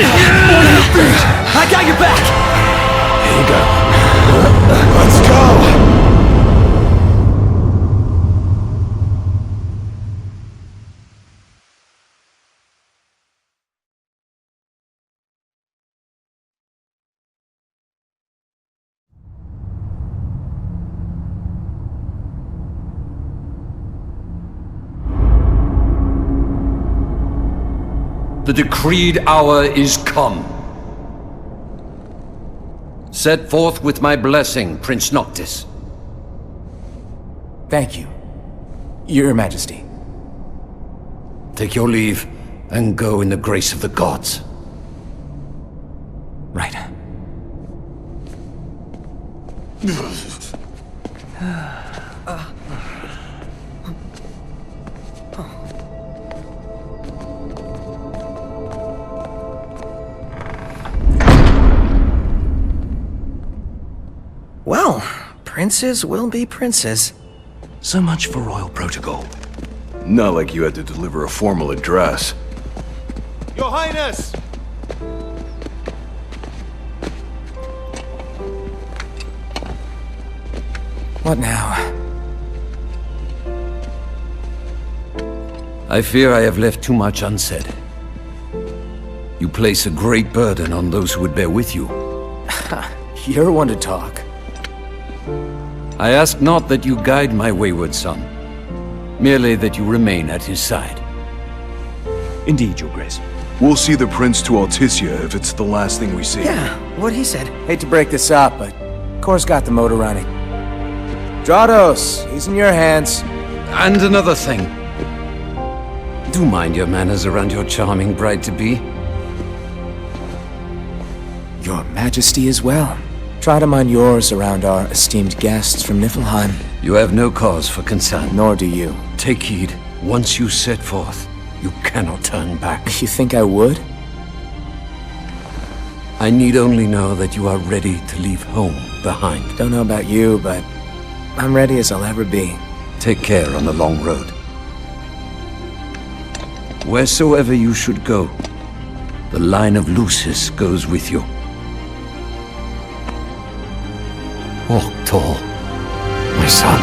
I got your back! Here you go. Let's go! The decreed hour is come. Set forth with my blessing, Prince Noctis. Thank you, Your Majesty. Take your leave, and go in the grace of the gods. Right. Well, princes will be princes. So much for royal protocol. Not like you had to deliver a formal address. Your Highness! What now? I fear I have left too much unsaid. You place a great burden on those who would bear with you. You're one to talk. I ask not that you guide my wayward son, merely that you remain at his side. Indeed, Your Grace. We'll see the prince to Alticia if it's the last thing we see. Yeah, what he said. Hate to break this up, but Kor's got the motor running. Drados, he's in your hands. And another thing. Do mind your manners around your charming bride-to-be. Your Majesty as well. Try to mind yours around our esteemed guests from Niflheim. You have no cause for concern. Nor do you. Take heed. Once you set forth, you cannot turn back. You think I would? I need only know that you are ready to leave home behind. Don't know about you, but I'm ready as I'll ever be. Take care on the long road. Wheresoever you should go, the line of Lucis goes with you. Walk tall, my son.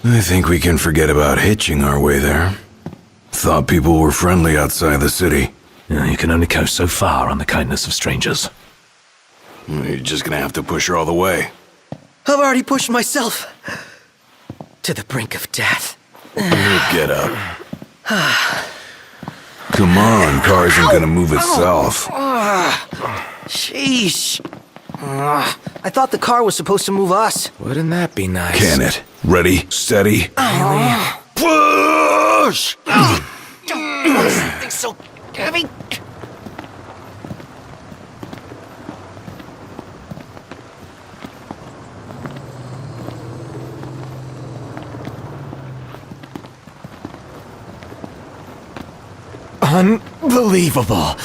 I think we can forget about hitching our way there. Thought people were friendly outside the city. Yeah, you can only go so far on the kindness of strangers. You're just gonna have to push her all the way. I've already pushed myself to the brink of death. Get up. Come on, car isn't gonna move itself. Sheesh. I thought the car was supposed to move us. Wouldn't that be nice? Can it? Ready, steady. Push! Something so heavy. Unbelievable.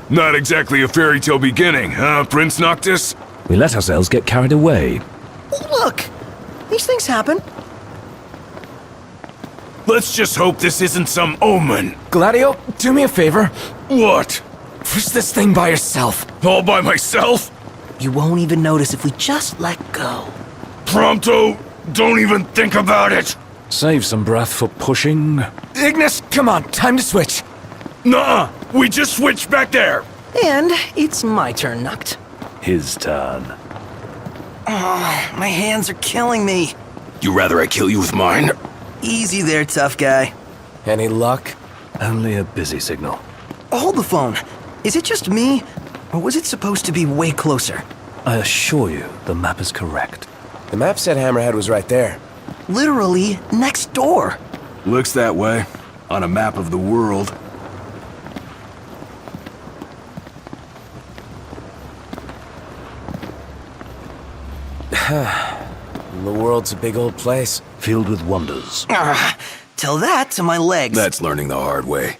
Not exactly a fairy tale beginning, huh, Prince Noctis? We let ourselves get carried away. Look, these things happen. Let's just hope this isn't some omen. Gladio, do me a favor. What? Push this thing by yourself. All by myself? You won't even notice if we just let go. Prompto, don't even think about it. Save some breath for pushing. Ignis, come on, time to switch. Nuh-uh, we just switched back there. And it's my turn, Noct. His turn. Oh, my hands are killing me. You rather I kill you with mine? Easy there, tough guy. Any luck? Only a busy signal. Hold the phone. Is it just me? Or was it supposed to be way closer? I assure you, the map is correct. The map said Hammerhead was right there. Literally next door. Looks that way, on a map of the world. The world's a big old place. Filled with wonders. Tell that to my legs. That's learning the hard way.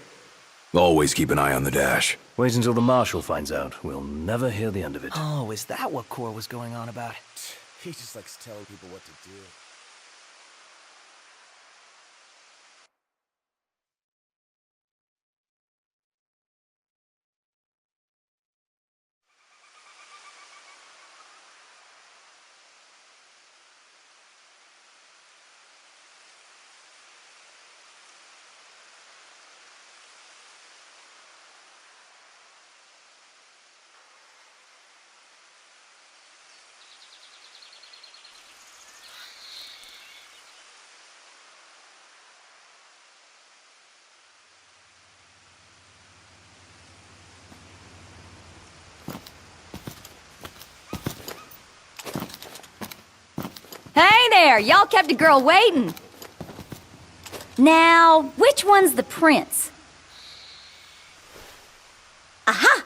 Always keep an eye on the dash. Wait until the Marshal finds out. We'll never hear the end of it. Oh, is that what Core was going on about? He just likes telling people what to do. Hey there, y'all kept a girl waiting. Now, which one's the prince? Aha!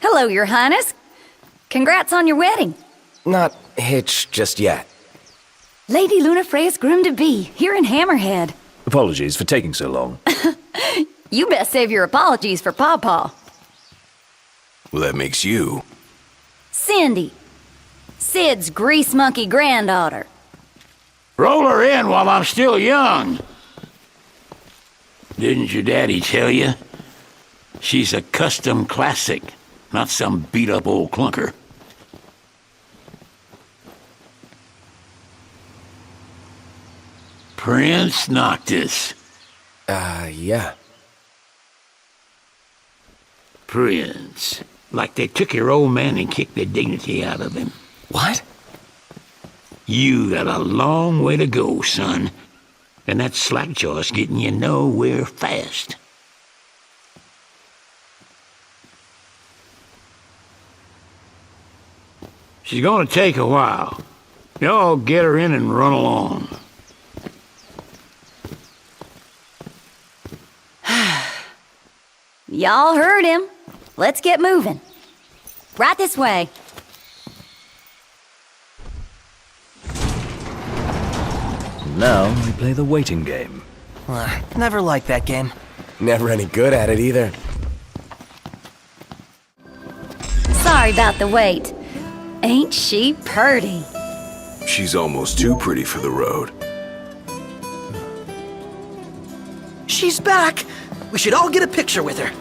Hello, Your Highness. Congrats on your wedding. Not hitched just yet. Lady Lunafreya's groom-to-be, here in Hammerhead. Apologies for taking so long. You best save your apologies for Pawpaw. Well, that makes you. Cindy. Sid's grease monkey granddaughter. Roll her in while I'm still young. Didn't your daddy tell you? She's a custom classic, not some beat-up old clunker. Prince Noctis. Yeah. Prince. Like they took your old man and kicked the dignity out of him. What? You got a long way to go, son. And that slackjaw's getting you nowhere fast. She's gonna take a while. Y'all get her in and run along. Y'all heard him. Let's get moving. Right this way. Now we play the waiting game. Never liked that game. Never any good at it either. Sorry about the wait. Ain't she purty? She's almost too pretty for the road. She's back! We should all get a picture with her.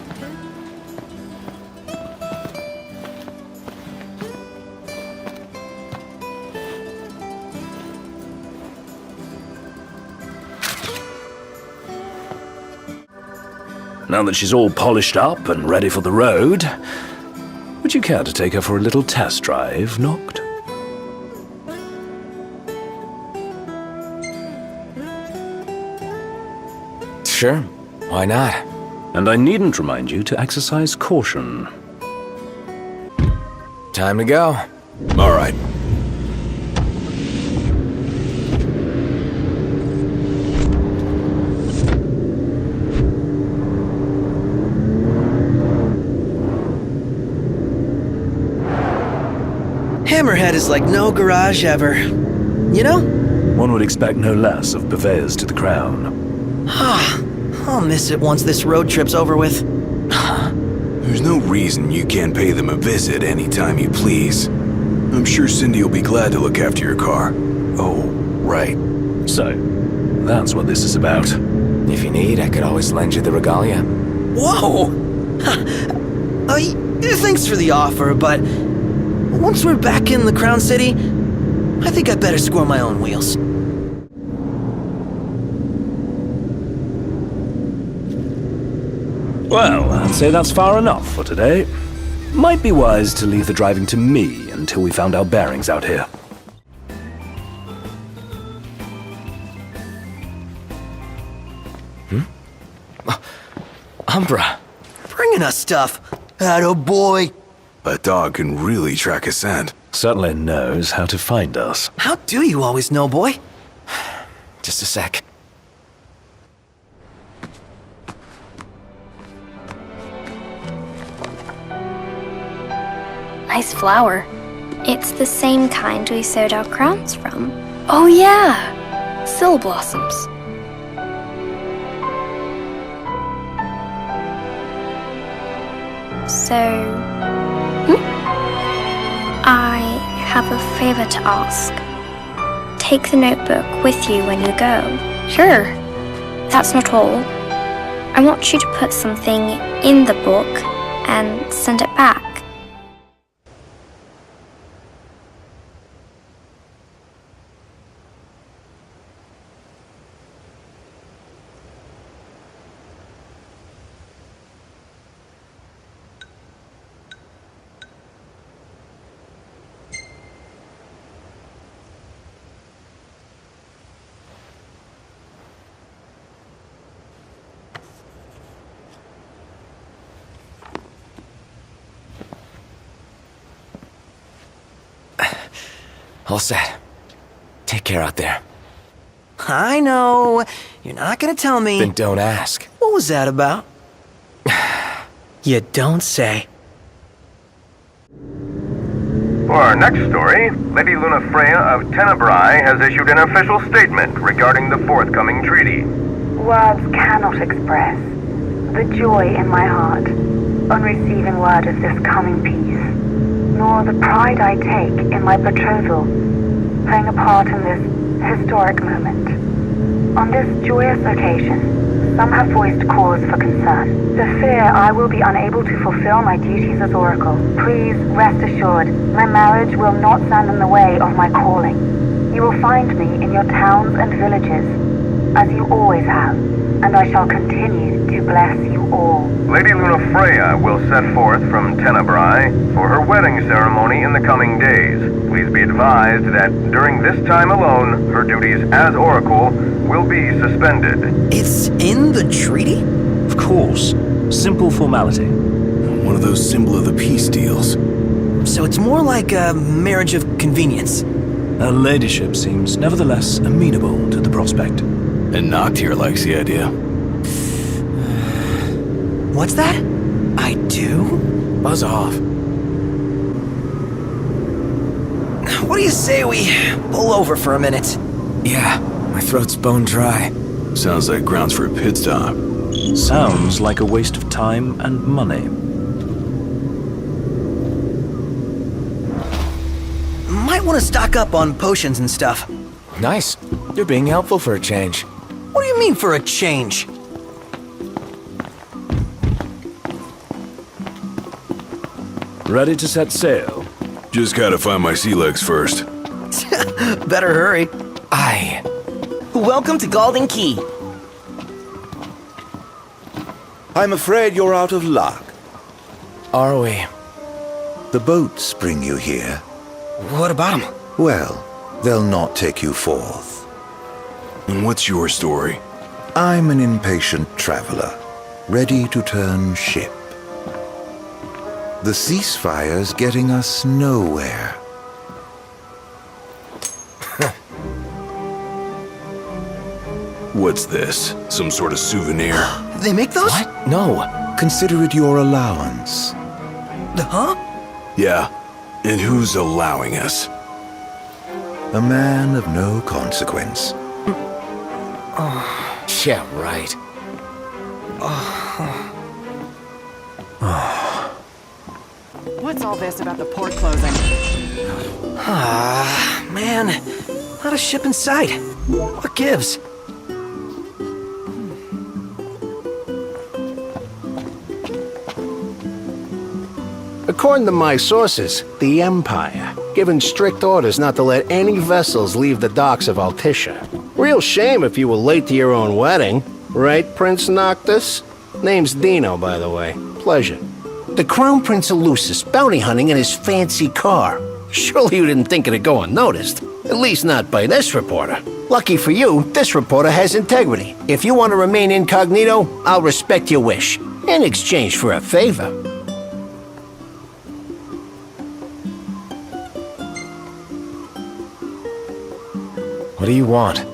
Now that she's all polished up and ready for the road, would you care to take her for a little test drive, Noct? Sure, why not? And I needn't remind you to exercise caution. Time to go. All right. Hammerhead is like no garage ever. You know? One would expect no less of purveyors to the crown. I'll miss it once this road trip's over with. There's no reason you can't pay them a visit anytime you please. I'm sure Cindy will be glad to look after your car. Oh, right. So, that's what this is about. If you need, I could always lend you the regalia. Whoa! Thanks for the offer, but once we're back in the Crown City, I think I better score my own wheels. Well, I'd say that's far enough for today. Might be wise to leave the driving to me until we found our bearings out here. Umbra. Bringing us stuff. Attaboy. That dog can really track a scent. Certainly knows how to find us. How do you always know, boy? Just a sec. nice flower. It's the same kind we sewed our crowns from. Oh yeah! Sill blossoms. So... I have a favor to ask. Take the notebook with you when you go. Sure. That's not all. I want you to put something in the book and send it back. All set. Take care out there. I know. You're not gonna tell me. Then don't ask. What was that about? You don't say. For our next story, Lady Luna Freya of Tenebrae has issued an official statement regarding the forthcoming treaty. Words cannot express the joy in my heart on receiving word of this coming peace, nor the pride I take in my betrothal playing a part in this historic moment. On this joyous occasion, some have voiced cause for concern. The fear I will be unable to fulfill my duties as Oracle. Please rest assured, my marriage will not stand in the way of my calling. You will find me in your towns and villages, as you always have, and I shall continue to bless you all. Lady Luna Freya will set forth from Tenebrae for her wedding ceremony in the coming days. Please be advised that during this time alone, her duties as Oracle will be suspended. It's in the treaty? Of course. Simple formality. One of those symbol of the peace deals. So it's more like a marriage of convenience. Her ladyship seems nevertheless amenable to the prospect. And Noctier likes the idea. What's that? I do? Buzz off. What do you say we pull over for a minute? Yeah, my throat's bone dry. Sounds like grounds for a pit stop. Sounds like a waste of time and money. Might want to stock up on potions and stuff. Nice. You're being helpful for a change. What do you mean for a change? Ready to set sail? Just gotta find my sea legs first. Better hurry. Aye. Welcome to Golden Key. I'm afraid you're out of luck. Are we? The boats bring you here. What about them? Well, they'll not take you forth. And what's your story? I'm an impatient traveler, ready to turn ship. The ceasefire's getting us nowhere. What's this? Some sort of souvenir? They make those? What? No. Consider it your allowance. Huh? Yeah. And who's allowing us? A man of no consequence. Yeah, right. What's all this about the port closing? Ah, man. Not a ship in sight. What gives? According to my sources, the Empire given strict orders not to let any vessels leave the docks of Altissia. Real shame if you were late to your own wedding. Right, Prince Noctis? Name's Dino, by the way. Pleasure. The Crown Prince of Lucis bounty hunting in his fancy car. Surely you didn't think it'd go unnoticed. At least not by this reporter. Lucky for you, this reporter has integrity. If you want to remain incognito, I'll respect your wish. In exchange for a favor. What do you want?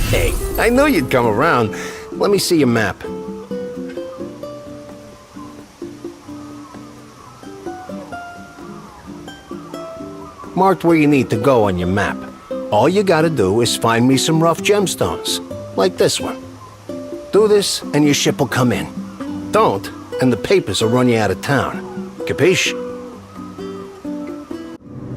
Hey, I knew you'd come around. Let me see your map. marked where you need to go on your map. All you gotta do is find me some rough gemstones, like this one. Do this, and your ship will come in. Don't, and the papers will run you out of town. Capiche?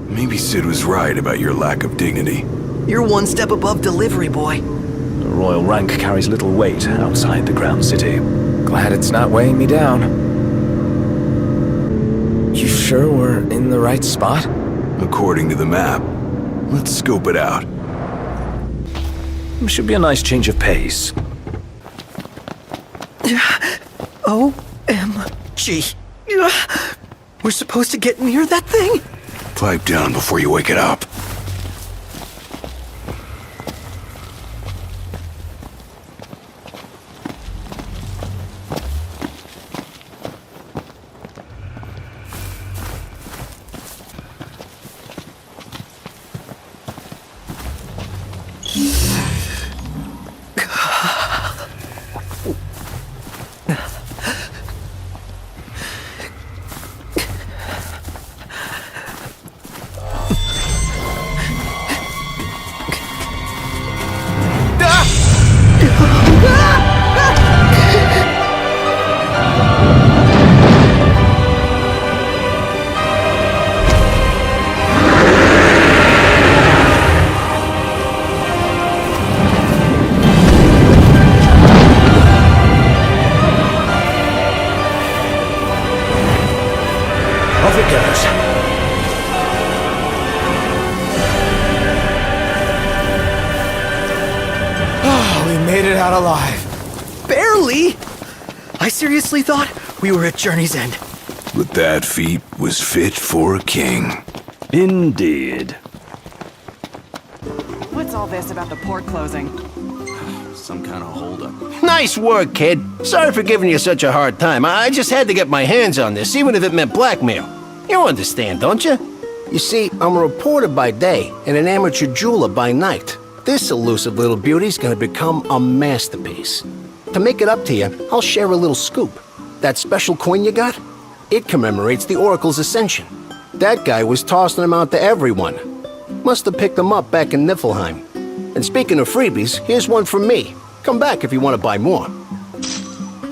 Maybe Sid was right about your lack of dignity. You're one step above delivery boy. The royal rank carries little weight outside the Crown City. Glad it's not weighing me down. You sure we're in the right spot? According to the map. Let's scope it out. Should be a nice change of pace. OMG. We're supposed to get near that thing? Pipe down before you wake it up. Barely! I seriously thought we were at Journey's End. But that feat was fit for a king. Indeed. What's all this about the port closing? Some kind of holdup. Nice work, kid. Sorry for giving you such a hard time. I just had to get my hands on this, even if it meant blackmail. You understand, don't you? You see, I'm a reporter by day and an amateur jeweler by night. This elusive little beauty's gonna become a masterpiece. To make it up to you, I'll share a little scoop. That special coin you got? It commemorates the Oracle's ascension. That guy was tossing them out to everyone. Must have picked them up back in Niflheim. And speaking of freebies, here's one from me. Come back if you want to buy more.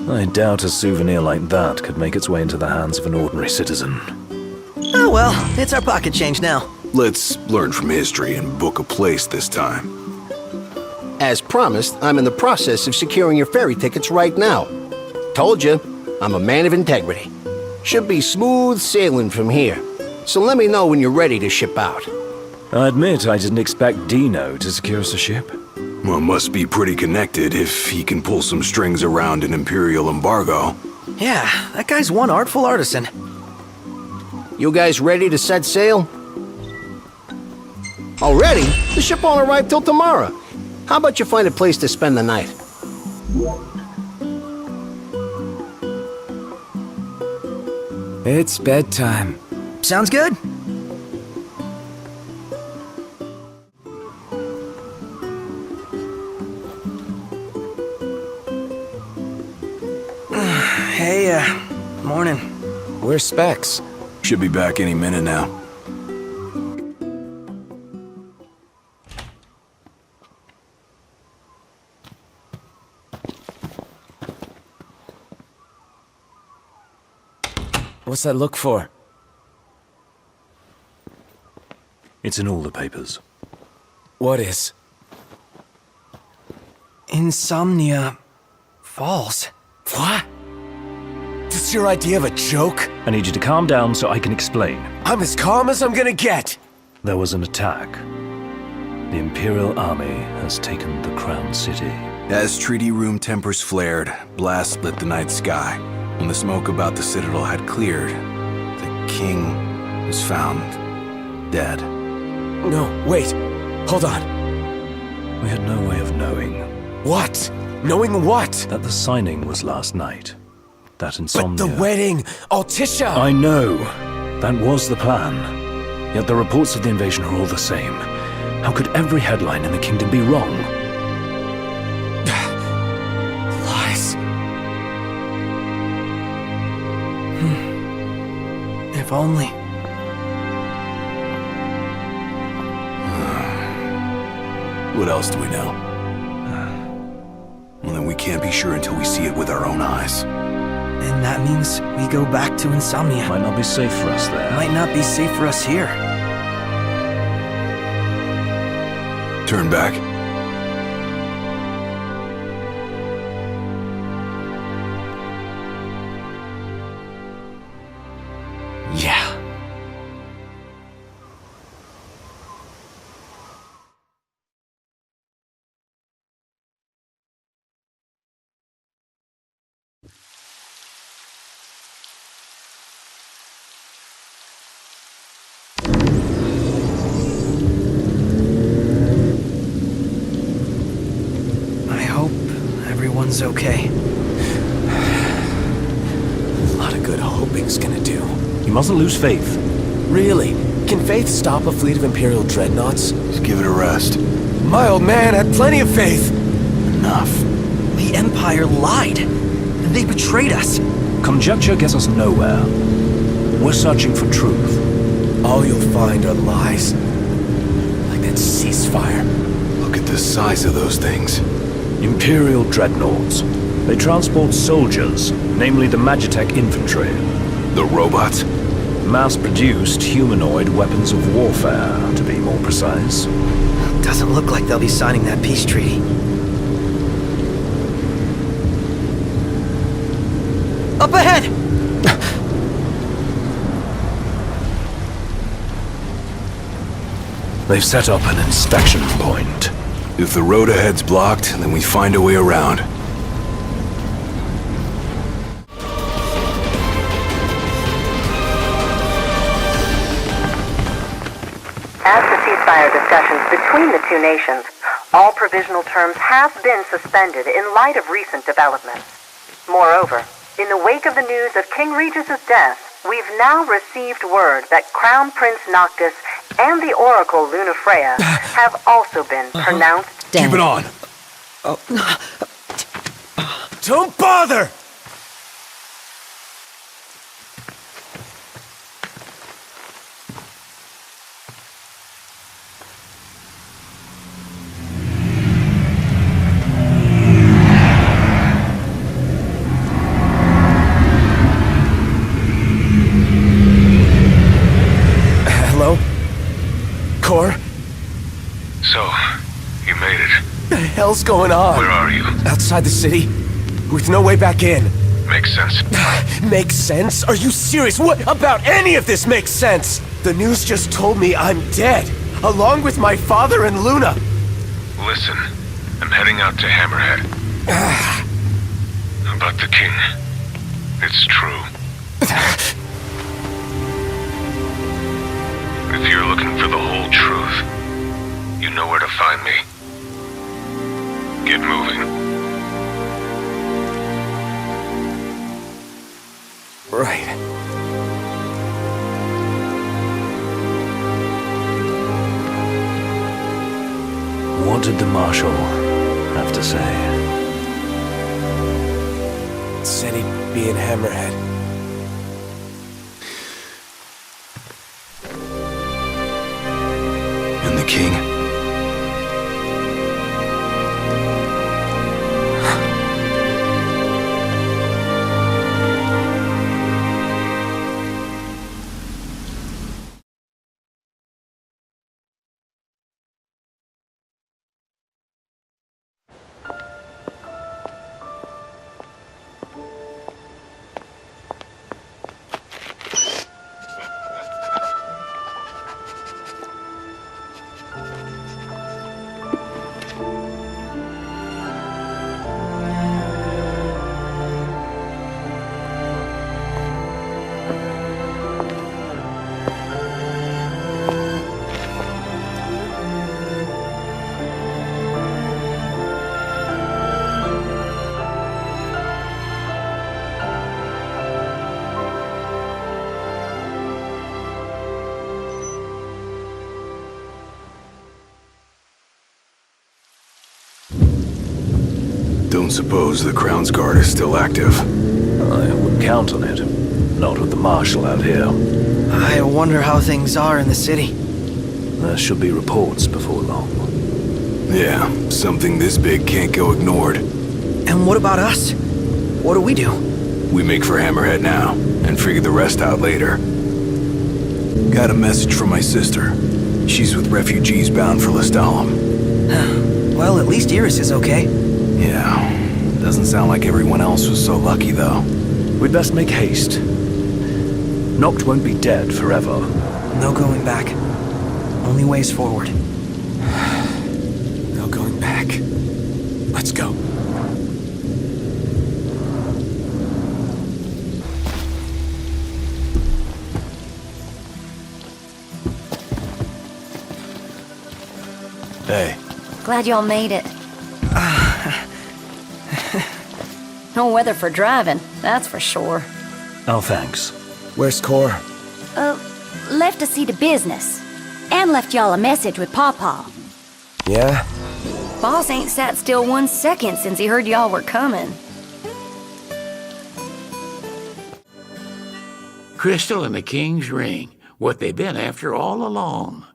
I doubt a souvenir like that could make its way into the hands of an ordinary citizen. Oh well, it's our pocket change now. Let's learn from history and book a place this time. As promised, I'm in the process of securing your ferry tickets right now. Told you, I'm a man of integrity. Should be smooth sailing from here. So let me know when you're ready to ship out. I admit I didn't expect Dino to secure us a ship. Well, must be pretty connected if he can pull some strings around an Imperial embargo. Yeah, that guy's one artful artisan. You guys ready to set sail? Already? The ship won't arrive till tomorrow. How about you find a place to spend the night? It's bedtime. Sounds good. Hey, morning. Where's Specs? Should be back any minute now. What's that look for? It's in all the papers. What is? Insomnia Falls. What? This your idea of a joke? I need you to calm down so I can explain. I'm as calm as I'm gonna get! There was an attack. The Imperial Army has taken the Crown City. As treaty room tempers flared, blasts lit the night sky. When the smoke about the Citadel had cleared, the king was found dead. No, wait. Hold on. We had no way of knowing. What? Knowing what? That the signing was last night. That insomnia... But the wedding! Altisha! I know. That was the plan. Yet the reports of the invasion are all the same. How could every headline in the kingdom be wrong? Lies. If only. What else do we know? Well, then we can't be sure until we see it with our own eyes. And that means we go back to Insomnia. Might not be safe for us there. Might not be safe for us here. Turn back. Yeah. I hope everyone's okay. A lot of good hoping's gonna do. You mustn't lose faith. Really? Can Faith stop a fleet of Imperial dreadnoughts? Just give it a rest. My old man had plenty of faith. Enough. The Empire lied. They betrayed us. Conjecture gets us nowhere. We're searching for truth. All you'll find are lies. Like that ceasefire. Look at the size of those things. Imperial dreadnoughts. They transport soldiers, namely the Magitech infantry. The robots? Mass-produced humanoid weapons of warfare, to be more precise. Doesn't look like they'll be signing that peace treaty. Up ahead! They've set up an inspection point. If the road ahead's blocked, then we find a way around. As the ceasefire discussions between the two nations, all provisional terms have been suspended in light of recent developments. Moreover, in the wake of the news of King Regis's death, we've now received word that Crown Prince Noctis and the Oracle Lunafreya have also been pronounced dead. Keep it on. Don't bother! Hello? Cor? So, you made it. What the hell's going on? Where are you? Outside the city, with no way back in. Makes sense. Makes sense? Are you serious? What about any of this makes sense? The news just told me I'm dead, along with my father and Luna. Listen, I'm heading out to Hammerhead. About the king. It's true. If you're looking for the whole truth, you know where to find me. Get moving. Right. What did the Marshal have to say? Said he'd be in Hammerhead. And the king? Don't suppose the Crown's Guard is still active? I wouldn't count on it. Not with the Marshal out here. I wonder how things are in the city. There should be reports before long. Yeah, something this big can't go ignored. And what about us? What do we do? We make for Hammerhead now, and figure the rest out later. Got a message from my sister. She's with refugees bound for Lestalem. Well, at least Iris is okay. Yeah, doesn't sound like everyone else was so lucky, though. We'd best make haste. Noct won't be dead forever. No going back. Only ways forward. No going back. Let's go. Hey. Glad y'all made it. No weather for driving, that's for sure. Oh, thanks. Where's Cor? Left to see to business. And left y'all a message with Pawpaw. Yeah? Boss ain't sat still 1 second since he heard y'all were coming. Crystal and the King's Ring. What they've been after all along.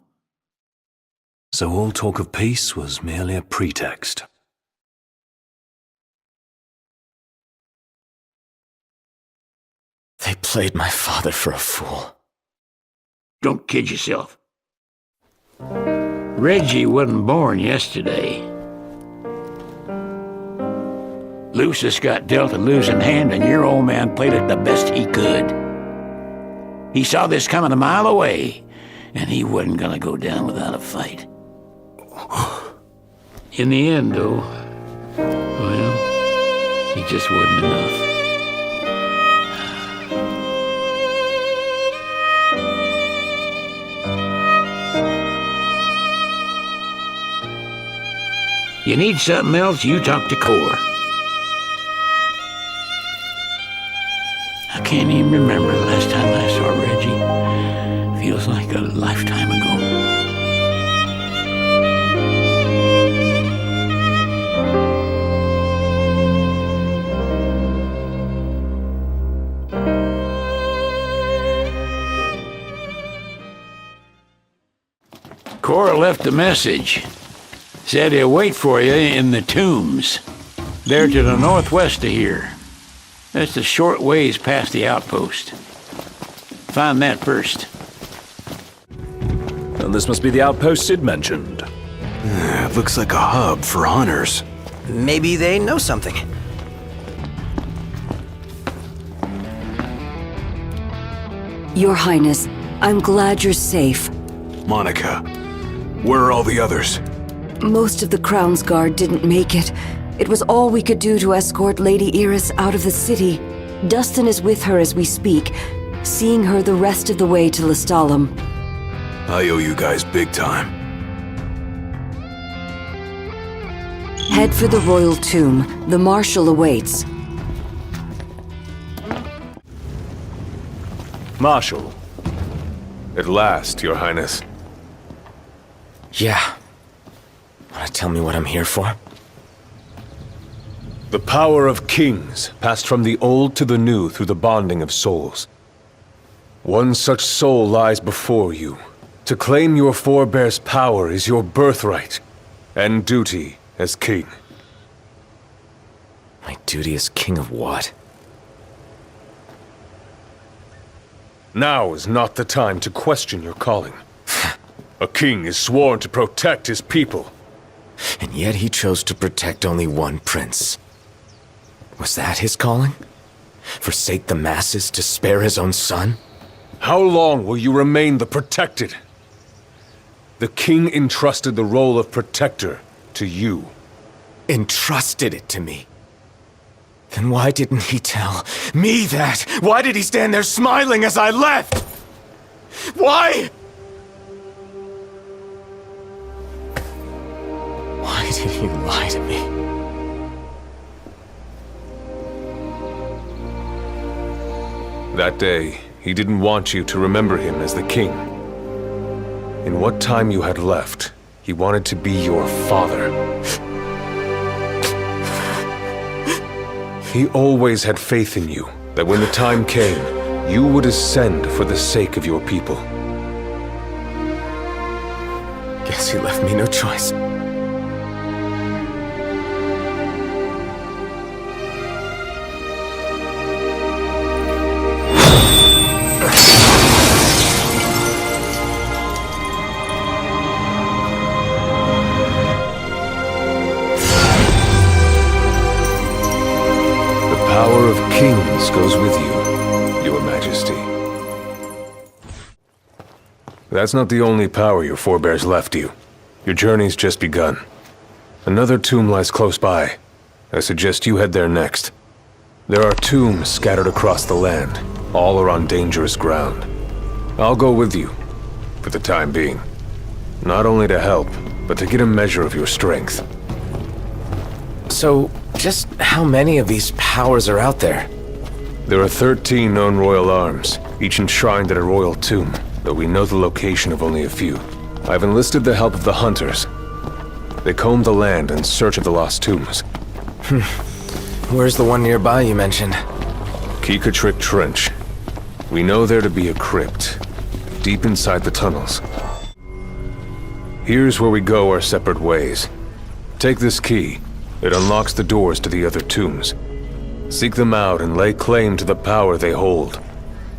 So all talk of peace was merely a pretext. They played my father for a fool. Don't kid yourself. Reggie wasn't born yesterday. Lucius got dealt a losing hand, and your old man played it the best he could. He saw this coming a mile away, and he wasn't gonna go down without a fight. In the end, though, well, he just wasn't enough. You need something else, you talk to Cor. I can't even remember the last time I saw Reggie. Feels like a lifetime ago. Cor left a message. Said he'll wait for you in the tombs. They're to the northwest of here. That's a short ways past the outpost. Find that first. And this must be the outpost Sid mentioned. It looks like a hub for hunters. Maybe they know something. Your Highness, I'm glad you're safe. Monica, where are all the others? Most of the Crown's Guard didn't make it. It was all we could do to escort Lady Iris out of the city. Dustin is with her as we speak, seeing her the rest of the way to Lestalem. I owe you guys big time. Head for the royal tomb. The Marshal awaits. Marshal. At last, Your Highness. Yeah. Wanna tell me what I'm here for? The power of kings passed from the old to the new through the bonding of souls. One such soul lies before you. To claim your forebear's power is your birthright and duty as king. My duty as king of what? Now is not the time to question your calling. A king is sworn to protect his people. And yet he chose to protect only one prince. Was that his calling? Forsake the masses to spare his own son? How long will you remain the protected? The king entrusted the role of protector to you. Entrusted it to me? Then why didn't he tell me that? Why did he stand there smiling as I left? Why? Why did he lie to me? That day, he didn't want you to remember him as the king. In what time you had left, he wanted to be your father. He always had faith in you, that when the time came, you would ascend for the sake of your people. Guess he left me no choice. goes with you, Your Majesty. That's not the only power your forebears left you. Your journey's just begun. Another tomb lies close by. I suggest you head there next. There are tombs scattered across the land. All are on dangerous ground. I'll go with you, for the time being. Not only to help, but to get a measure of your strength. So, just how many of these powers are out there? There are 13 known royal arms, each enshrined at a royal tomb, though we know the location of only a few. I've enlisted the help of the hunters. They comb the land in search of the lost tombs. Where's the one nearby you mentioned? Kikatrick Trench. We know there to be a crypt, deep inside the tunnels. Here's where we go our separate ways. Take this key. It unlocks the doors to the other tombs. Seek them out and lay claim to the power they hold.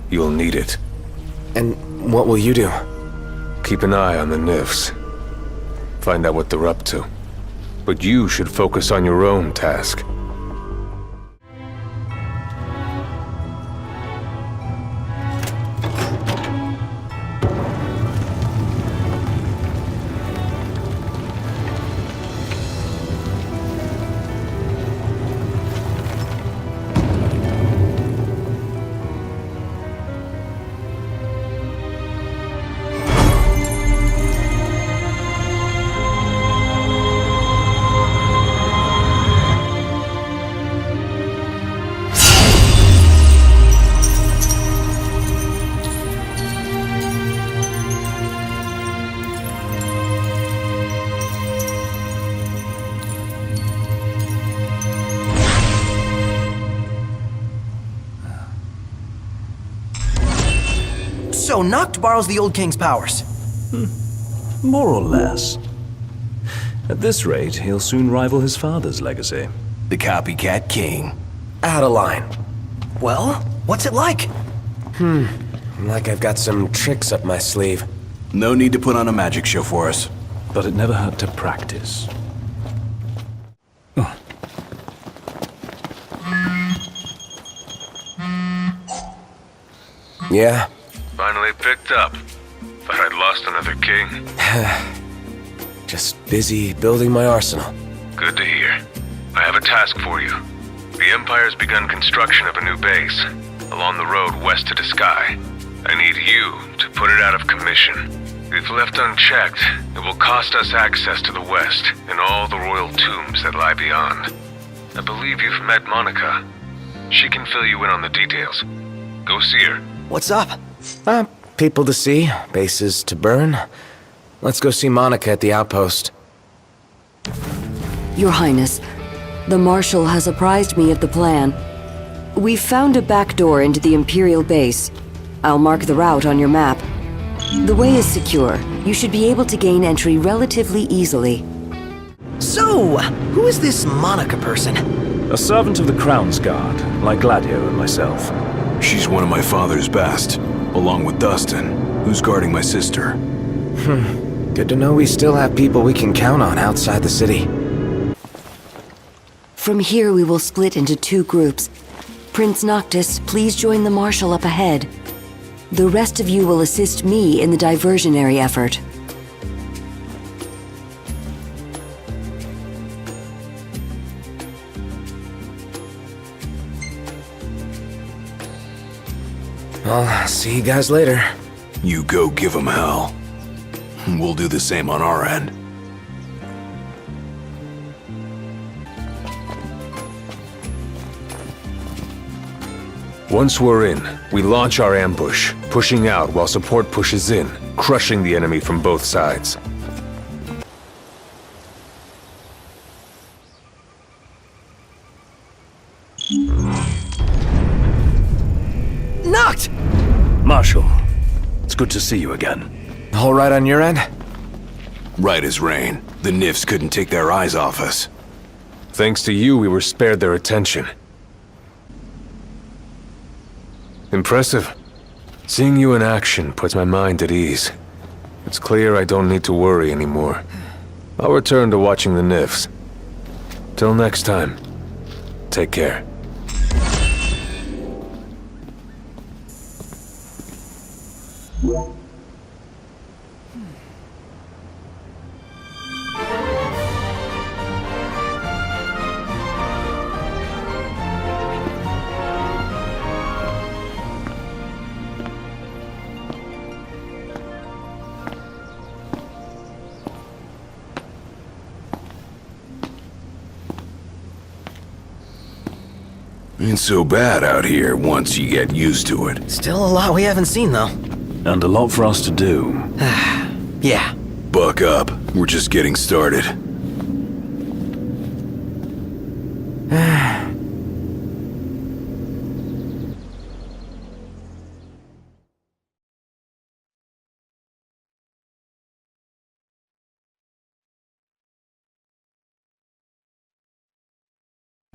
You'll need it. And what will you do? Keep an eye on the Nifs. Find out what they're up to. But you should focus on your own task. So Noct borrows the old king's powers. More or less. At this rate, he'll soon rival his father's legacy. The copycat king. Adeline. Well, what's it like? Like I've got some tricks up my sleeve. No need to put on a magic show for us. But it never hurt to practice. Yeah? Finally picked up. Thought I'd lost another king. Just busy building my arsenal. Good to hear. I have a task for you. The Empire's begun construction of a new base, along the road west to the sky. I need you to put it out of commission. If left unchecked, it will cost us access to the west and all the royal tombs that lie beyond. I believe you've met Monica. She can fill you in on the details. Go see her. What's up? People to see, bases to burn. Let's go see Monica at the outpost. Your Highness, the Marshal has apprised me of the plan. We've found a back door into the Imperial base. I'll mark the route on your map. The way is secure. You should be able to gain entry relatively easily. So, who is this Monica person? A servant of the Crown's Guard, like Gladio and myself. She's one of my father's best, along with Dustin, who's guarding my sister. Good to know we still have people we can count on outside the city. From here we will split into 2 groups. Prince Noctis, please join the Marshal up ahead. The rest of you will assist me in the diversionary effort. I'll see you guys later. You go give them hell. We'll do the same on our end. Once we're in, we launch our ambush, pushing out while support pushes in, crushing the enemy from both sides. Noct! Marshal, it's good to see you again. All right on your end? Right as rain. The Nifs couldn't take their eyes off us. Thanks to you, we were spared their attention. Impressive. Seeing you in action puts my mind at ease. It's clear I don't need to worry anymore. I'll return to watching the Nifs. Till next time, take care. Ain't so bad out here once you get used to it. Still a lot we haven't seen, though. And a lot for us to do. Yeah. Buck up. We're just getting started.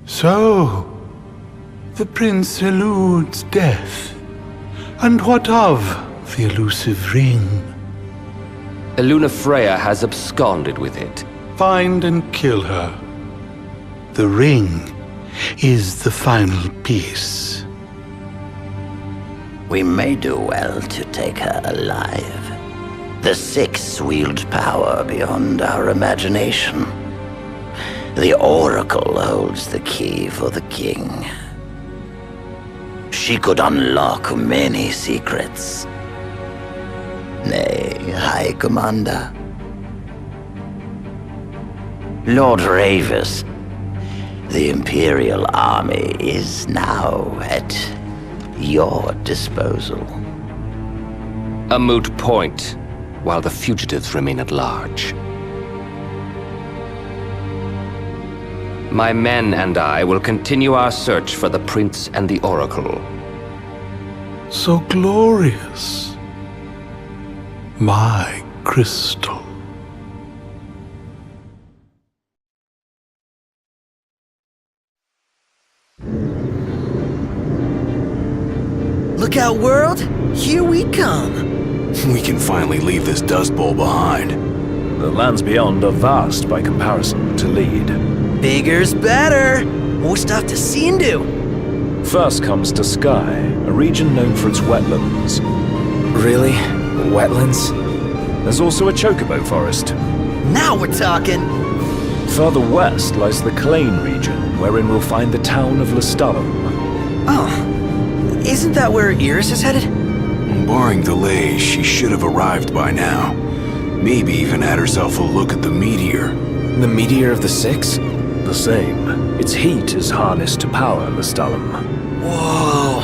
So, the prince eludes death. And what of the elusive ring? Eluna Freya has absconded with it. Find and kill her. The ring is the final piece. We may do well to take her alive. The Six wield power beyond our imagination. The Oracle holds the key for the king. She could unlock many secrets. Nay, High Commander. Lord Ravus, the Imperial Army is now at your disposal. A moot point, while the fugitives remain at large. My men and I will continue our search for the Prince and the Oracle. So glorious. My crystal. Look out, world! Here we come! We can finally leave this dust bowl behind. The lands beyond are vast by comparison to lead. Bigger's better! More stuff to see and do! First comes to Sky, a region known for its wetlands. Really? Wetlands? There's also a chocobo forest. Now we're talking! Further west lies the Clane region, wherein we'll find the town of Lestallum. Oh. Isn't that where Iris is headed? Barring delays, she should have arrived by now. Maybe even had herself a look at the meteor. The meteor of the Six? The same. Its heat is harnessed to power Lestallum. Whoa!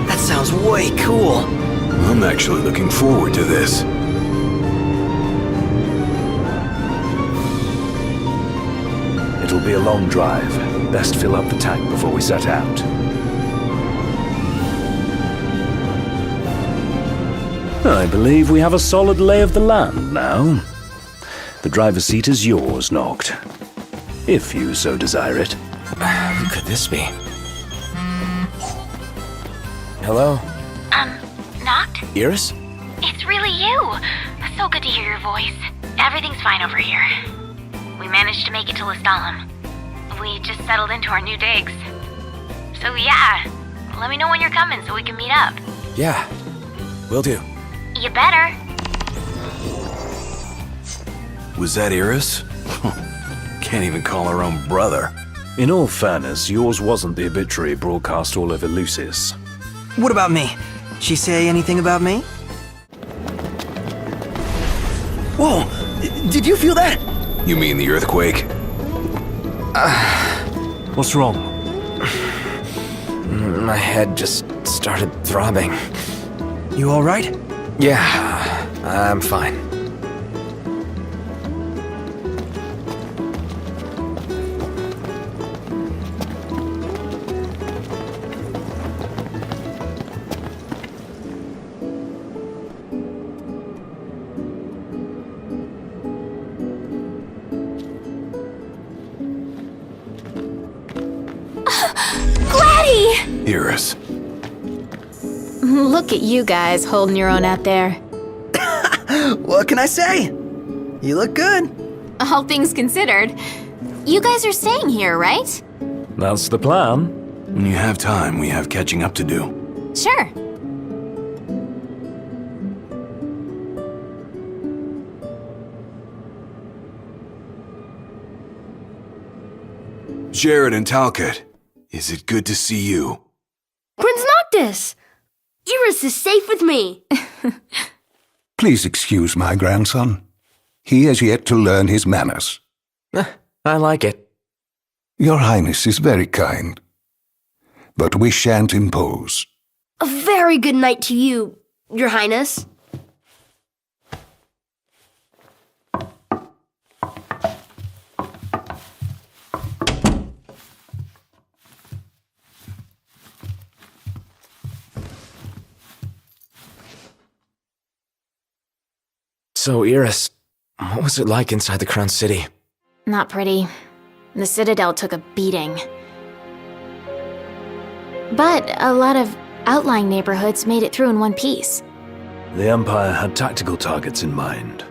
That sounds way cool! I'm actually looking forward to this. It'll be a long drive. Best fill up the tank before we set out. I believe we have a solid lay of the land now. The driver's seat is yours, Noct. If you so desire it. Who could this be? Hello? Noct? Iris? It's really you! So good to hear your voice. Everything's fine over here. We managed to make it to Lestallum. We just settled into our new digs. So yeah, let me know when you're coming so we can meet up. Yeah, will do. You better. Was that Iris? Can't even call her own brother. In all fairness, yours wasn't the obituary broadcast all over Lucis. What about me? She say anything about me? Whoa! Did you feel that? You mean the earthquake? What's wrong? My head just started throbbing. You all right? Yeah, I'm fine. Gladdy! Iris. Look at you guys holding your own out there. What can I say? You look good. All things considered. You guys are staying here, right? That's the plan. When you have time, we have catching up to do. Sure. Jared and Talcott. Is it good to see you? Prince Noctis! Iris is safe with me. Please excuse my grandson. He has yet to learn his manners. I like it. Your Highness is very kind. But we shan't impose. A very good night to you, Your Highness. So, Iris, what was it like inside the Crown City? Not pretty. The Citadel took a beating. But a lot of outlying neighborhoods made it through in one piece. The Empire had tactical targets in mind.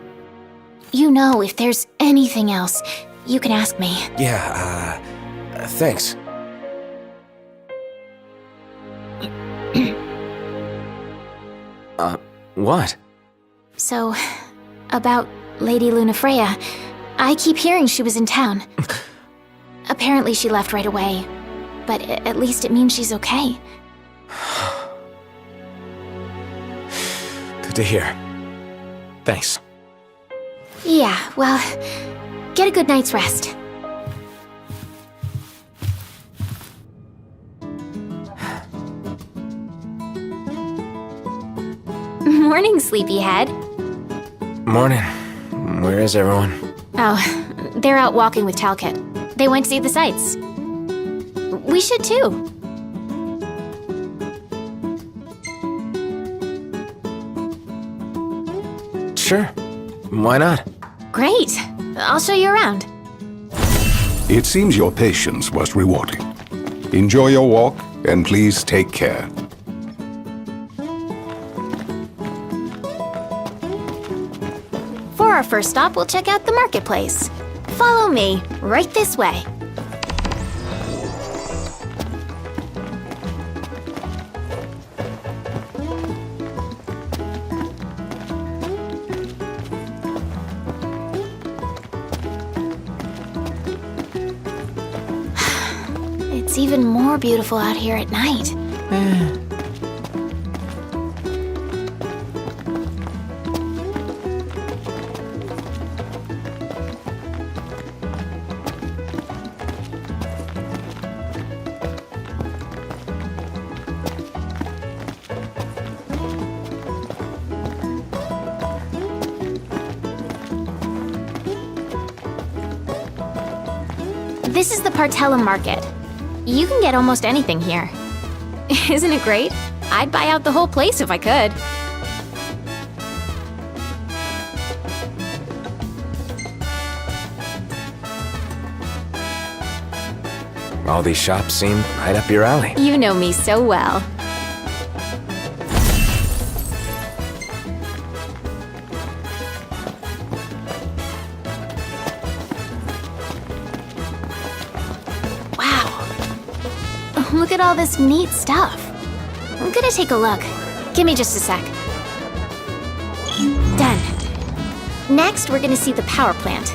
You know, if there's anything else, you can ask me. Yeah, thanks. What? So, about Lady Lunafreya, I keep hearing she was in town. Apparently she left right away, but at least it means she's okay. Good to hear. Thanks. Yeah, well, get a good night's rest. Morning, sleepyhead. Morning. Where is everyone? Oh, they're out walking with Talcott. They went to see the sights. We should too. Sure. Why not? Great. I'll show you around. It seems your patience was rewarding. Enjoy your walk, and please take care. For our first stop, we'll check out the marketplace. Follow me, right this way. It's even more beautiful out here at night. This is the Partella Market. You can get almost anything here. Isn't it great? I'd buy out the whole place if I could. All these shops seem right up your alley. You know me so well. Look at all this neat stuff. I'm gonna take a look. Give me just a sec. Done. Next, we're gonna see the power plant.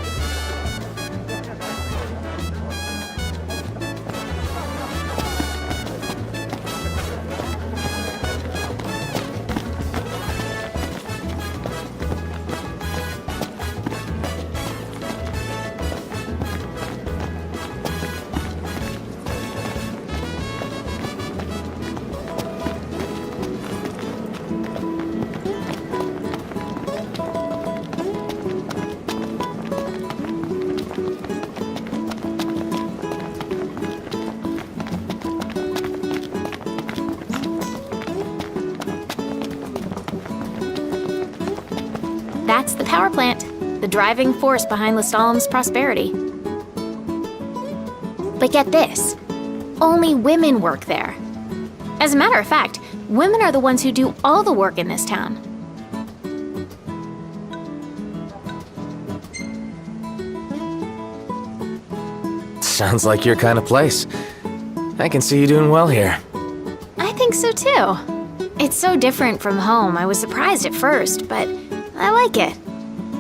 That's the power plant, the driving force behind Lestalem's prosperity. But get this, only women work there. As a matter of fact, women are the ones who do all the work in this town. Sounds like your kind of place. I can see you doing well here. I think so too. It's so different from home, I was surprised at first, but I like it.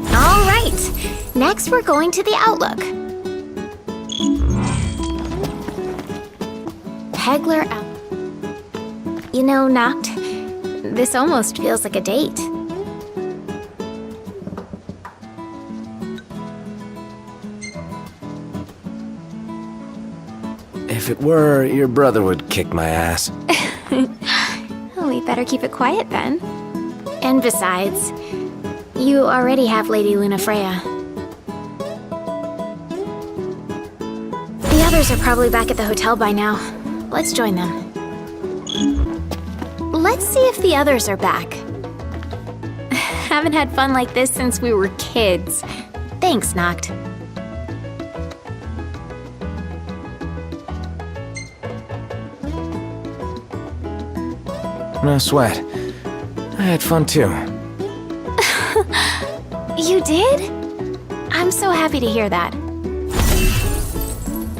All right, next we're going to the Outlook. Haggler out. You know, Noct, this almost feels like a date. If it were, your brother would kick my ass. Oh, we better keep it quiet then. And besides, you already have Lady Lunafreya. The others are probably back at the hotel by now. Let's join them. Let's see if the others are back. Haven't had fun like this since we were kids. Thanks, Noct. No sweat. I had fun too. You did? I'm so happy to hear that.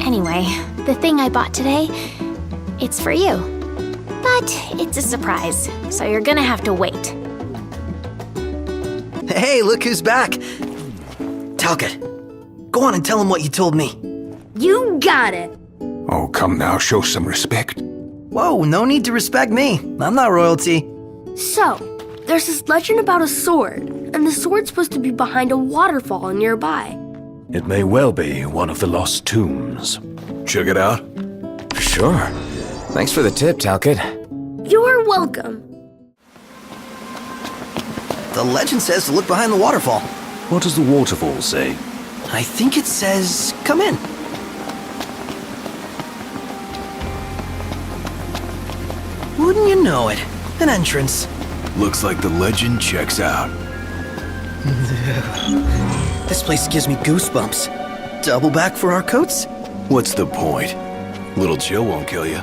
Anyway, the thing I bought today, it's for you. But it's a surprise, so you're gonna have to wait. Hey, look who's back! Talcott, go on and tell him what you told me. You got it! Oh, come now, show some respect. Whoa, no need to respect me. I'm not royalty. So, there's this legend about a sword, and the sword's supposed to be behind a waterfall nearby. It may well be one of the lost tombs. Check it out? Sure. Thanks for the tip, Talcott. You're welcome. The legend says to look behind the waterfall. What does the waterfall say? I think it says, come in. Wouldn't you know it? An entrance. Looks like the legend checks out. This place gives me goosebumps. Double back for our coats? What's the point? Little chill won't kill you.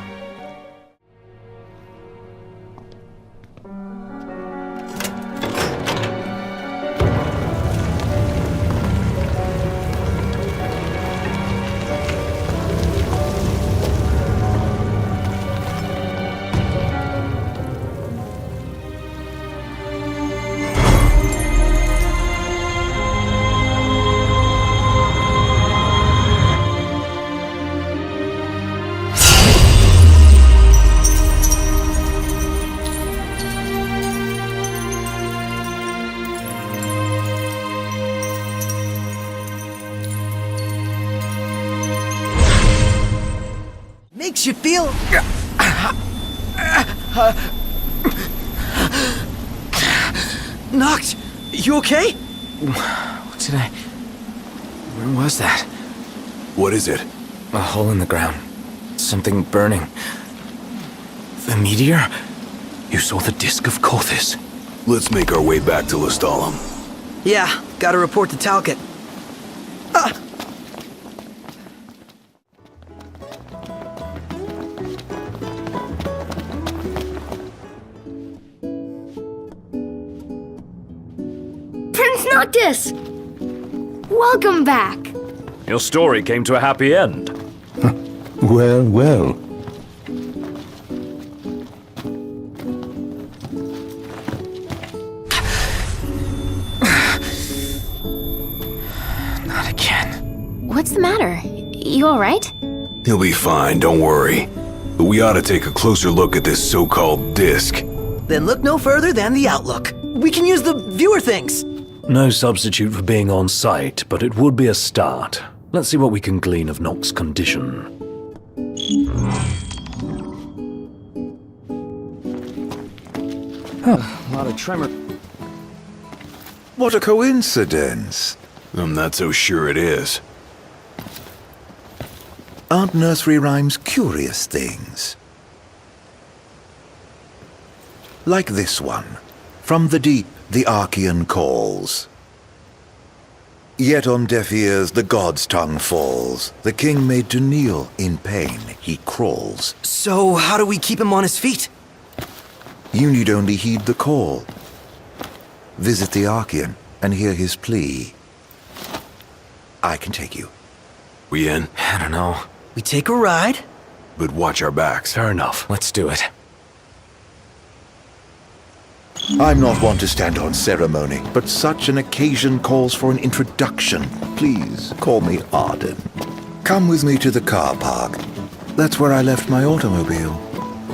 Makes you feel... Knocked! You okay? What did I... Where was that? What is it? A hole in the ground. Something burning. The meteor? You saw the disc of Kothis. Let's make our way back to Lestalem. Yeah, gotta report to Talcott. Prince Noctis! Welcome back! Your story came to a happy end. Well, well. Not again. What's the matter? You alright? He'll be fine, don't worry. But we ought to take a closer look at this so-called disc. Then look no further than the Outlook. We can use the viewer things. No substitute for being on site, but it would be a start. Let's see what we can glean of Nock's condition. A lot of tremor. What a coincidence. I'm not so sure it is. Aren't nursery rhymes curious things? Like this one. From the deep, the Archean calls. Yet on deaf ears the god's tongue falls. The king made to kneel, in pain he crawls. So how do we keep him on his feet? You need only heed the call. Visit the Archean and hear his plea. I can take you. We in? I don't know. We take a ride? But watch our backs. Fair enough. Let's do it. I'm not one to stand on ceremony, but such an occasion calls for an introduction. Please call me ARDYN. Come with me to the car park. That's where I left my automobile.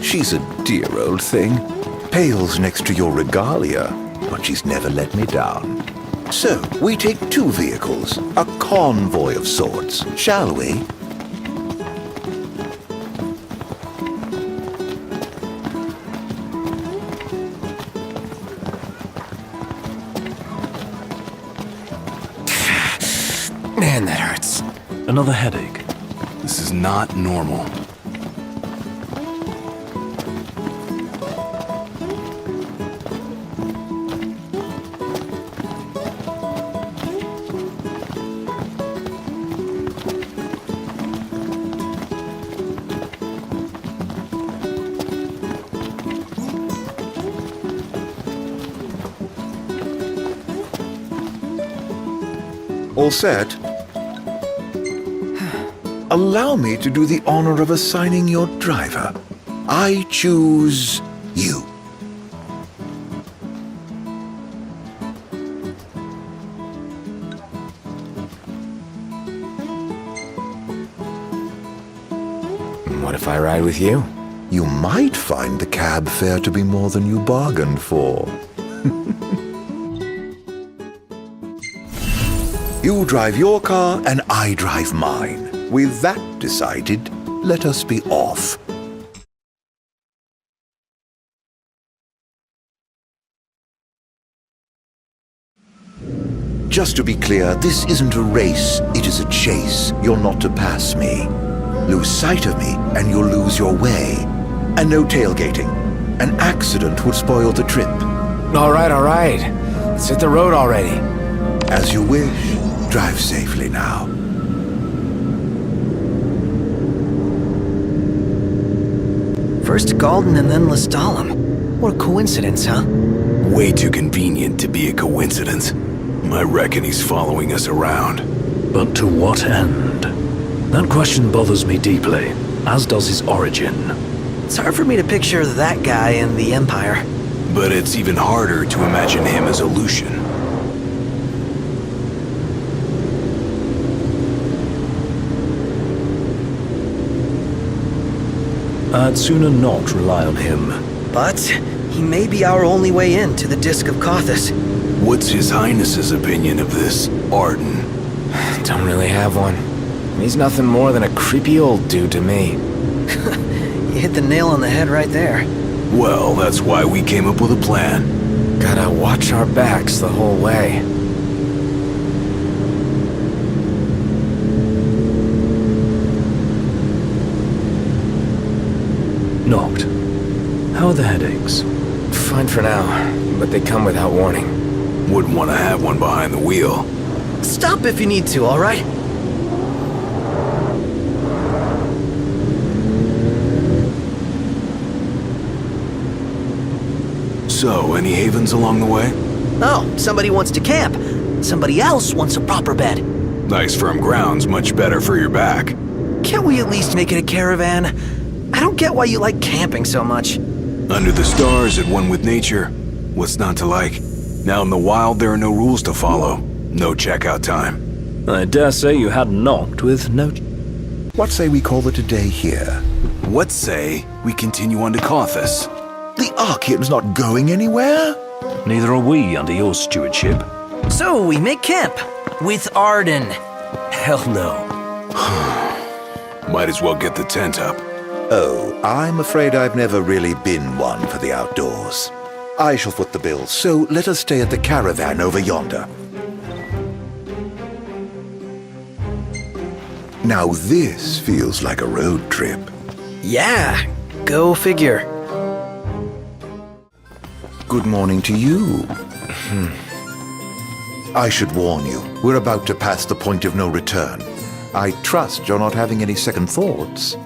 She's a dear old thing. Pales next to your regalia, but she's never let me down. So, we take two vehicles, a convoy of sorts, shall we? Man, that hurts. Another headache. This is not normal. All set? Allow me to do the honor of assigning your driver. I choose you. What if I ride with you? You might find the cab fare to be more than you bargained for. You drive your car and I drive mine. With that decided, let us be off. Just to be clear, this isn't a race, it is a chase. You're not to pass me. Lose sight of me and you'll lose your way. And no tailgating. An accident would spoil the trip. All right. Let's hit the road already. As you wish. Drive safely now. First Galden and then Lestalem. What a coincidence, huh? Way too convenient to be a coincidence. I reckon he's following us around. But to what end? That question bothers me deeply, as does his origin. It's hard for me to picture that guy in the Empire. But it's even harder to imagine him as a Lucian. I'd sooner not rely on him. But he may be our only way in to the Disc of Cauthus. What's His Highness's opinion of this ARDYN? Don't really have one. He's nothing more than a creepy old dude to me. You hit the nail on the head right there. Well, that's why we came up with a plan. Gotta watch our backs the whole way. Knocked. How are the headaches? Fine for now, but they come without warning. Wouldn't want to have one behind the wheel. Stop if you need to, all right? So, any havens along the way? Oh, somebody wants to camp. Somebody else wants a proper bed. Nice firm ground's much better for your back. Can't we at least make it a caravan? I don't get why you like camping so much. Under the stars, at one with nature. What's not to like? Now in the wild, there are no rules to follow. No checkout time. I dare say you had knocked with no... What say we call it a day here? What say we continue on to Cauthus? The Archaean's not going anywhere. Neither are we under your stewardship. So we make camp with ARDYN. Hell no. Might as well get the tent up. Oh, I'm afraid I've never really been one for the outdoors. I shall foot the bill, so let us stay at the caravan over yonder. Now this feels like a road trip. Yeah, go figure. Good morning to you. I should warn you, we're about to pass the point of no return. I trust you're not having any second thoughts.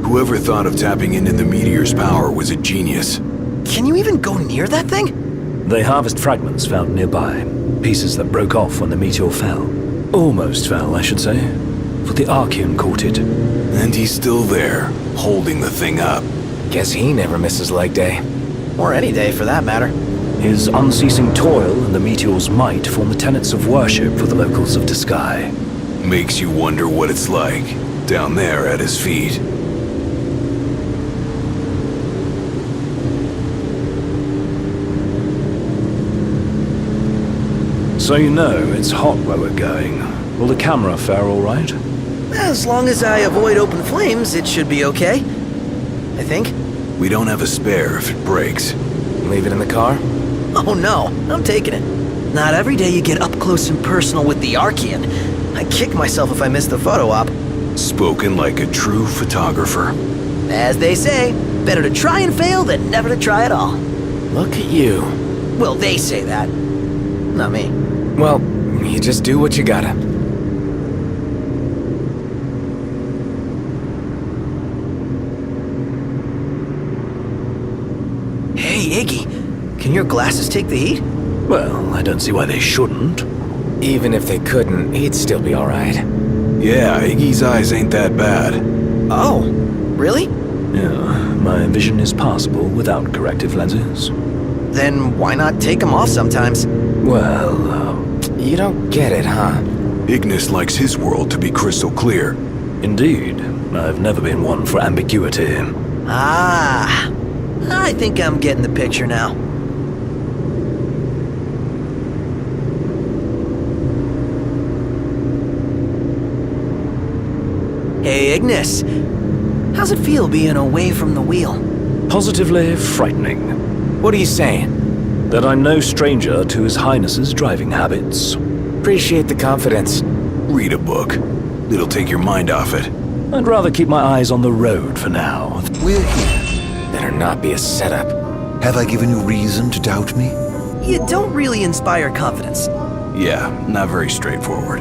Whoever thought of tapping into the meteor's power was a genius. Can you even go near that thing? They harvest fragments found nearby, pieces that broke off when the meteor fell. Almost fell, I should say. For the Archean caught it. And he's still there, holding the thing up. Guess he never misses leg day. Or any day, for that matter. His unceasing toil and the meteor's might form the tenets of worship for the locals of Disguise. Makes you wonder what it's like, down there at his feet. So you know, it's hot where we're going. Will the camera fare all right? As long as I avoid open flames, it should be okay. I think. We don't have a spare if it breaks. Leave it in the car? Oh no, I'm taking it. Not every day you get up close and personal with the Archean. I'd kick myself if I missed the photo op. Spoken like a true photographer. As they say, better to try and fail than never to try at all. Look at you. Well, they say that. Not me. Well, you just do what you gotta. Hey, Iggy, can your glasses take the heat? Well, I don't see why they shouldn't. Even if they couldn't, he'd still be alright. Yeah, Iggy's eyes ain't that bad. Oh, really? Yeah, my vision is passable without corrective lenses. Then why not take them off sometimes? Well, you don't get it, huh? Ignis likes his world to be crystal clear. Indeed. I've never been one for ambiguity. Ah, I think I'm getting the picture now. Hey, Ignis. How's it feel being away from the wheel? Positively frightening. What are you saying? That I'm no stranger to His Highness's driving habits. Appreciate the confidence. Read a book. It'll take your mind off it. I'd rather keep my eyes on the road for now. We're here. Better not be a setup. Have I given you reason to doubt me? You don't really inspire confidence. Yeah, not very straightforward.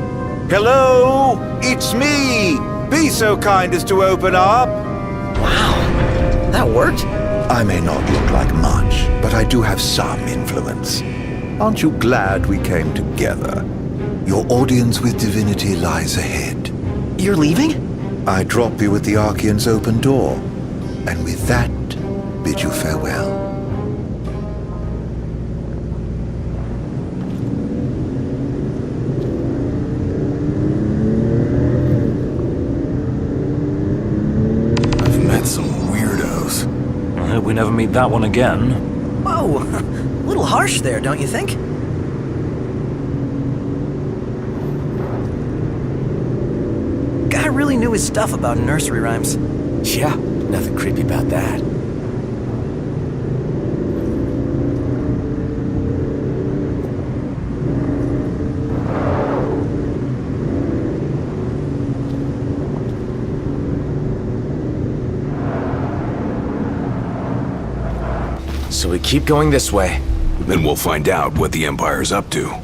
Hello? It's me! Be so kind as to open up! Wow, that worked. I may not look like much, but I do have some influence. Aren't you glad we came together? Your audience with divinity lies ahead. You're leaving? I drop you at the Archean's open door, and with that, bid you farewell. I've met some weirdos. I hope we never meet that one again. Whoa, a little harsh there, don't you think? Guy really knew his stuff about nursery rhymes. Yeah, nothing creepy about that. So we keep going this way. Then we'll find out what the Empire's up to.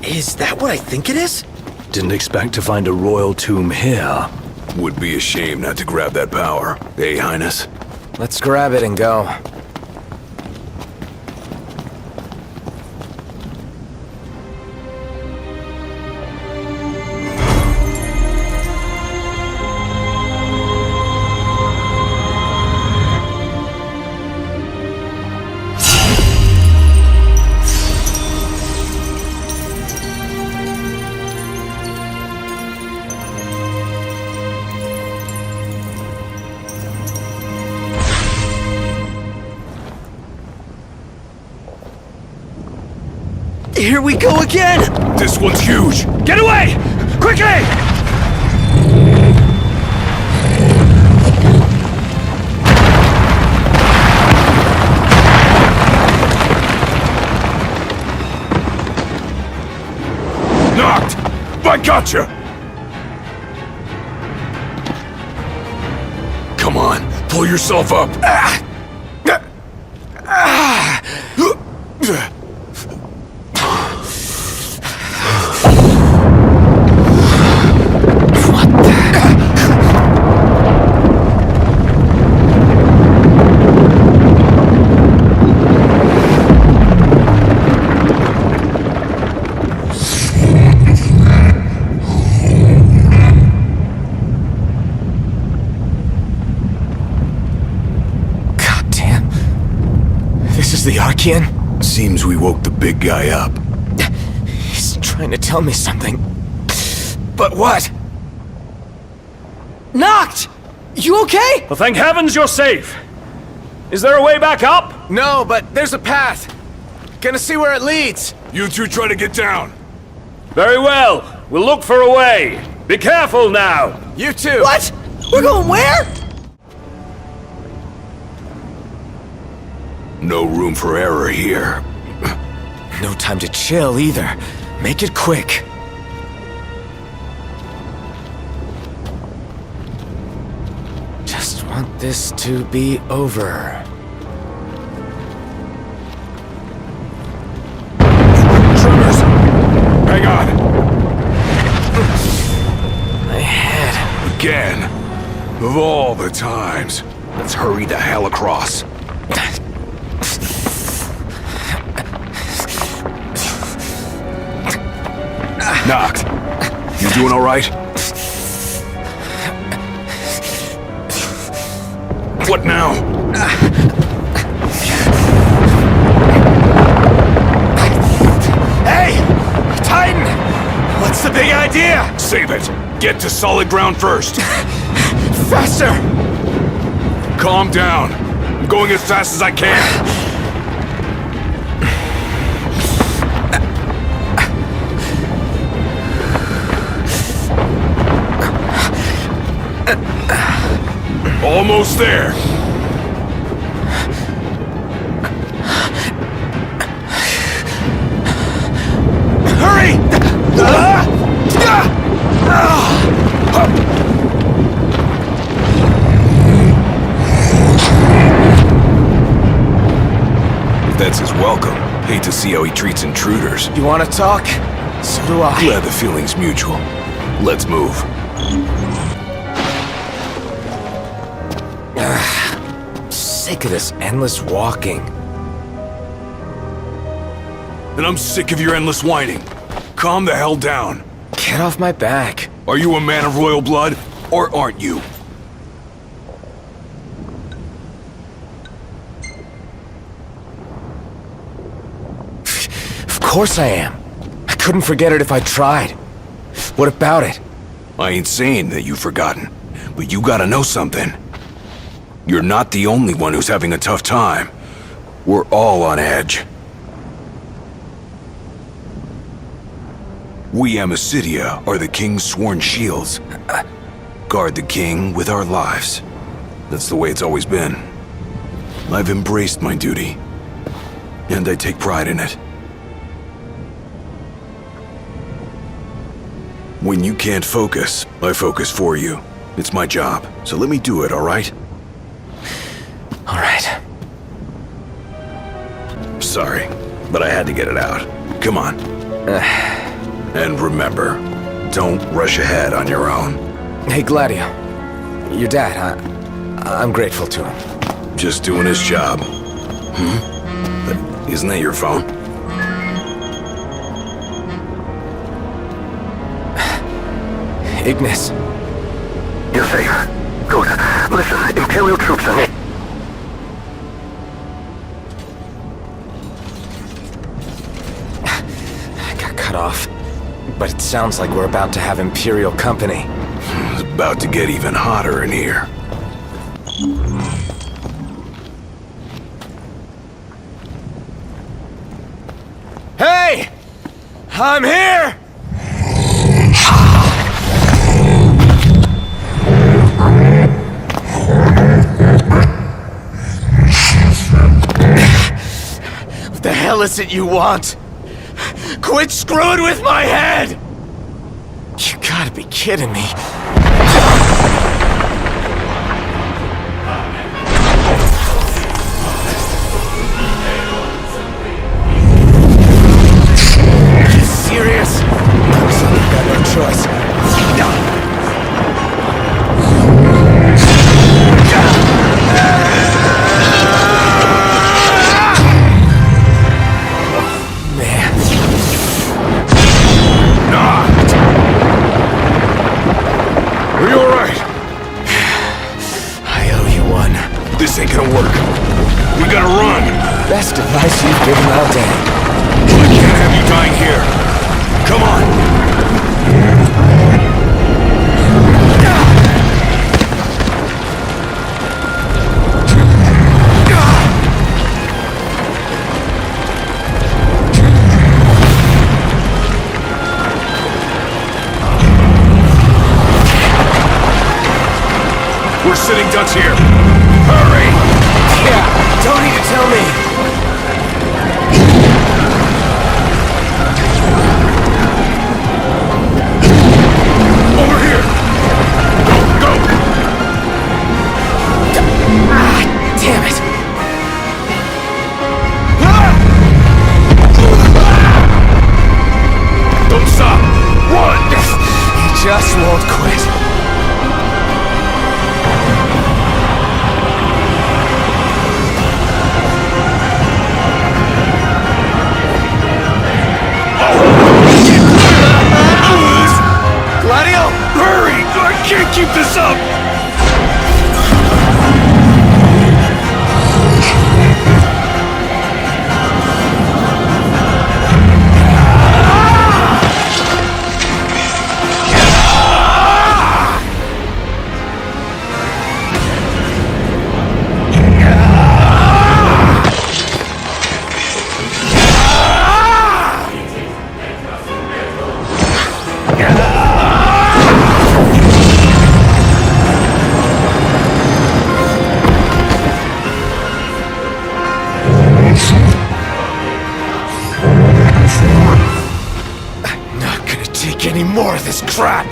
Is that what I think it is? Didn't expect to find a royal tomb here. Would be a shame not to grab that power, eh, Highness? Let's grab it and go. Here we go again! This one's huge! Get away! Quickly! Knocked! I gotcha! Come on, pull yourself up! Archean? Seems we woke the big guy up. He's trying to tell me something. But what? Knocked! You okay? Well, thank heavens you're safe. Is there a way back up? No, but there's a path. Gonna see where it leads. You two try to get down. Very well. We'll look for a way. Be careful now. You too. What? We're going where? No room for error here. No time to chill either. Make it quick. Just want this to be over. Tremors! Hang on! My head. Again. Of all the times. Let's hurry the hell across. Knocked. You doing all right? What now? Hey! Titan! What's the big idea? Save it. Get to solid ground first. Faster! Calm down. I'm going as fast as I can. Almost there. Hurry! That's his welcome. Hate to see how he treats intruders. You want to talk? So do I. Glad the feeling's mutual. Let's move. Sick of this endless walking. And I'm sick of your endless whining. Calm the hell down. Get off my back. Are you a man of royal blood, or aren't you? Of course I am. I couldn't forget it if I tried. What about it? I ain't saying that you've forgotten, but you gotta know something. You're not the only one who's having a tough time. We're all on edge. We Amicitia are the king's sworn shields. Guard the king with our lives. That's the way it's always been. I've embraced my duty, and I take pride in it. When you can't focus, I focus for you. It's my job, so let me do it, all right? All right. Sorry, but I had to get it out. Come on. And remember, don't rush ahead on your own. Hey, Gladio. Your dad, I'm grateful to him. Just doing his job. But isn't that your phone? Ignis. You're safe. Good. Listen, Imperial troops are near. I got cut off. But it sounds like we're about to have Imperial company. It's about to get even hotter in here. Hey! I'm here! What the hell is it you want? Quit screwing with my head! You gotta be kidding me. Are you serious? So we've got no choice. This ain't gonna work. We gotta run. best advice you've given all day. I can't have you dying here. Come on. We're sitting ducks here. Hurry! Yeah, don't need to tell me. Over here! Go, go! Ah, damn it! Don't stop! Run! He just won't quit. Hurry! I can't keep this up! Any more of this crap!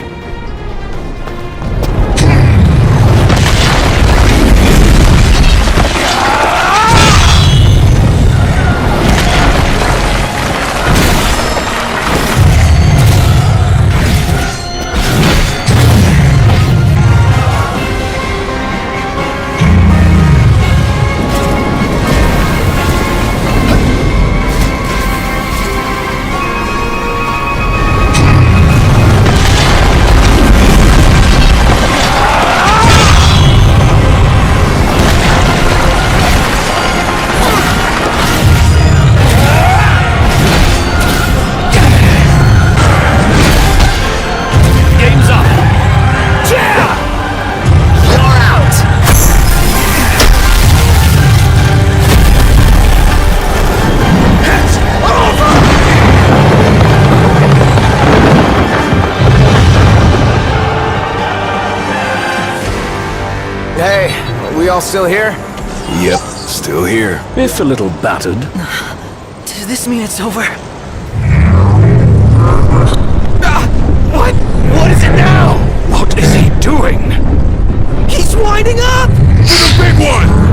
We all still here? Yep, still here. If a little battered. Does this mean it's over? What? What is it now? What is he doing? He's winding up! For the big one!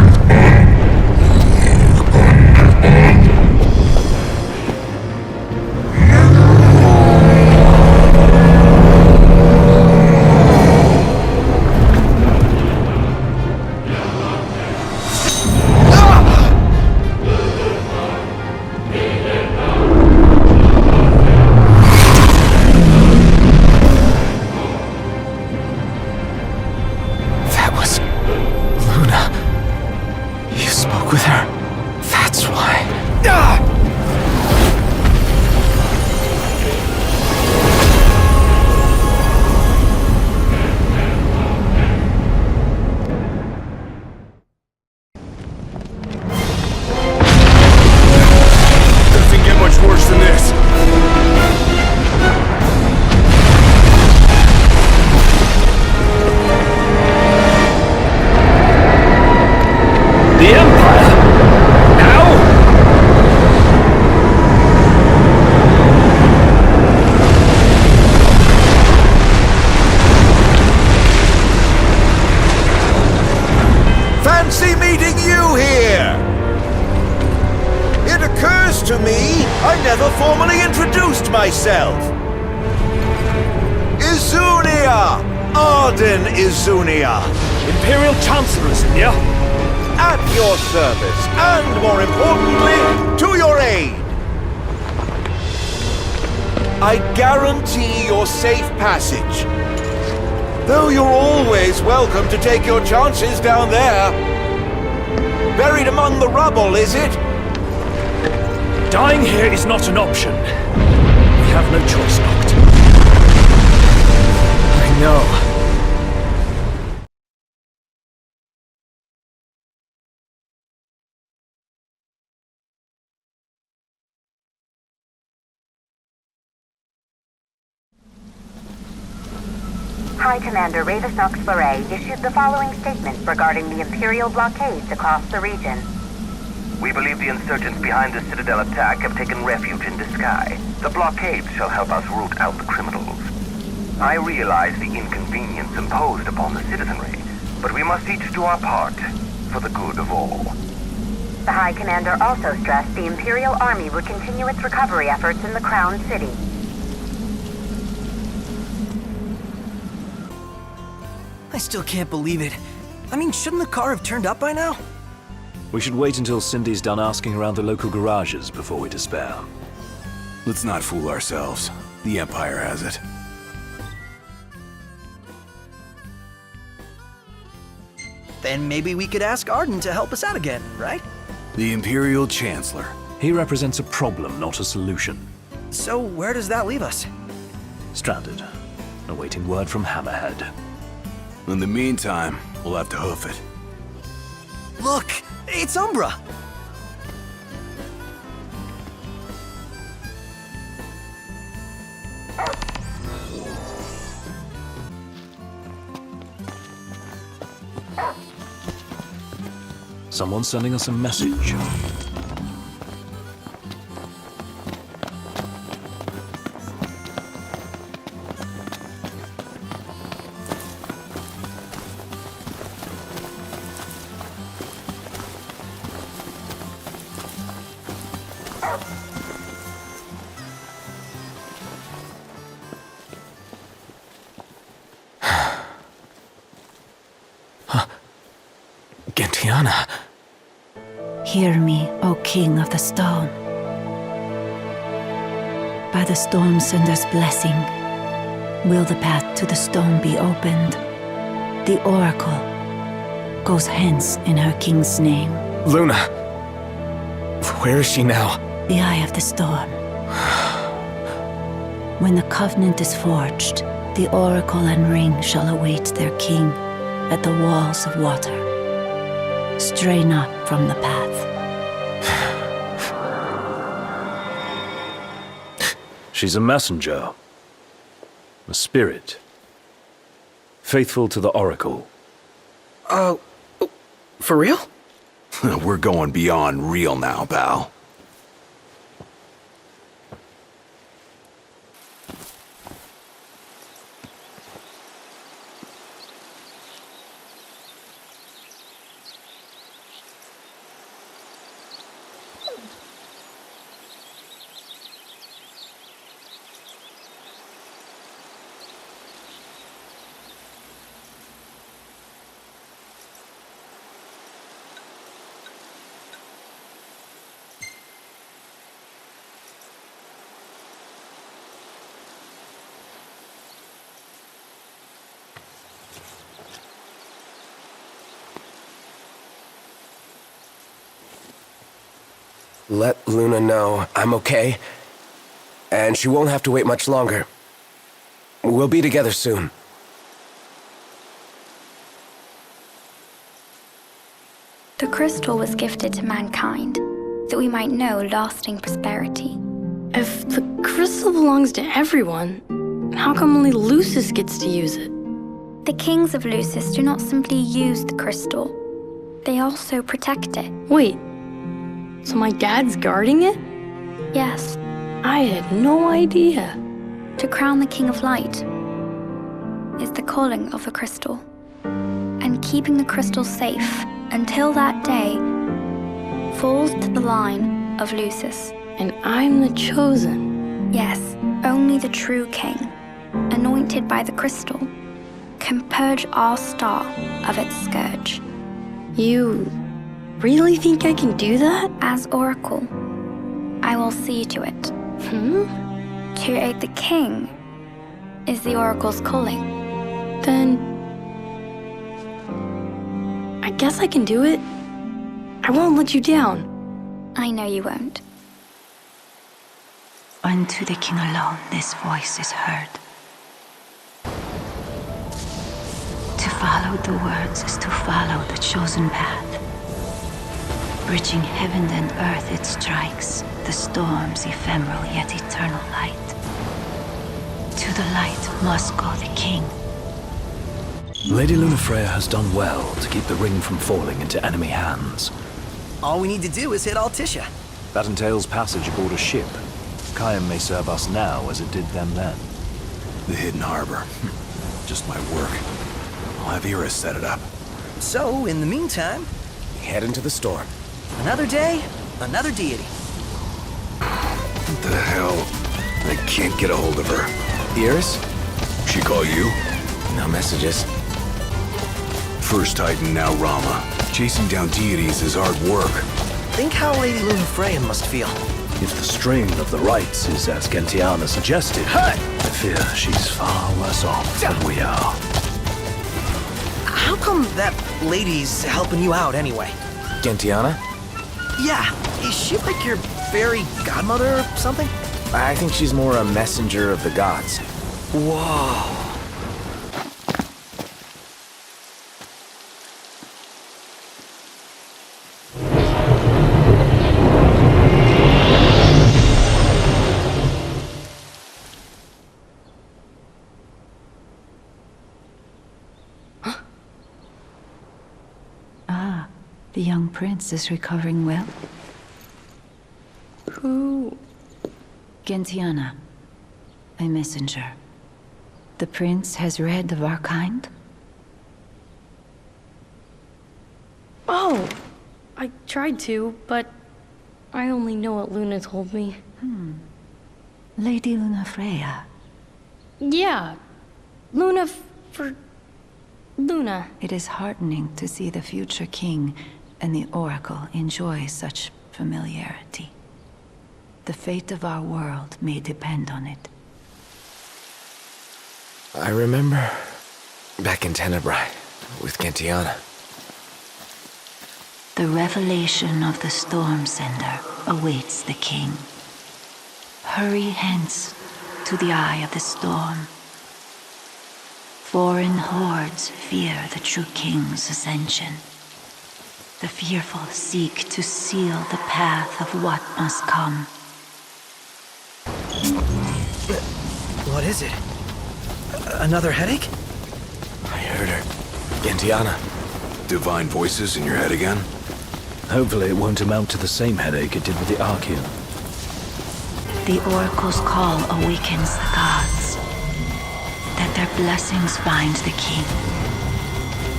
With her. That's why. Doesn't get much worse than this. The Empire? Now? Fancy meeting you here! It occurs to me I never formally introduced myself. Izunia! ARDYN Izunia! Imperial Chancellor Izunia? At your service, and more importantly, to your aid. I guarantee your safe passage. Though you're always welcome to take your chances down there. Buried among the rubble, is it? Dying here is not an option. We have no choice, Noct. I know. High Commander Ravis Nox Foray issued the following statement regarding the Imperial blockades across the region. We believe the insurgents behind the Citadel attack have taken refuge in the sky. The blockades shall help us root out the criminals. I realize the inconvenience imposed upon the citizenry, but we must each do our part for the good of all. The High Commander also stressed the Imperial Army would continue its recovery efforts in the Crown City. I still can't believe it. I mean, shouldn't the car have turned up by now? We should wait until Cindy's done asking around the local garages before we despair. Let's not fool ourselves. The Empire has it. Then maybe we could ask ARDYN to help us out again, right? The Imperial Chancellor. He represents a problem, not a solution. So where does that leave us? Stranded, awaiting word from Hammerhead. In the meantime, we'll have to hoof it. Look! It's Umbra! Someone's sending us a message. Gentiana. Hear me, O King of the Stone. By the Stormsender's blessing, will the path to the stone be opened. The Oracle goes hence in her king's name. Luna. Where is she now? The Eye of the Storm. When the Covenant is forged, the Oracle and Ring shall await their king at the walls of water. Stray not from the path. She's a messenger. A spirit. Faithful to the Oracle. For real? We're going beyond real now, pal. Let Luna know I'm okay, and she won't have to wait much longer. We'll be together soon. The crystal was gifted to mankind, that we might know lasting prosperity. If the crystal belongs to everyone, how come only Lucis gets to use it? The kings of Lucis do not simply use the crystal, they also protect it. Wait, so my dad's guarding it? Yes. I had no idea. To crown the King of Light is the calling of the crystal, and keeping the crystal safe until that day falls to the line of Lucis. And I'm the chosen. Yes, only the true king, anointed by the crystal, can purge our star of its scourge. You really think I can do that? As Oracle, I will see to it. To aid the king is the Oracle's calling. Then I guess I can do it. I won't let you down. I know you won't. Unto the king alone this voice is heard. To follow the words is to follow the chosen path. Bridging heaven and earth it strikes, the storm's ephemeral yet eternal light. To the light must go the king. Lady Lunafreya has done well to keep the ring from falling into enemy hands. All we need to do is hit Altissia. That entails passage aboard a ship. Khaim may serve us now as it did them then. The hidden harbor. Just my work. I'll have Iris set it up. So, in the meantime, we head into the storm. Another day, another deity. What the hell? I can't get a hold of her. Iris? She call you? No messages. First Titan, now Rama. Chasing down deities is hard work. Think how Lady Lunafreya must feel. If the strain of the rites is as Gentiana suggested, I fear she's far worse off than we are. How come that lady's helping you out anyway? Gentiana? Yeah, is she like your fairy godmother or something? I think she's more a messenger of the gods. Whoa. The young prince is recovering well. Who? Gentiana, a messenger. The prince has read of our kind? Oh, I tried to, but I only know what Luna told me. Lady Lunafreya. Yeah, Luna for Luna. It is heartening to see the future king and the Oracle enjoy such familiarity. The fate of our world may depend on it. I remember back in Tenebrae with Gentiana. The revelation of the Storm Sender awaits the king. Hurry hence to the eye of the storm. Foreign hordes fear the true king's ascension. The fearful seek to seal the path of what must come. What is it? Another headache? I heard her. Gentiana. Divine voices in your head again? Hopefully it won't amount to the same headache it did with the Archean. The Oracle's call awakens the gods, that their blessings find the king.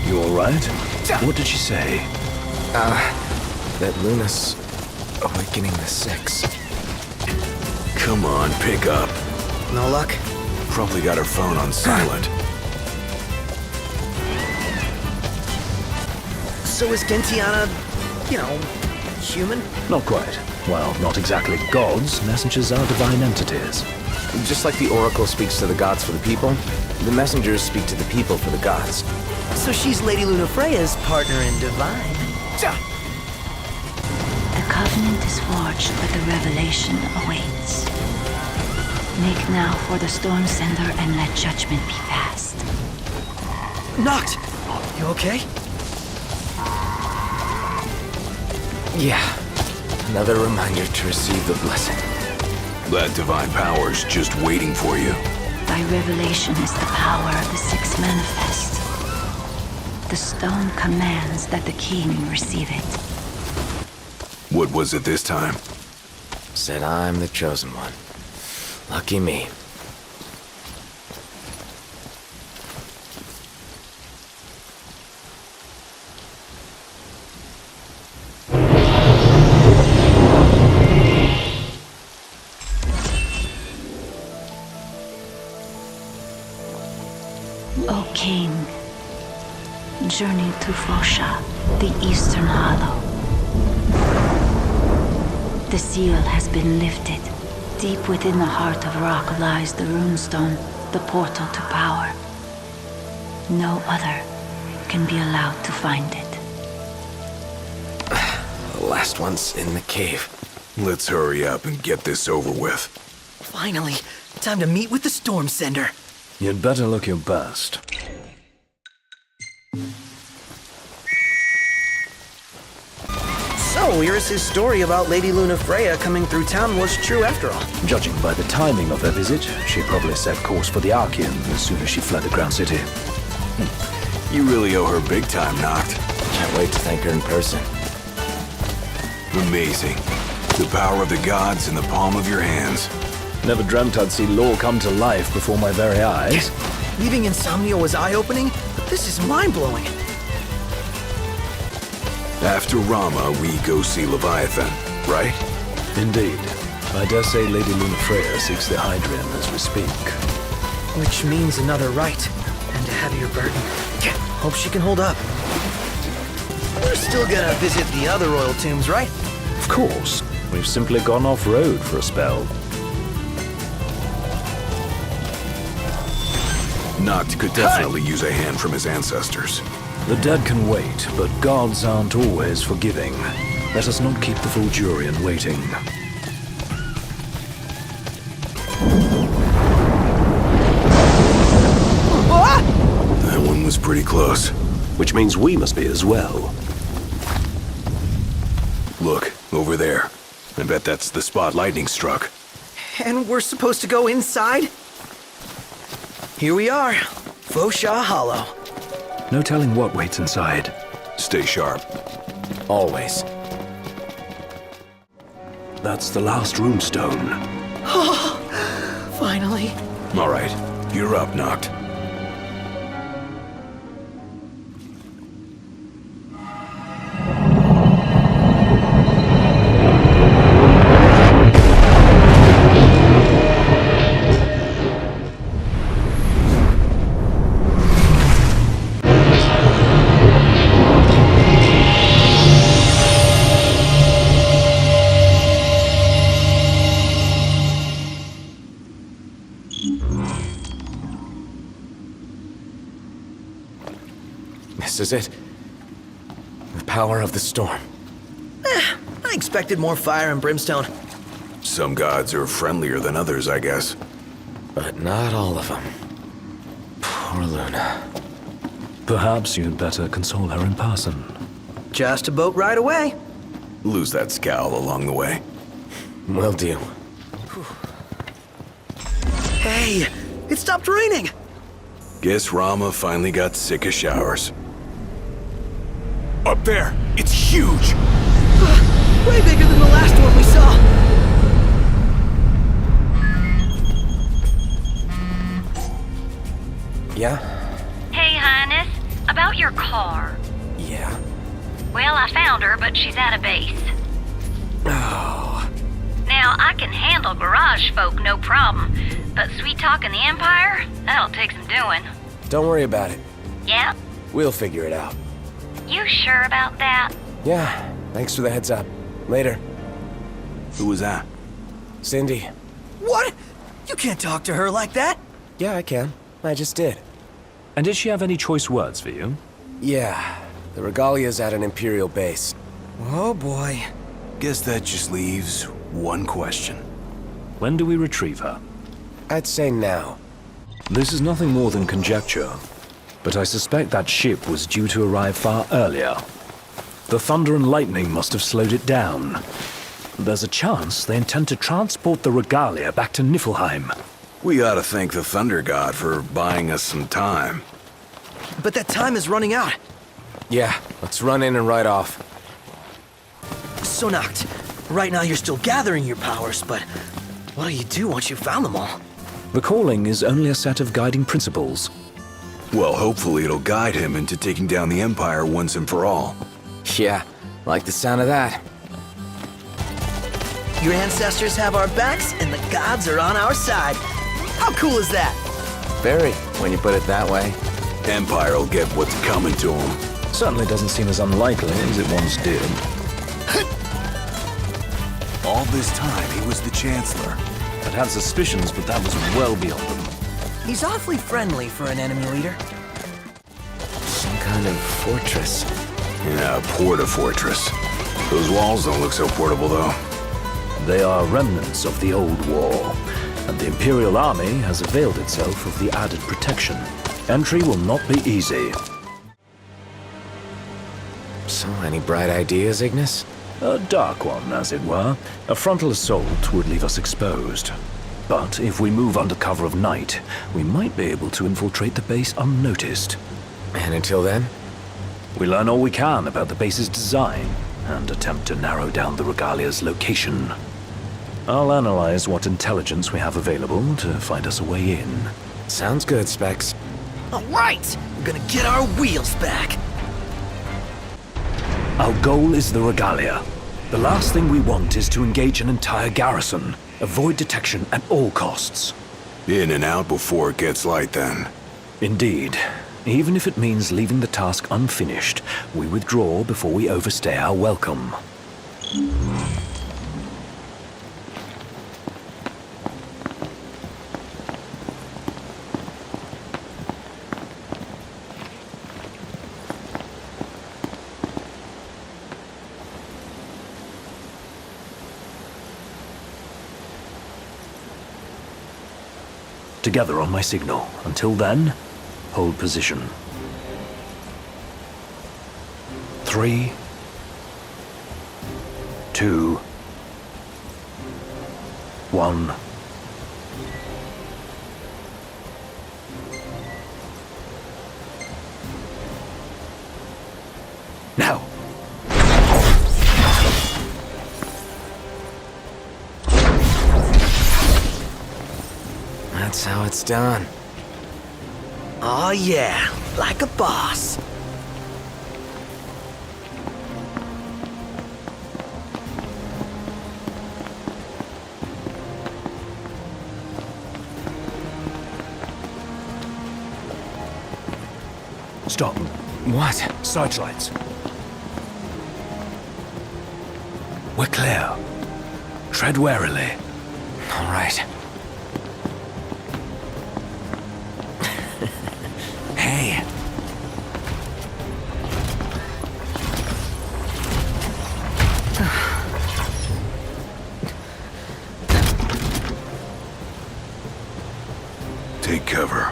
You alright? What did she say? That Luna's awakening the Six. Come on, pick up. No luck? Probably got her phone on silent. So is Gentiana, human? Not quite. Well, not exactly gods. Messengers are divine entities. Just like the Oracle speaks to the gods for the people, the messengers speak to the people for the gods. So she's Lady Lunafreya's partner in divine. The covenant is forged, but the revelation awaits. Make now for the Storm Sender and let judgment be passed. Noct! You okay? Yeah. Another reminder to receive the blessing. That divine power's just waiting for you. By revelation is the power of the Six manifest. The stone commands that the king receive it. What was it this time? Said I'm the chosen one. Lucky me. O king, journey to Fosha, the eastern hollow. The seal has been lifted. Deep within the heart of rock lies the runestone, the portal to power. No other can be allowed to find it. The last one's in the cave. Let's hurry up and get this over with. Finally, time to meet with the Storm Sender. You'd better look your best. So, Iris' story about Lady Lunafreya coming through town was true after all. Judging by the timing of her visit, she probably set course for the Archean as soon as she fled the Ground City. You really owe her big time, Noct. Can't wait to thank her in person. Amazing. The power of the gods in the palm of your hands. Never dreamt I'd see law come to life before my very eyes. Leaving Insomnia was eye-opening, but this is mind-blowing. After Rama, we go see Leviathan, right? Indeed. I dare say Lady Lunafreya seeks the Hydrian as we speak. Which means another rite, and a heavier burden. Hope she can hold up. We're still gonna visit the other royal tombs, right? Of course. We've simply gone off-road for a spell. Noct could definitely use a hand from his ancestors. The dead can wait, but gods aren't always forgiving. Let us not keep the Fulgurian waiting. That one was pretty close. Which means we must be as well. Look, over there. I bet that's the spot lightning struck. And we're supposed to go inside? Here we are, Fosha Hollow. No telling what waits inside. Stay sharp. Always. That's the last runestone. Oh, finally. All right, you're up, Noct. This is it. The power of the storm. I expected more fire and brimstone. Some gods are friendlier than others, I guess. But not all of them. Poor Luna. Perhaps you'd better console her in person. Just a boat ride away. Lose that scowl along the way. Will do. Hey, it stopped raining. Guess Rama finally got sick of showers. Up there! It's huge! Way bigger than the last one we saw. Yeah? Hey, Highness. About your car. Yeah. Well, I found her, but she's at a base. Oh. Now, I can handle garage folk, no problem. But sweet-talking the Empire? That'll take some doing. Don't worry about it. Yeah? We'll figure it out. You sure about that? Yeah. Thanks for the heads up. Later. Who was that? Cindy. What? You can't talk to her like that. Yeah, I can. I just did. And did she have any choice words for you? Yeah. The Regalia's at an Imperial base. Oh boy. Guess that just leaves one question. When do we retrieve her? I'd say now. This is nothing more than conjecture, but I suspect that ship was due to arrive far earlier. The thunder and lightning must have slowed it down. There's a chance they intend to transport the Regalia back to Niflheim. We ought to thank the Thunder God for buying us some time. But that time is running out. Yeah, let's run in and ride off. So Noct, right now you're still gathering your powers, but what do you do once you've found them all? The calling is only a set of guiding principles. Well, hopefully it'll guide him into taking down the Empire once and for all. Yeah, like the sound of that. Your ancestors have our backs, and the gods are on our side. How cool is that? Very, when you put it that way. Empire will get what's coming to him. Certainly doesn't seem as unlikely as it once did. All this time, he was the Chancellor. I'd had suspicions, but that was well beyond them. He's awfully friendly for an enemy leader. Some kind of fortress. Yeah, porta-fortress. Those walls don't look so portable, though. They are remnants of the old war. and the Imperial Army has availed itself of the added protection. Entry will not be easy. So, any bright ideas, Ignis? A dark one, as it were. A frontal assault would leave us exposed. But if we move under cover of night, we might be able to infiltrate the base unnoticed. And until then? We learn all we can about the base's design, and attempt to narrow down the Regalia's location. I'll analyze what intelligence we have available to find us a way in. Sounds good, Specs. All right! We're gonna get our wheels back! Our goal is the Regalia. The last thing we want is to engage an entire garrison. Avoid detection at all costs. In and out before it gets light, then. Indeed. Even if it means leaving the task unfinished, we withdraw before we overstay our welcome. Together on my signal. Until then, hold position. 3, 2, 1. Now! That's how it's done. Aw, yeah, like a boss. Stop. What? Searchlights. We're clear. Tread warily. All right. Hey. Take cover.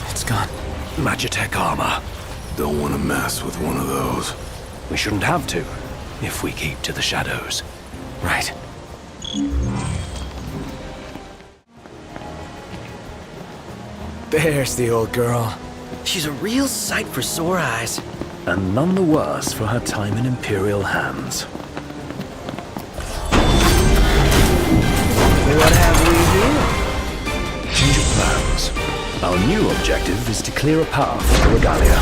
It's gone. Magitech armor. Don't want to mess with one of those. We shouldn't have to, if we keep to the shadows. Right. There's the old girl. She's a real sight for sore eyes. And none the worse for her time in Imperial hands. What have we here? Change of plans. Our new objective is to clear a path to Regalia.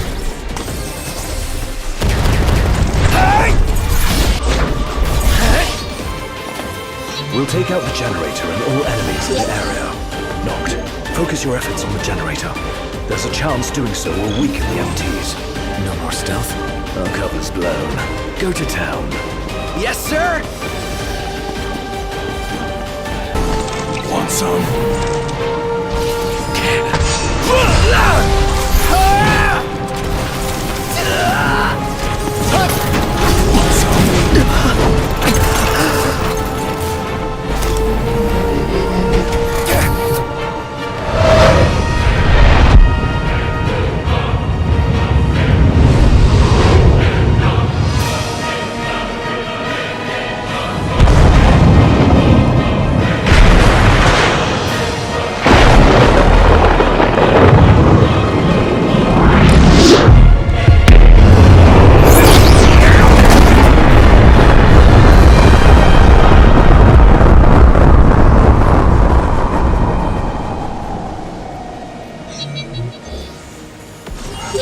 We'll take out the generator and all enemies in the area. Knocked. Focus your efforts on the generator. There's a chance doing so will weaken the MTs. No more stealth? Our cover's blown. Go to town. Yes, sir! Want some?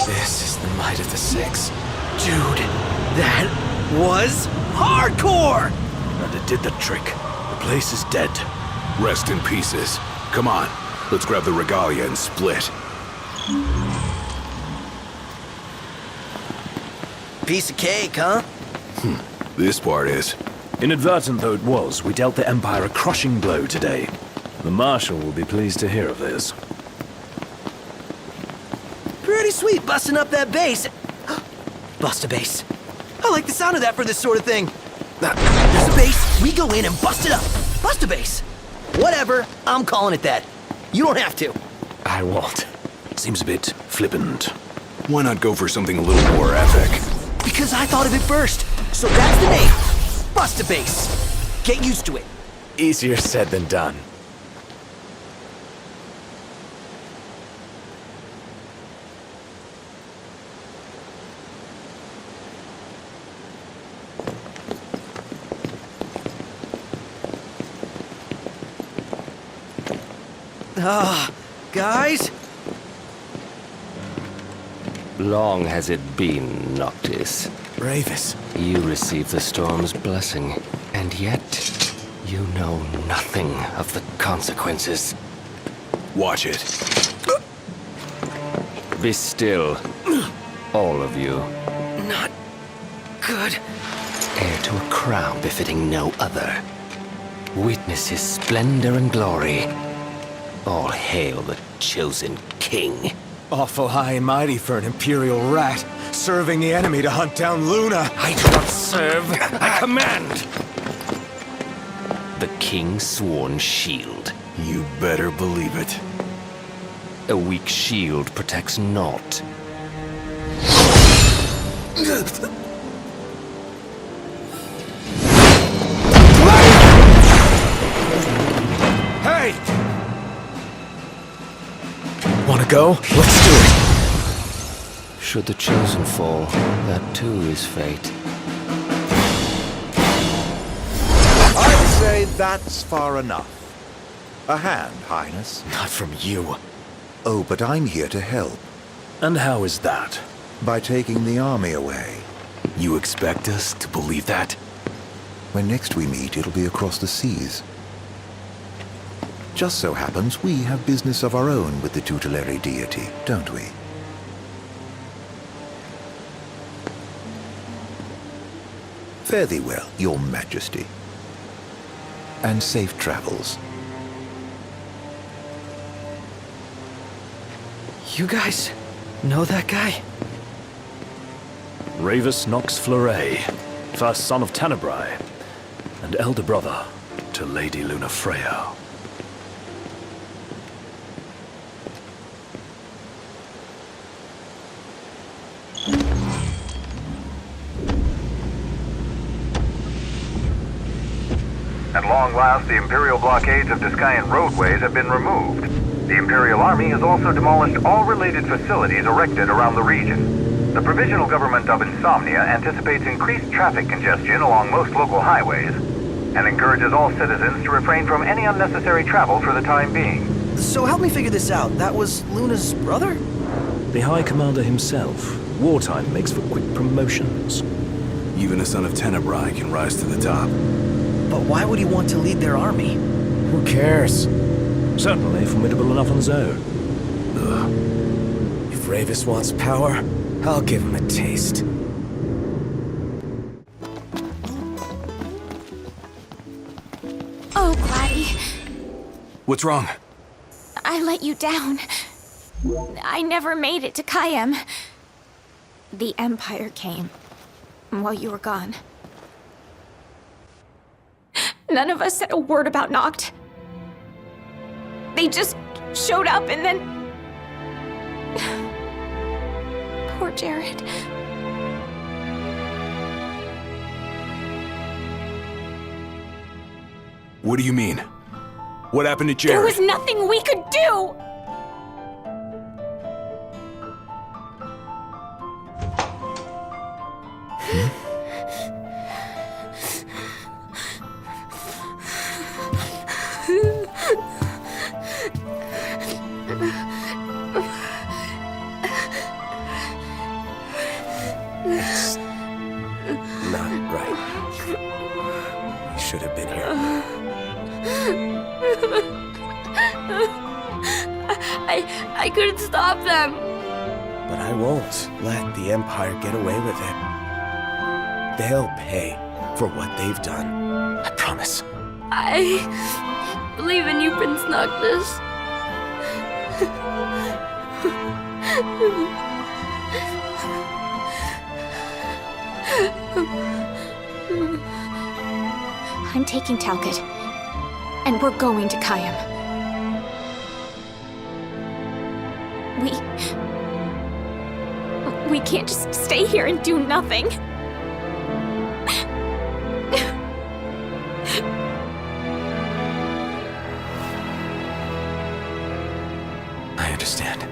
This is the might of the Six. Dude, that was hardcore! And it did the trick. The place is dead. Rest in pieces. Come on, let's grab the regalia and split. Piece of cake, huh? This part is. Inadvertent though it was, we dealt the Empire a crushing blow today. The Marshal will be pleased to hear of this. Pretty sweet busting up that base. Bust a base. I like the sound of that for this sort of thing. There's a base, we go in and bust it up. Bust a base. Whatever, I'm calling it that. You don't have to. I won't. Seems a bit flippant. Why not go for something a little more epic? Because I thought of it first. So that's the name. Bust a base. Get used to it. Easier said than done. Guys? Long has it been, Noctis. Ravis. You received the storm's blessing, and yet you know nothing of the consequences. Watch it. Be still, all of you. Not good. Heir to a crown befitting no other. Witness his splendor and glory. All hail the chosen king. Awful high and mighty for an imperial rat, serving the enemy to hunt down Luna. I do not serve, I command! The king's sworn shield. You better believe it. A weak shield protects naught. Hey! Wanna go? Let's do it! Should the chosen fall, that too is fate. I'd say that's far enough. A hand, Highness. Not from you. Oh, but I'm here to help. And how is that? By taking the army away. You expect us to believe that? When next we meet, it'll be across the seas. Just so happens we have business of our own with the tutelary deity, don't we? Fare thee well, your majesty. And safe travels. You guys know that guy? Ravus Nox Fleuret, first son of Tenebrae, and elder brother to Lady Luna Freya. At long last, the Imperial blockades of Discayan roadways have been removed. The Imperial Army has also demolished all related facilities erected around the region. The Provisional Government of Insomnia anticipates increased traffic congestion along most local highways, and encourages all citizens to refrain from any unnecessary travel for the time being. So help me figure this out. That was Luna's brother? The High Commander himself. Wartime makes for quick promotions. Even a son of Tenebrae can rise to the top. But why would he want to lead their army? Who cares? Certainly formidable enough on his own. If Ravis wants power, I'll give him a taste. Oh, Gladdy. What's wrong? I let you down. I never made it to Kayem. The Empire came while you were gone. None of us said a word about Noct. They just showed up and then... Poor Jared. What do you mean? What happened to Jared? There was nothing we could do! It's not right. We should have been here. I couldn't stop them. But I won't let the Empire get away with it. They'll pay for what they've done. I promise. I believe in you, Prince Noctis. I'm taking Talcott. And we're going to Kayam. We can't just stay here and do nothing. I understand.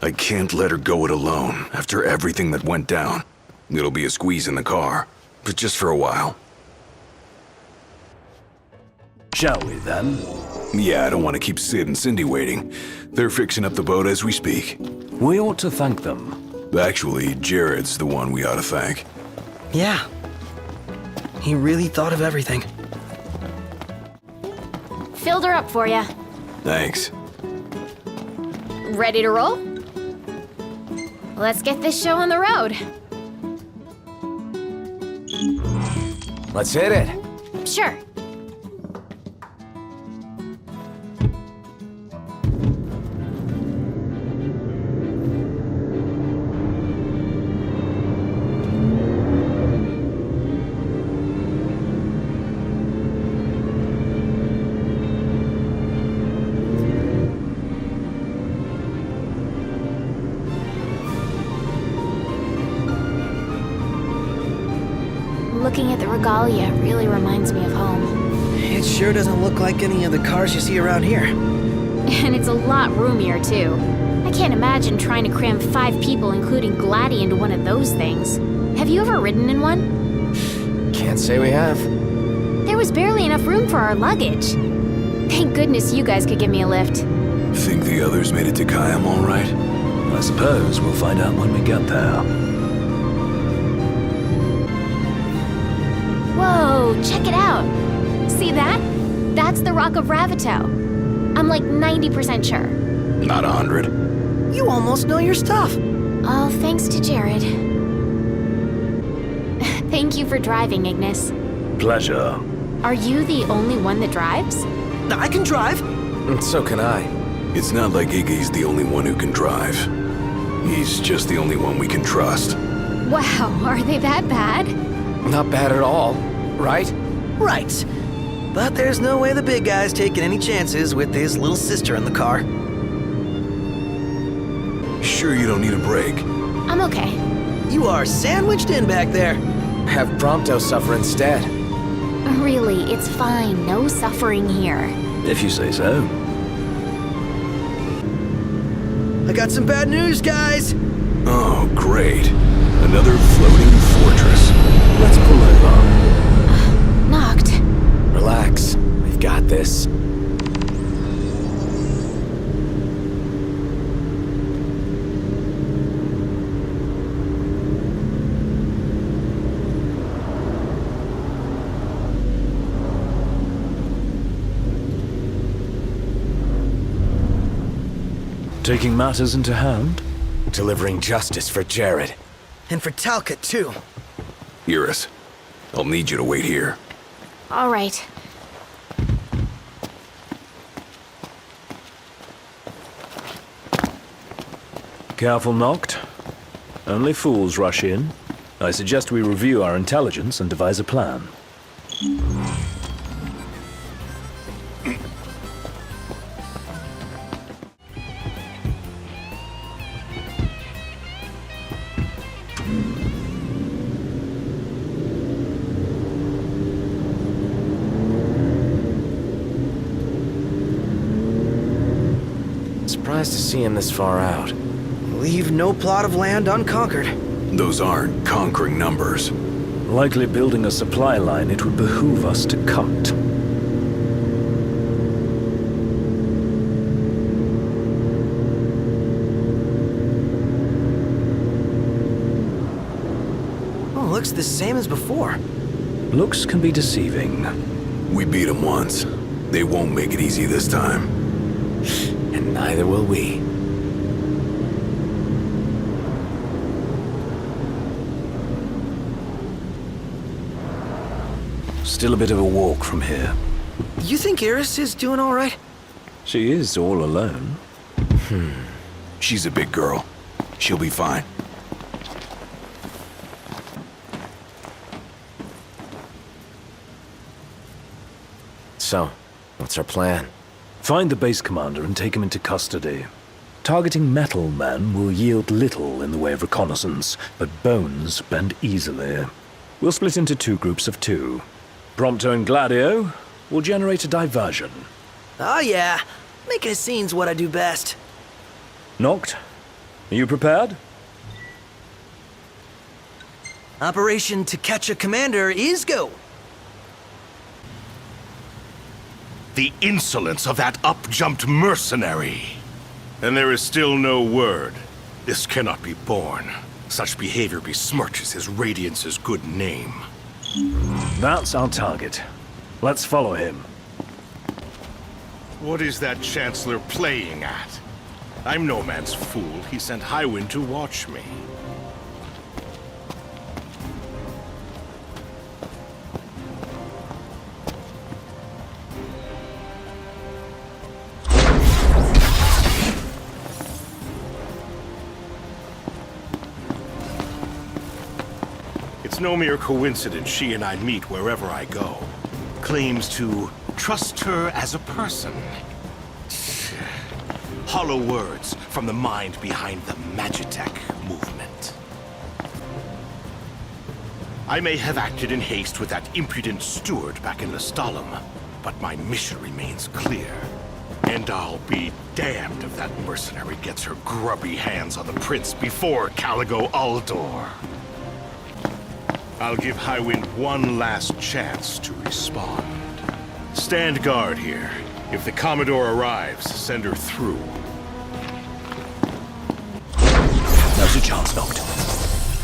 I can't let her go it alone after everything that went down. It'll be a squeeze in the car, but just for a while. Shall we then? Yeah, I don't want to keep Sid and Cindy waiting. They're fixing up the boat as we speak. We ought to thank them. Actually, Jared's the one we ought to thank. Yeah. He really thought of everything. Filled her up for ya. Thanks. Ready to roll? Let's get this show on the road. Let's hit it. Sure. Looking at the regalia really reminds me of home. It sure doesn't look like any of the cars you see around here. And it's a lot roomier, too. I can't imagine trying to cram 5 people, including Gladdy, into one of those things. Have you ever ridden in one? Can't say we have. There was barely enough room for our luggage. Thank goodness you guys could give me a lift. Think the others made it to Kayam all right? I suppose we'll find out when we get there. Whoa, check it out. See that? That's the Rock of Ravito. I'm like 90% sure. Not 100. You almost know your stuff. All thanks to Jared. Thank you for driving, Ignis. Pleasure. Are you the only one that drives? I can drive. So can I. It's not like Iggy's the only one who can drive. He's just the only one we can trust. Wow, are they that bad? Not bad at all, right? Right. But there's no way the big guy's taking any chances with his little sister in the car. Sure you don't need a break? I'm okay. You are sandwiched in back there. Have Prompto suffer instead. Really, it's fine. No suffering here. If you say so. I got some bad news, guys. Oh, great. Another floating fortress. Let's pull over. Knocked. Relax. We've got this. Taking matters into hand? Delivering justice for Jared. And for Talcott, too. Iris, I'll need you to wait here. All right. Careful, Noct. Only fools rush in. I suggest we review our intelligence and devise a plan. Surprised to see him this far out. Leave no plot of land unconquered. Those aren't conquering numbers. Likely building a supply line it would behoove us to cut. Oh, looks the same as before. Looks can be deceiving. We beat them once. They won't make it easy this time. And neither will we. Still a bit of a walk from here. You think Iris is doing all right? She is all alone. She's a big girl. She'll be fine. So, what's our plan? Find the base commander and take him into custody. Targeting metal men will yield little in the way of reconnaissance, but bones bend easily. We'll split into 2 groups of 2. Prompto and Gladio will generate a diversion. Oh yeah, making a scene's what I do best. Noct, are you prepared? Operation To Catch a Commander is go. The insolence of that up-jumped mercenary. And there is still no word. This cannot be borne. Such behavior besmirches his Radiance's good name. That's our target. Let's follow him. What is that Chancellor playing at? I'm no man's fool. He sent Highwind to watch me. It's no mere coincidence she and I meet wherever I go. Claims to trust her as a person. Hollow words from the mind behind the Magitech movement. I may have acted in haste with that impudent steward back in Lestalem, but my mission remains clear. And I'll be damned if that mercenary gets her grubby hands on the prince before Caligo Uldor. I'll give Highwind one last chance to respond. Stand guard here. If the Commodore arrives, send her through. Now's your chance, Noct.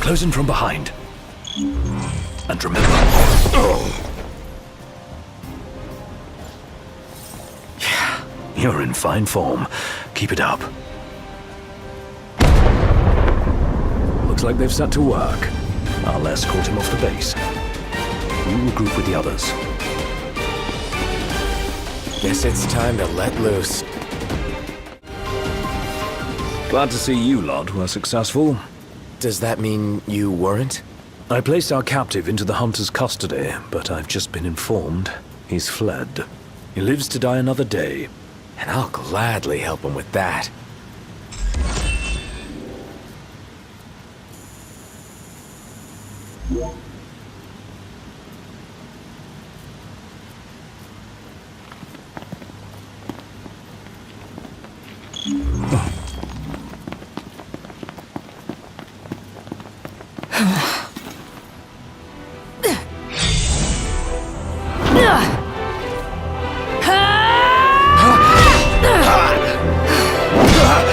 Close in from behind. And remember... Yeah, you're in fine form. Keep it up. Looks like they've set to work. I'll escort him off the base. We will group with the others. Guess it's time to let loose. Glad to see you lot were successful. Does that mean you weren't? I placed our captive into the hunter's custody, but I've just been informed he's fled. He lives to die another day. And I'll gladly help him with that.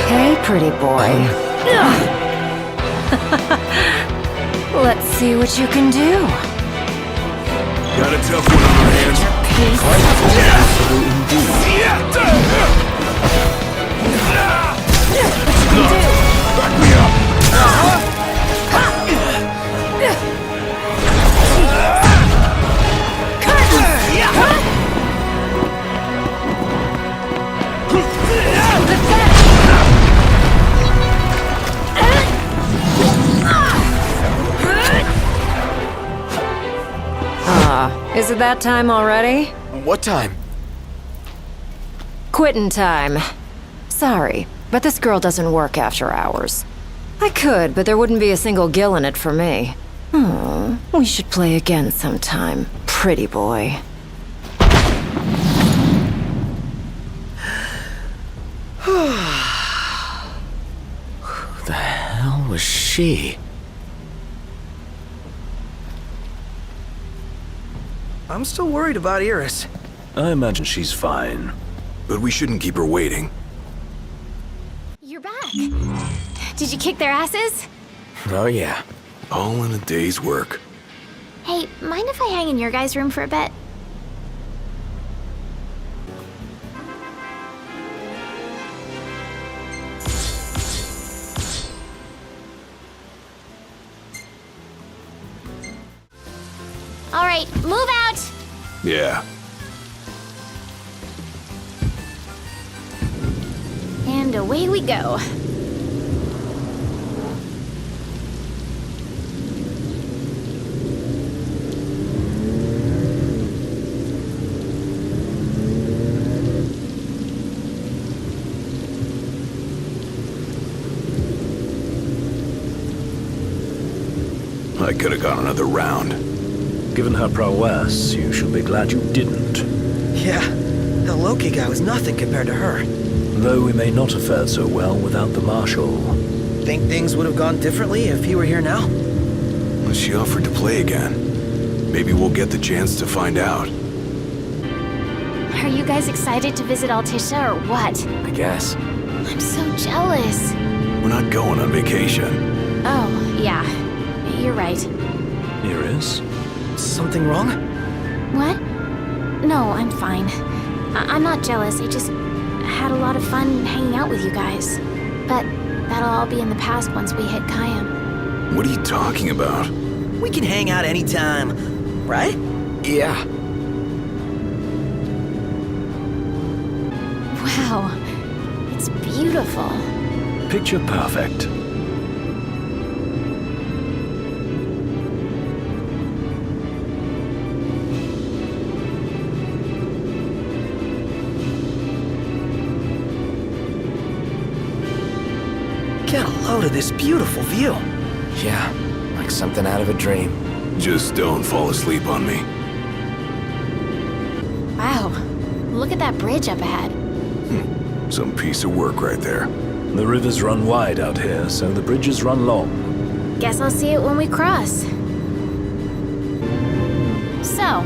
Hey, pretty boy. Let's see what you can do. Got a tough one on our hands. Back me up. Is it that time already? What time? Quittin' time. Sorry, but this girl doesn't work after hours. I could, but there wouldn't be a single gill in it for me. Oh, we should play again sometime, pretty boy. Who the hell was she? I'm still worried about Iris. I imagine she's fine. But we shouldn't keep her waiting. You're back. Did you kick their asses? Oh yeah. All in a day's work. Hey, mind if I hang in your guys' room for a bit? All right, move out! Yeah. And away we go. I could have gone another round. Given her prowess, you should be glad you didn't. Yeah, the Loki guy was nothing compared to her. Though we may not have fared so well without the Marshal. Think things would have gone differently if he were here now? But she offered to play again. Maybe we'll get the chance to find out. Are you guys excited to visit Altisha or what? I guess. I'm so jealous. We're not going on vacation. Oh, yeah. You're right. Iris? Something wrong? What? No, I'm fine. I'm not jealous. I just had a lot of fun hanging out with you guys. But that'll all be in the past once we hit Kayam. What are you talking about? We can hang out anytime, right? Yeah. Wow. It's beautiful. Picture perfect. Get a load of this beautiful view. Yeah, like something out of a dream. Just don't fall asleep on me. Wow. Look at that bridge up ahead. Some piece of work right there. The rivers run wide out here, so the bridges run long. Guess I'll see it when we cross. So,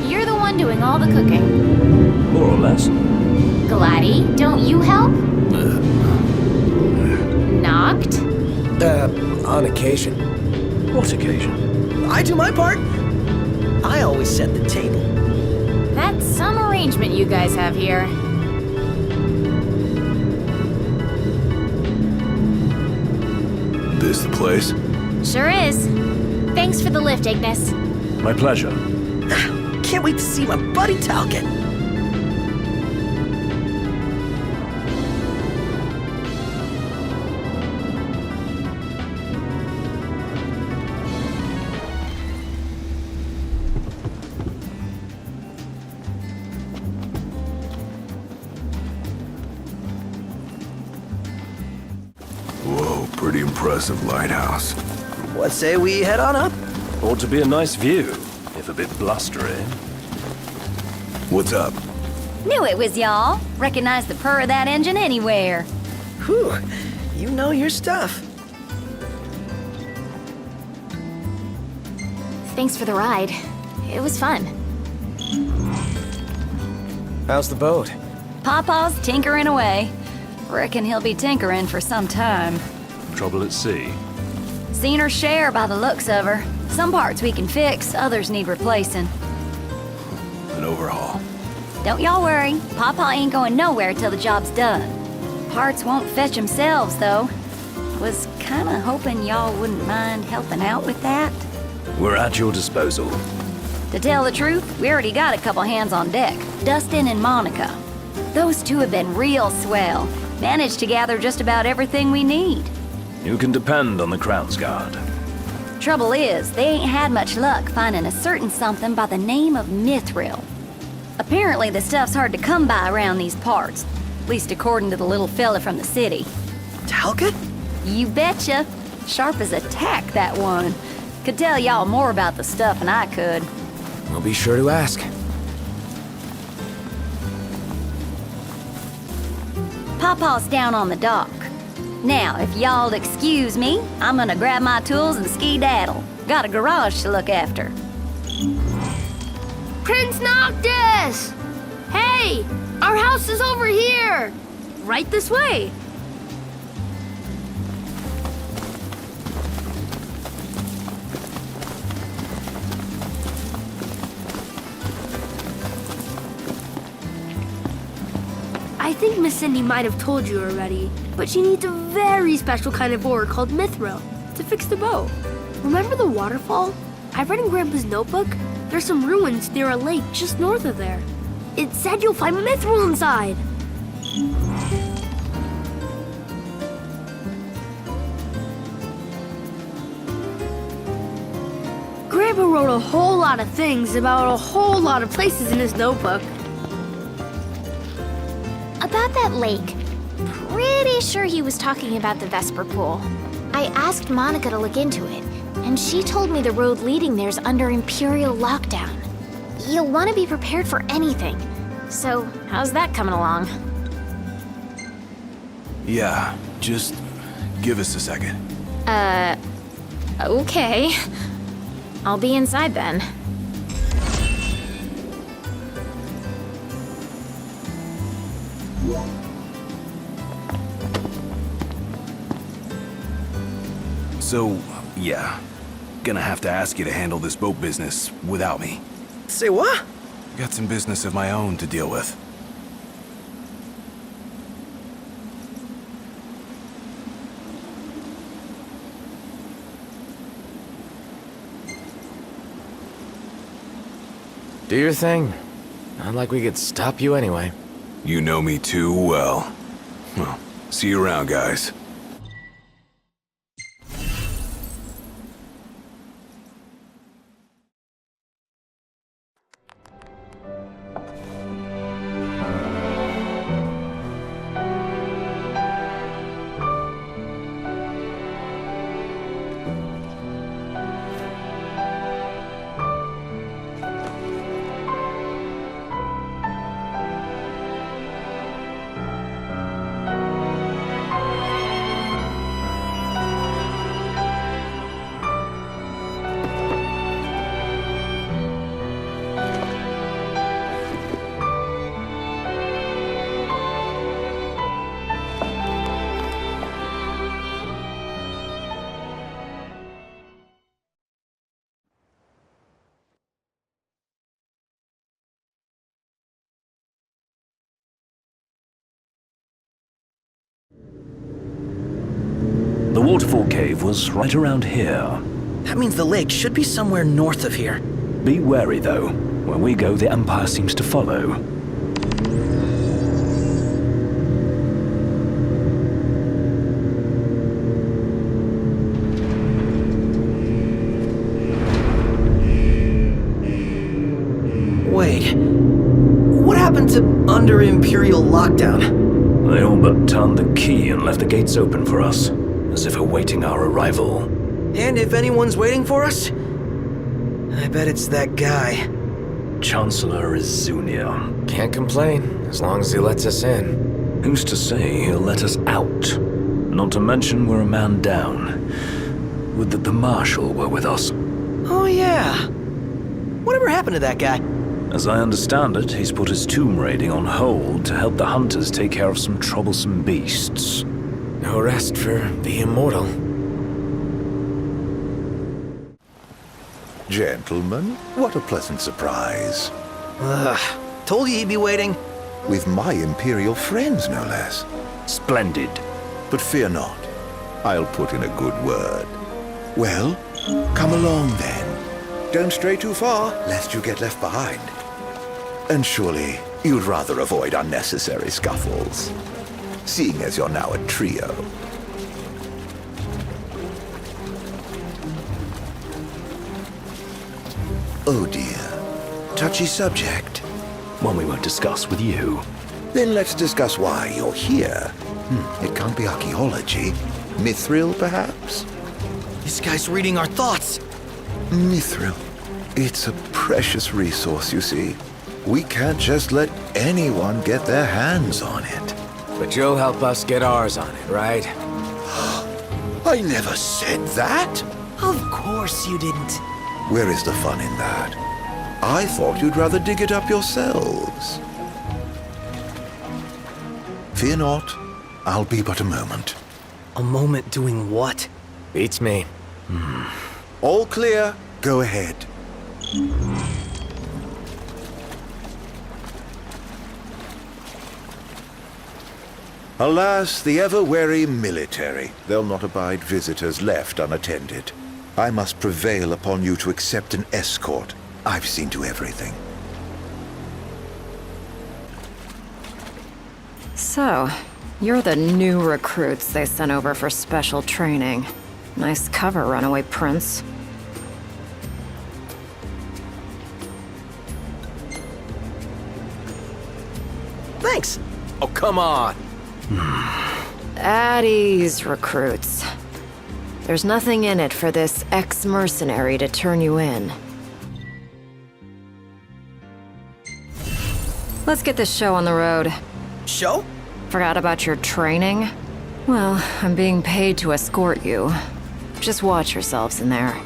you're the one doing all the cooking. More or less. Gladdy, don't you help? Knocked? On occasion. What occasion? I do my part. I always set the table. That's some arrangement you guys have here. This the place? Sure is. Thanks for the lift, Ignis. My pleasure. Can't wait to see my buddy Talcott. Whoa, pretty impressive lighthouse. What say we head on up? Ought to be a nice view, if a bit blustery. What's up? Knew it was y'all. Recognize the purr of that engine anywhere. Whew, you know your stuff. Thanks for the ride. It was fun. How's the boat? Pawpaw's tinkering away. Reckon he'll be tinkering for some time. Trouble at sea. Seen her share by the looks of her. Some parts we can fix, others need replacing. An overhaul. Don't y'all worry. Pawpaw ain't going nowhere till the job's done. Parts won't fetch themselves, though. Was kinda hoping y'all wouldn't mind helping out with that. We're at your disposal. To tell the truth, we already got a couple hands on deck. Dustin and Monica. Those two have been real swell. Managed to gather just about everything we need. You can depend on the Crown's Guard. Trouble is, they ain't had much luck finding a certain something by the name of mithril. Apparently the stuff's hard to come by around these parts. At least according to the little fella from the city. Talcott? You betcha. Sharp as a tack, that one. Could tell y'all more about the stuff than I could. We'll be sure to ask. Pawpaw's down on the dock. Now, if y'all'd excuse me, I'm gonna grab my tools and ski-daddle. Got a garage to look after. Prince Noctis! Hey! Our house is over here! Right this way. I think Miss Cindy might have told you already, but she needs a very special kind of ore called mithril to fix the boat. Remember the waterfall? I read in Grandpa's notebook. There's some ruins near a lake just north of there. It said you'll find mithril inside. Grandpa wrote a whole lot of things about a whole lot of places in his notebook. About that lake, pretty sure he was talking about the Vesper Pool. I asked Monica to look into it, and she told me the road leading there's under Imperial lockdown. You'll want to be prepared for anything. So, how's that coming along? Yeah, just give us a second. Okay. I'll be inside then. So, yeah. Gonna have to ask you to handle this boat business without me. Say what? Got some business of my own to deal with. Do your thing. Not like we could stop you anyway. You know me too well. Well, see you around, guys. The waterfall cave was right around here. That means the lake should be somewhere north of here. Be wary, though. Where we go, the Empire seems to follow. Wait. What happened to under Imperial lockdown? They all but turned the key and left the gates open for us, as if awaiting our arrival. And if anyone's waiting for us, I bet it's that guy. Chancellor Izunia. Can't complain, as long as he lets us in. Who's to say he'll let us out? Not to mention we're a man down. Would that the Marshal were with us. Oh yeah. Whatever happened to that guy? As I understand it, he's put his tomb raiding on hold to help the hunters take care of some troublesome beasts. No rest for the immortal. Gentlemen, what a pleasant surprise. Told you he'd be waiting. With my Imperial friends, no less. Splendid. But fear not. I'll put in a good word. Well, come along then. Don't stray too far, lest you get left behind. And surely, you'd rather avoid unnecessary scuffles. Seeing as you're now a trio. Oh dear. Touchy subject. One we won't discuss with you. Then let's discuss why you're here. It can't be archaeology. Mithril, perhaps? This guy's reading our thoughts. Mithril. It's a precious resource, you see. We can't just let anyone get their hands on it. But you'll help us get ours on it, right? I never said that. Of course you didn't. Where is the fun in that? I thought you'd rather dig it up yourselves. Fear not. I'll be but a moment. A moment doing what? Beats me. All clear. Go ahead. Alas, the ever-wary military. They'll not abide visitors left unattended. I must prevail upon you to accept an escort. I've seen to everything. So, you're the new recruits they sent over for special training. Nice cover, runaway prince. Thanks. Oh, come on. At ease, recruits. There's nothing in it for this ex-mercenary to turn you in. Let's get this show on the road. Show? Forgot about your training? Well, I'm being paid to escort you. Just watch yourselves in there.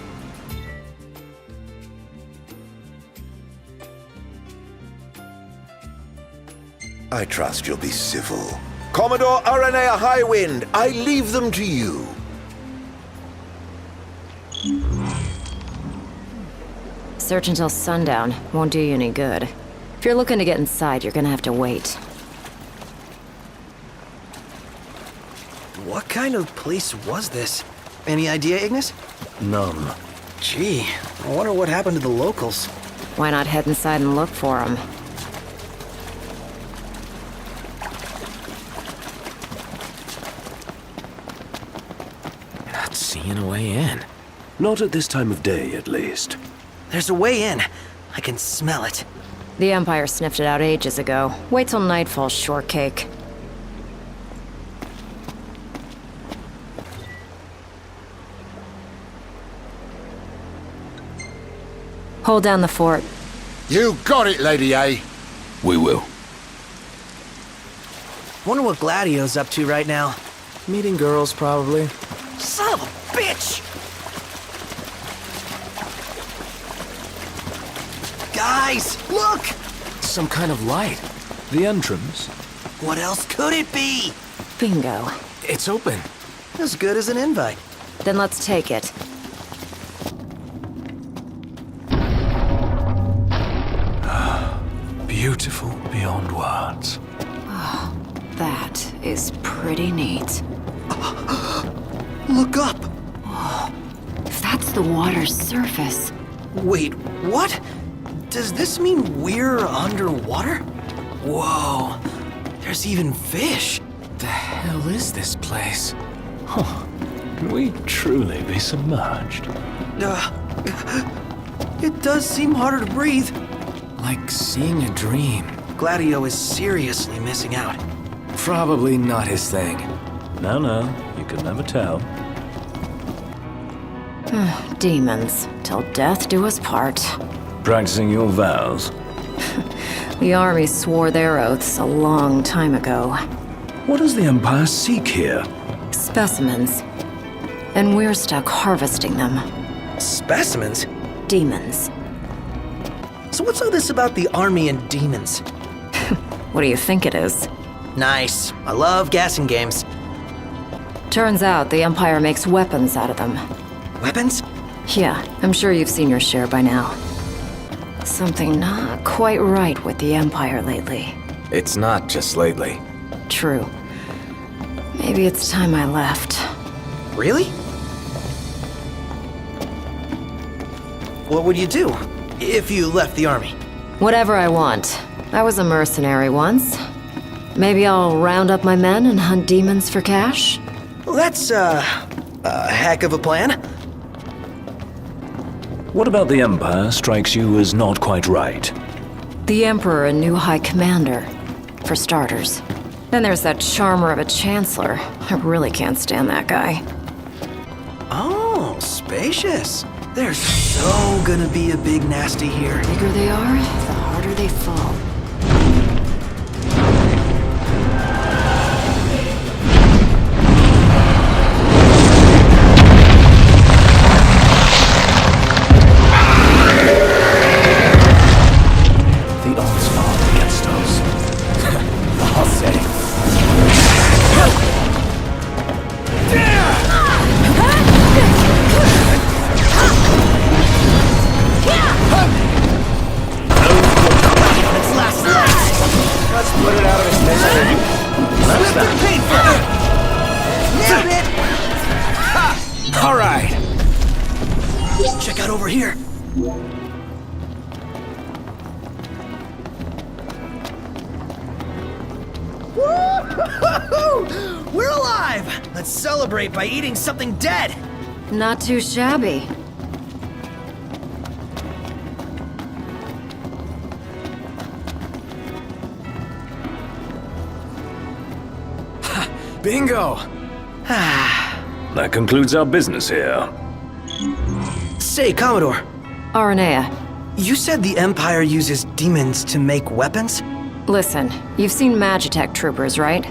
I trust you'll be civil. Commodore ARANEA Highwind, I leave them to you. Search until sundown. Won't do you any good. If you're looking to get inside, you're gonna have to wait. What kind of place was this? Any idea, Ignis? None. Gee, I wonder what happened to the locals. Why not head inside and look for them? Not seeing a way in. Not at this time of day, at least. There's a way in. I can smell it. The Empire sniffed it out ages ago. Wait till nightfall, shortcake. Hold down the fort. You got it, Lady A. We will. Wonder what Gladio's up to right now. Meeting girls, probably. Son of a bitch! Guys, look! Some kind of light. The entrance. What else could it be? Bingo. It's open. As good as an invite. Then let's take it. Beautiful beyond words. Oh, that is pretty neat. Look up! If that's the water's surface. Wait, what? Does this mean we're underwater? Whoa, there's even fish. The hell is this place? Huh. Can we truly be submerged? It does seem harder to breathe. Like seeing a dream. Gladio is seriously missing out. Probably not his thing. No, you can never tell. Demons, till death do us part. Practicing your vows? The army swore their oaths a long time ago. What does the Empire seek here? Specimens. And we're stuck harvesting them. Specimens? Demons. So what's all this about the army and demons? What do you think it is? Nice. I love guessing games. Turns out the Empire makes weapons out of them. Weapons? Yeah, I'm sure you've seen your share by now. Something not quite right with the Empire lately. It's not just lately. True. Maybe it's time I left. Really? What would you do if you left the army? Whatever I want. I was a mercenary once. Maybe I'll round up my men and hunt demons for cash? Well, that's, a heck of a plan. What about the Empire strikes you as not quite right? The Emperor and new High Commander, for starters. Then there's that charmer of a Chancellor. I really can't stand that guy. Oh, spacious. There's so gonna be a big nasty here. The bigger they are, the harder they fall. The odds are against us. I'll say. Let's put it out of its misery. That's that. Nailed it! All right. Check out over here. We're alive! Let's celebrate by eating something dead! Not too shabby. Bingo! That concludes our business here. Say, Commodore. ARANEA. You said the Empire uses demons to make weapons? Listen, you've seen Magitech troopers, right?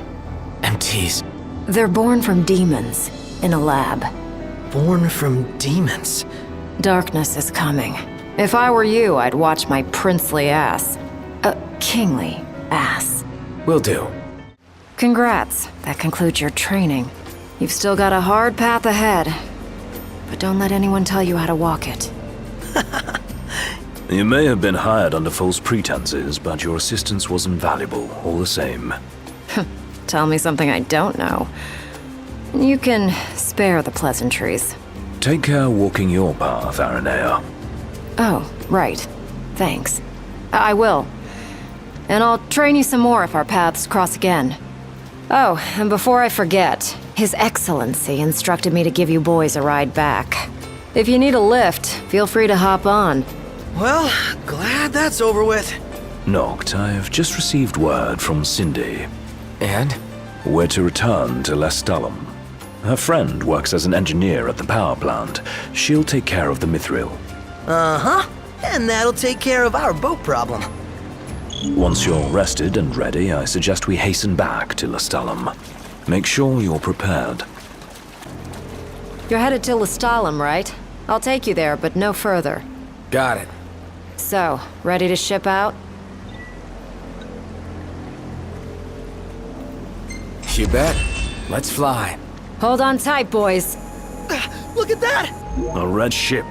MTs. They're born from demons, in a lab. Born from demons? Darkness is coming. If I were you, I'd watch my princely ass. Kingly ass. Will do. Congrats. That concludes your training. You've still got a hard path ahead. But don't let anyone tell you how to walk it. You may have been hired under false pretenses, but your assistance was invaluable, all the same. Tell me something I don't know. You can spare the pleasantries. Take care walking your path, ARANEA. Oh, right. Thanks. I will. And I'll train you some more if our paths cross again. Oh, and before I forget, His Excellency instructed me to give you boys a ride back. If you need a lift, feel free to hop on. Well, glad that's over with. Noct, I've just received word from Cindy. And? We're to return to Lestalem. Her friend works as an engineer at the power plant. She'll take care of the mithril. Uh-huh. And that'll take care of our boat problem. Once you're rested and ready, I suggest we hasten back to Lestalem. Make sure you're prepared. You're headed to Lestalem, right? I'll take you there, but no further. Got it. So, ready to ship out? You bet. Let's fly. Hold on tight, boys. Look at that! A red ship.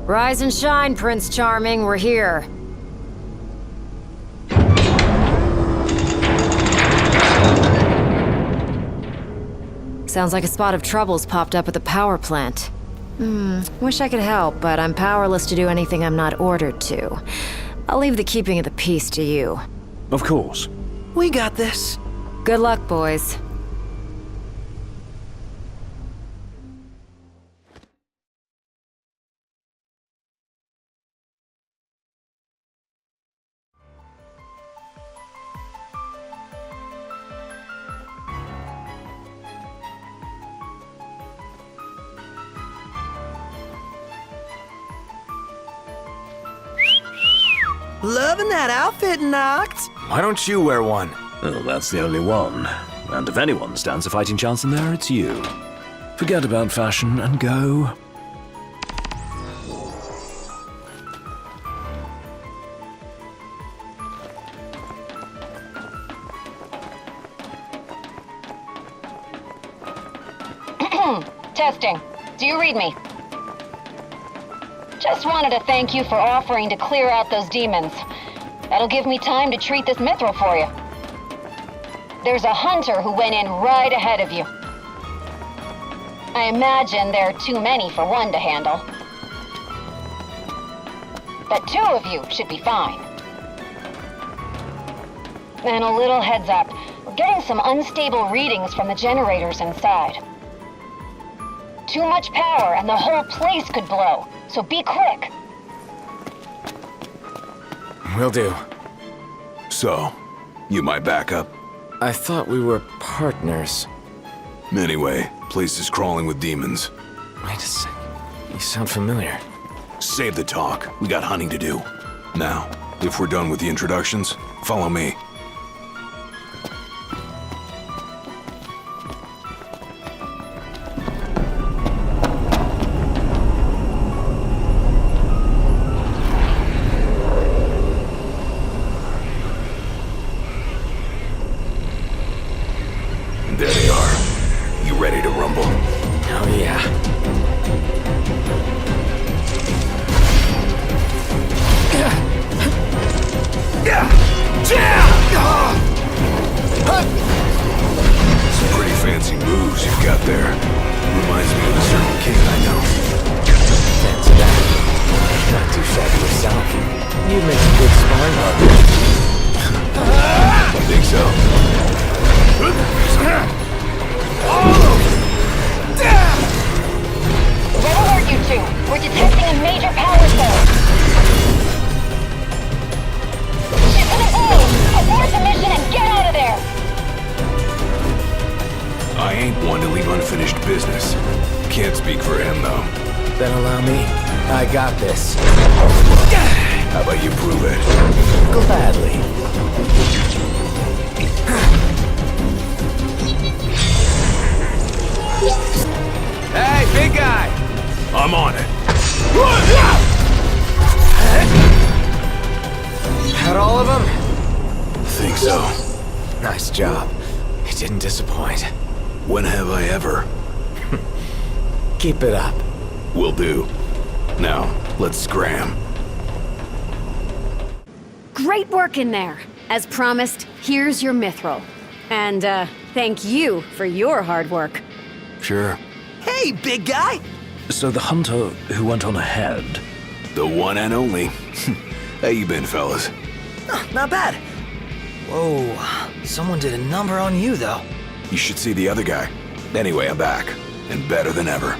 Rise and shine, Prince Charming. We're here. Sounds like a spot of trouble's popped up at the power plant. Wish I could help, but I'm powerless to do anything I'm not ordered to. I'll leave the keeping of the peace to you. Of course. We got this. Good luck, boys. Loving that outfit, Noct. Why don't you wear one? Well, that's the only one. And if anyone stands a fighting chance in there, it's you. Forget about fashion and go. Testing. Do you read me? Just wanted to thank you for offering to clear out those demons. That'll give me time to treat this mithril for you. There's a hunter who went in right ahead of you. I imagine there are too many for one to handle. But 2 of you should be fine. And a little heads up, we're getting some unstable readings from the generators inside. Too much power and the whole place could blow, so be quick. Will do. So, you my backup? I thought we were partners. Anyway, place is crawling with demons. Wait a sec. You sound familiar. Save the talk. We got hunting to do. Now, if we're done with the introductions, follow me. you'd make a good sparring partner. Think so? Red alert, you two! We're detecting a major power surge! Ship to the blue! Abort the mission and get out of there! I ain't one to leave unfinished business. Can't speak for him, though. Then allow me. I got this. How about you prove it? Gladly. Hey, big guy! I'm on it. Had all of them? Think so. Nice job. It didn't disappoint. When have I ever? Keep it up. Will do. Now, let's scram. Great work in there. As promised, here's your mithril. And, thank you for your hard work. Sure. Hey, big guy! So the hunter who went on ahead... The one and only. How you been, fellas? Oh, not bad. Whoa, someone did a number on you, though. You should see the other guy. Anyway, I'm back. And better than ever.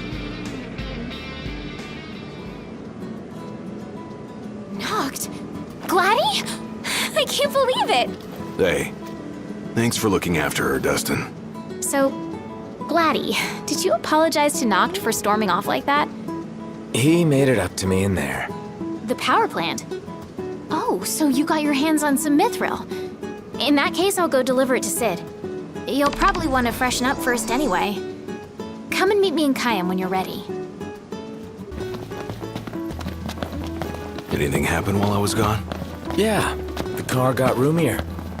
Knocked? Gladdy? I can't believe it! Hey, thanks for looking after her, Dustin. So, Gladdy, did you apologize to Noct for storming off like that? He made it up to me in there. The power plant? Oh, so you got your hands on some mithril. In that case, I'll go deliver it to Sid. You'll probably want to freshen up first anyway. Come and meet me in Kayam when you're ready. Anything happen while I was gone? Yeah, the car got roomier.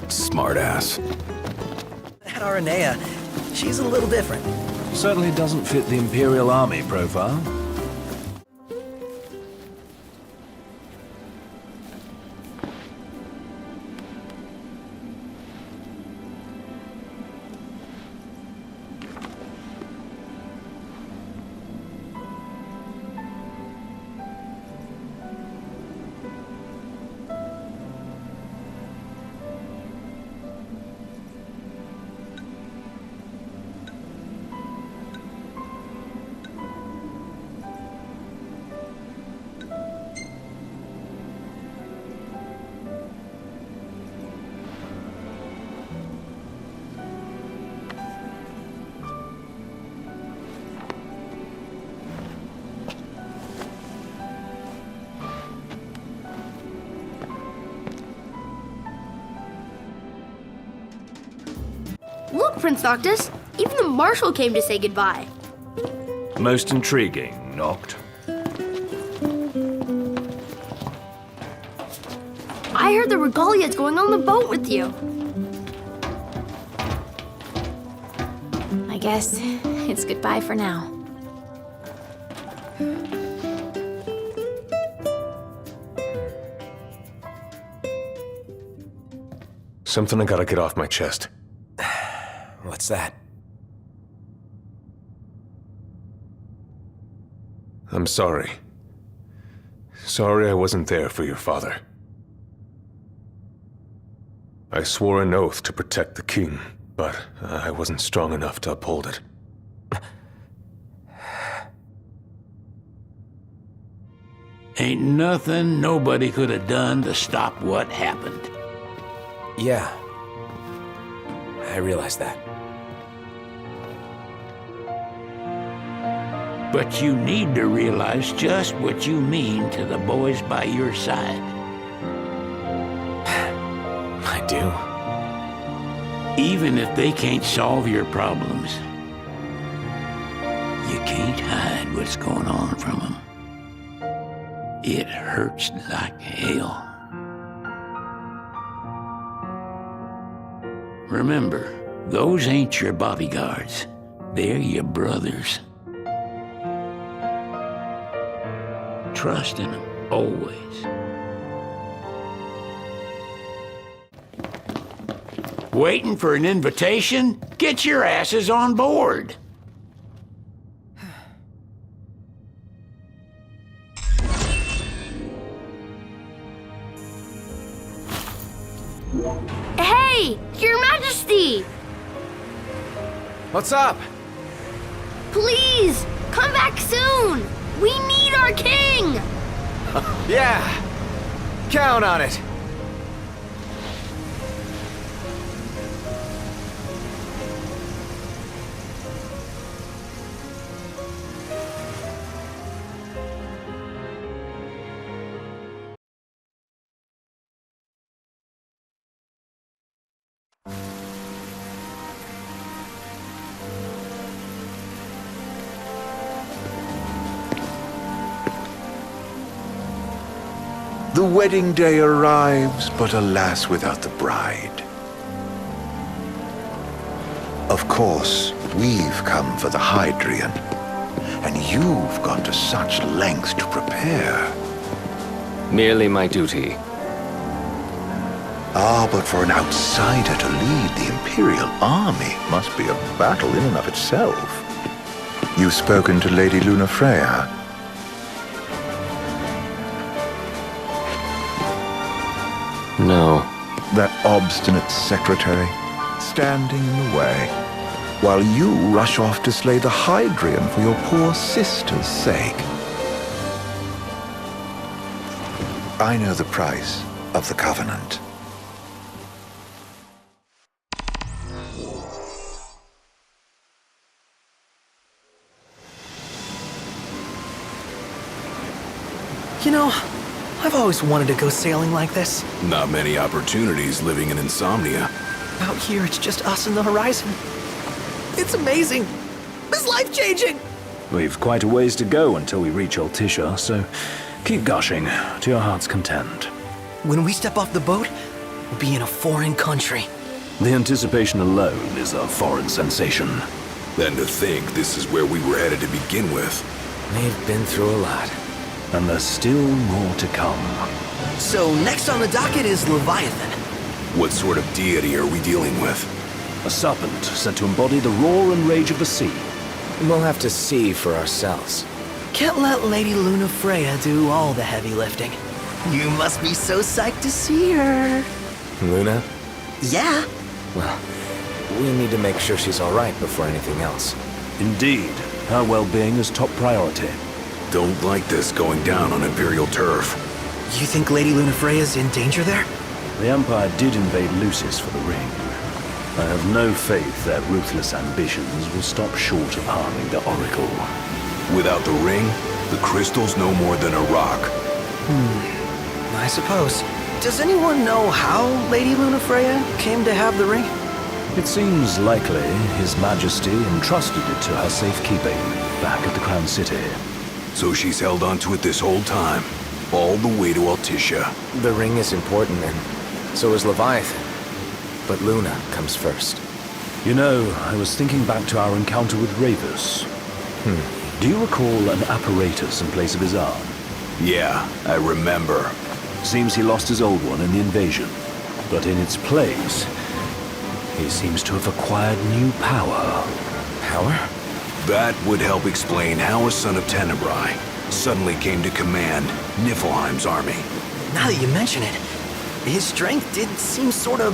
Smart ass. That ARANEA, she's a little different. Certainly doesn't fit the Imperial Army profile. Look, Prince Noctis, even the Marshal came to say goodbye. Most intriguing, Noct. I heard the Regalia's going on the boat with you. I guess it's goodbye for now. Something I gotta get off my chest. What's that? I'm sorry. Sorry I wasn't there for your father. I swore an oath to protect the king, but I wasn't strong enough to uphold it. Ain't nothing nobody could have done to stop what happened. Yeah. I realize that. But you need to realize just what you mean to the boys by your side. I do. Even if they can't solve your problems, you can't hide what's going on from them. It hurts like hell. Remember, those ain't your bodyguards. They're your brothers. Trust in them, always. Waiting for an invitation? Get your asses on board. Hey, Your Majesty! What's up? Please, come back soon! We need our king! Yeah, count on it. The wedding day arrives, but alas, without the bride. Of course, we've come for the Hydrian, and you've gone to such lengths to prepare. Merely my duty. Ah, but for an outsider to lead the Imperial army must be a battle in and of itself. You've spoken to Lady Lunafreya. No. That obstinate secretary, standing in the way, while you rush off to slay the Hydrian for your poor sister's sake. I know the price of the Covenant. You know, I've always wanted to go sailing like this. Not many opportunities living in Insomnia. Out here, it's just us and the horizon. It's amazing. It's life-changing. We've quite a ways to go until we reach Altisha, so keep gushing to your heart's content. When we step off the boat, we'll be in a foreign country. The anticipation alone is a foreign sensation. Then to think this is where we were headed to begin with. We've been through a lot. And there's still more to come. So next on the docket is Leviathan. What sort of deity are we dealing with? A serpent said to embody the roar and rage of the sea. We'll have to see for ourselves. Can't let Lady Lunafreya do all the heavy lifting. You must be so psyched to see her. Luna? Yeah? Well, we need to make sure she's all right before anything else. Indeed. Her well-being is top priority. Don't like this going down on Imperial turf. You think Lady Lunafreya's in danger there? The Empire did invade Lucis for the ring. I have no faith their ruthless ambitions will stop short of harming the Oracle. Without the ring, the crystal's no more than a rock. I suppose. Does anyone know how Lady Lunafreya came to have the ring? It seems likely His Majesty entrusted it to her safekeeping back at the Crown City. So she's held onto it this whole time, all the way to Altisha. The ring is important, and so is Leviathan. But Luna comes first. You know, I was thinking back to our encounter with Ravus. Do you recall an apparatus in place of his arm? Yeah, I remember. Seems he lost his old one in the invasion. But in its place, he seems to have acquired new power. Power? That would help explain how a son of Tenebrae suddenly came to command Niflheim's army. Now that you mention it, his strength did seem sort of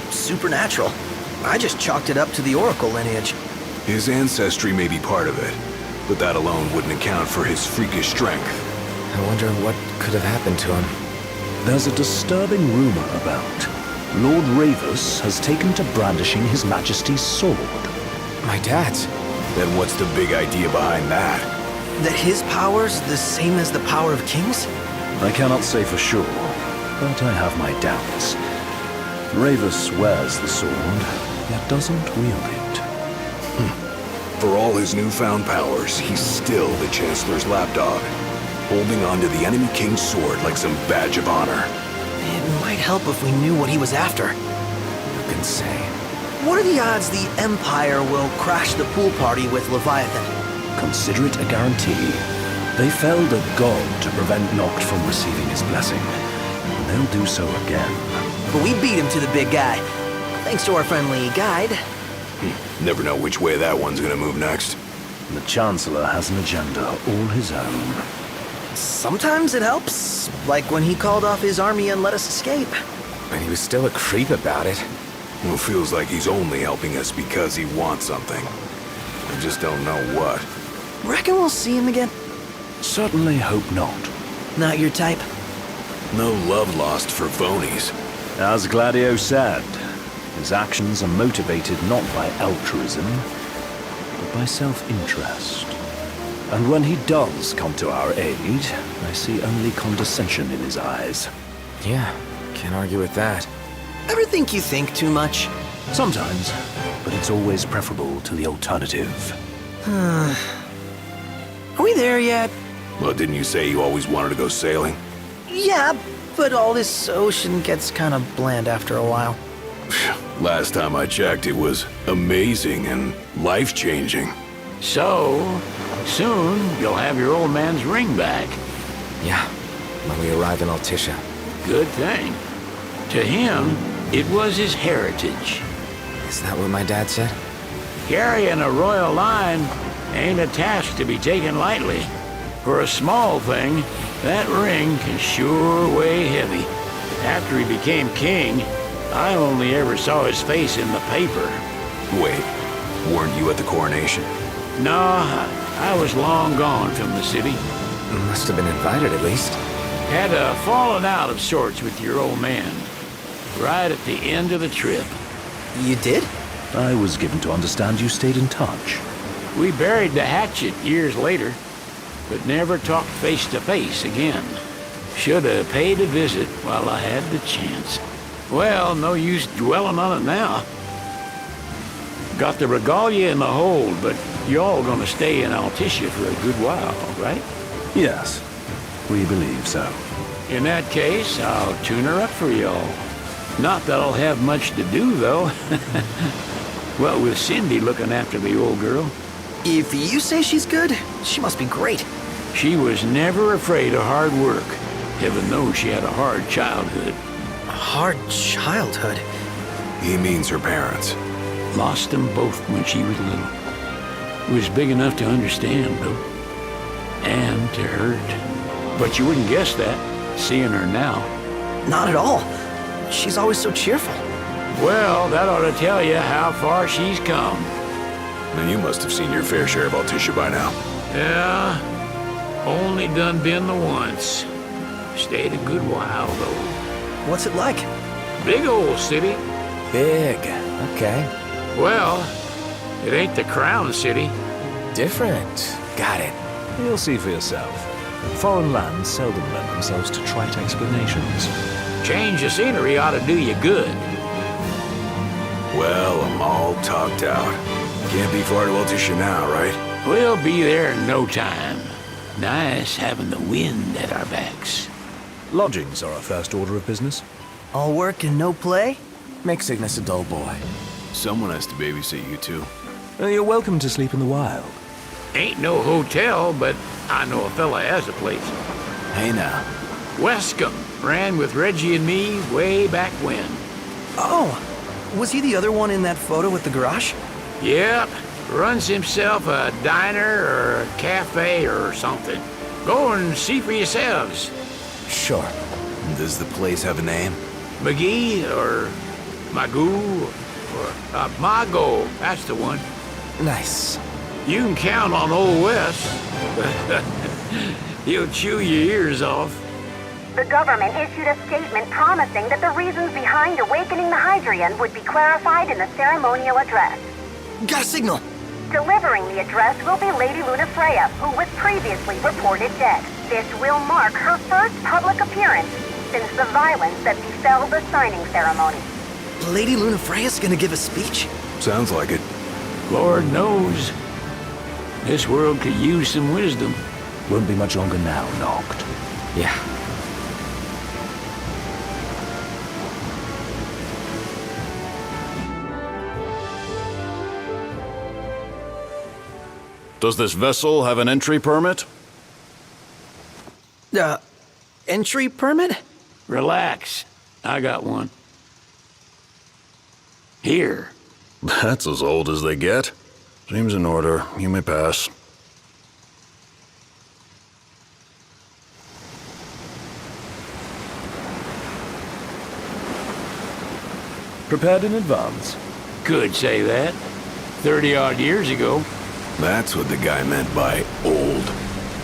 supernatural. I just chalked it up to the Oracle lineage. His ancestry may be part of it, but that alone wouldn't account for his freakish strength. I wonder what could have happened to him. There's a disturbing rumor about Lord Ravus has taken to brandishing His Majesty's sword. My dad's? Then what's the big idea behind that? That his power's the same as the power of kings? I cannot say for sure, but I have my doubts. Ravus wears the sword, yet doesn't wield it. For all his newfound powers, he's still the Chancellor's lapdog, holding on to the enemy king's sword like some badge of honor. It might help if we knew what he was after. You can say. What are the odds the Empire will crash the pool party with Leviathan? Consider it a guarantee. They felled a god to prevent Noct from receiving his blessing. And they'll do so again. But we beat him to the big guy, thanks to our friendly guide. Never know which way that one's gonna move next. The Chancellor has an agenda all his own. Sometimes it helps, like when he called off his army and let us escape. but he was still a creep about it. Well, feels like he's only helping us because he wants something. I just don't know what. Reckon we'll see him again? Certainly hope not. Not your type? No love lost for phonies. As Gladio said, his actions are motivated not by altruism, but by self-interest. And when he does come to our aid, I see only condescension in his eyes. Yeah, can't argue with that. Ever think you think too much? Sometimes, but it's always preferable to the alternative. Are we there yet? Well, didn't you say you always wanted to go sailing? Yeah, but all this ocean gets kind of bland after a while. Last time I checked, it was amazing and life-changing. So, soon you'll have your old man's ring back. Yeah, when we arrive in Altissia. Good thing. To him, it was his heritage. Is that what my dad said? Carrying a royal line ain't a task to be taken lightly. For a small thing, that ring can sure weigh heavy. After he became king, I only ever saw his face in the paper. Wait, weren't you at the coronation? No, I was long gone from the city. Must have been invited at least. Had a falling out of sorts with your old man. Right at the end of the trip. You did? I was given to understand you stayed in touch. We buried the hatchet years later, but never talked face to face again. Should have paid a visit while I had the chance. Well, no use dwelling on it now. Got the regalia in the hold, but y'all gonna stay in Altissia for a good while, right? Yes, we believe so. In that case, I'll tune her up for y'all. Not that I'll have much to do, though. What with Cindy looking after the old girl. If you say she's good, she must be great. She was never afraid of hard work. Heaven knows she had a hard childhood. A hard childhood? He means her parents. Lost them both when she was little. Was big enough to understand, though. And to hurt. But you wouldn't guess that, seeing her now. Not at all. She's always so cheerful. Well, that ought to tell you how far she's come. Now you must have seen your fair share of Altissia by now. Yeah, only done been the once. Stayed a good while, though. What's it like? Big old city. Big, okay. Well, it ain't the Crown City. Different. Got it. You'll see for yourself. Foreign lands seldom lend themselves to trite explanations. Change of scenery ought to do you good. Well, I'm all talked out. Can't be far to Altissia now, right? We'll be there in no time. Nice having the wind at our backs. Lodgings are our first order of business. All work and no play? Make Cygnus a dull boy. Someone has to babysit you two. You're welcome to sleep in the wild. Ain't no hotel, but I know a fella has a place. Hey now. Westcomb ran with Reggie and me way back when. Oh, was he the other one in that photo with the garage? Yep, runs himself a diner or a cafe or something. Go and see for yourselves. Sure. Does the place have a name? McGee or Magoo or Mago, that's the one. Nice. You can count on Old West. He'll chew your ears off. The government issued a statement promising that the reasons behind awakening the Hydrian would be clarified in the ceremonial address. Got a signal! Delivering the address will be Lady Luna Freya, who was previously reported dead. This will mark her first public appearance since the violence that befell the signing ceremony. Lady Luna Freya's gonna give a speech? Sounds like it. Lord knows. This world could use some wisdom. Won't be much longer now, Noct. Yeah. Does this vessel have an entry permit? Entry permit? Relax. I got one. Here. That's as old as they get. Seems in order. You may pass. Prepared in advance? Could say that. 30-odd years ago. That's what the guy meant by old.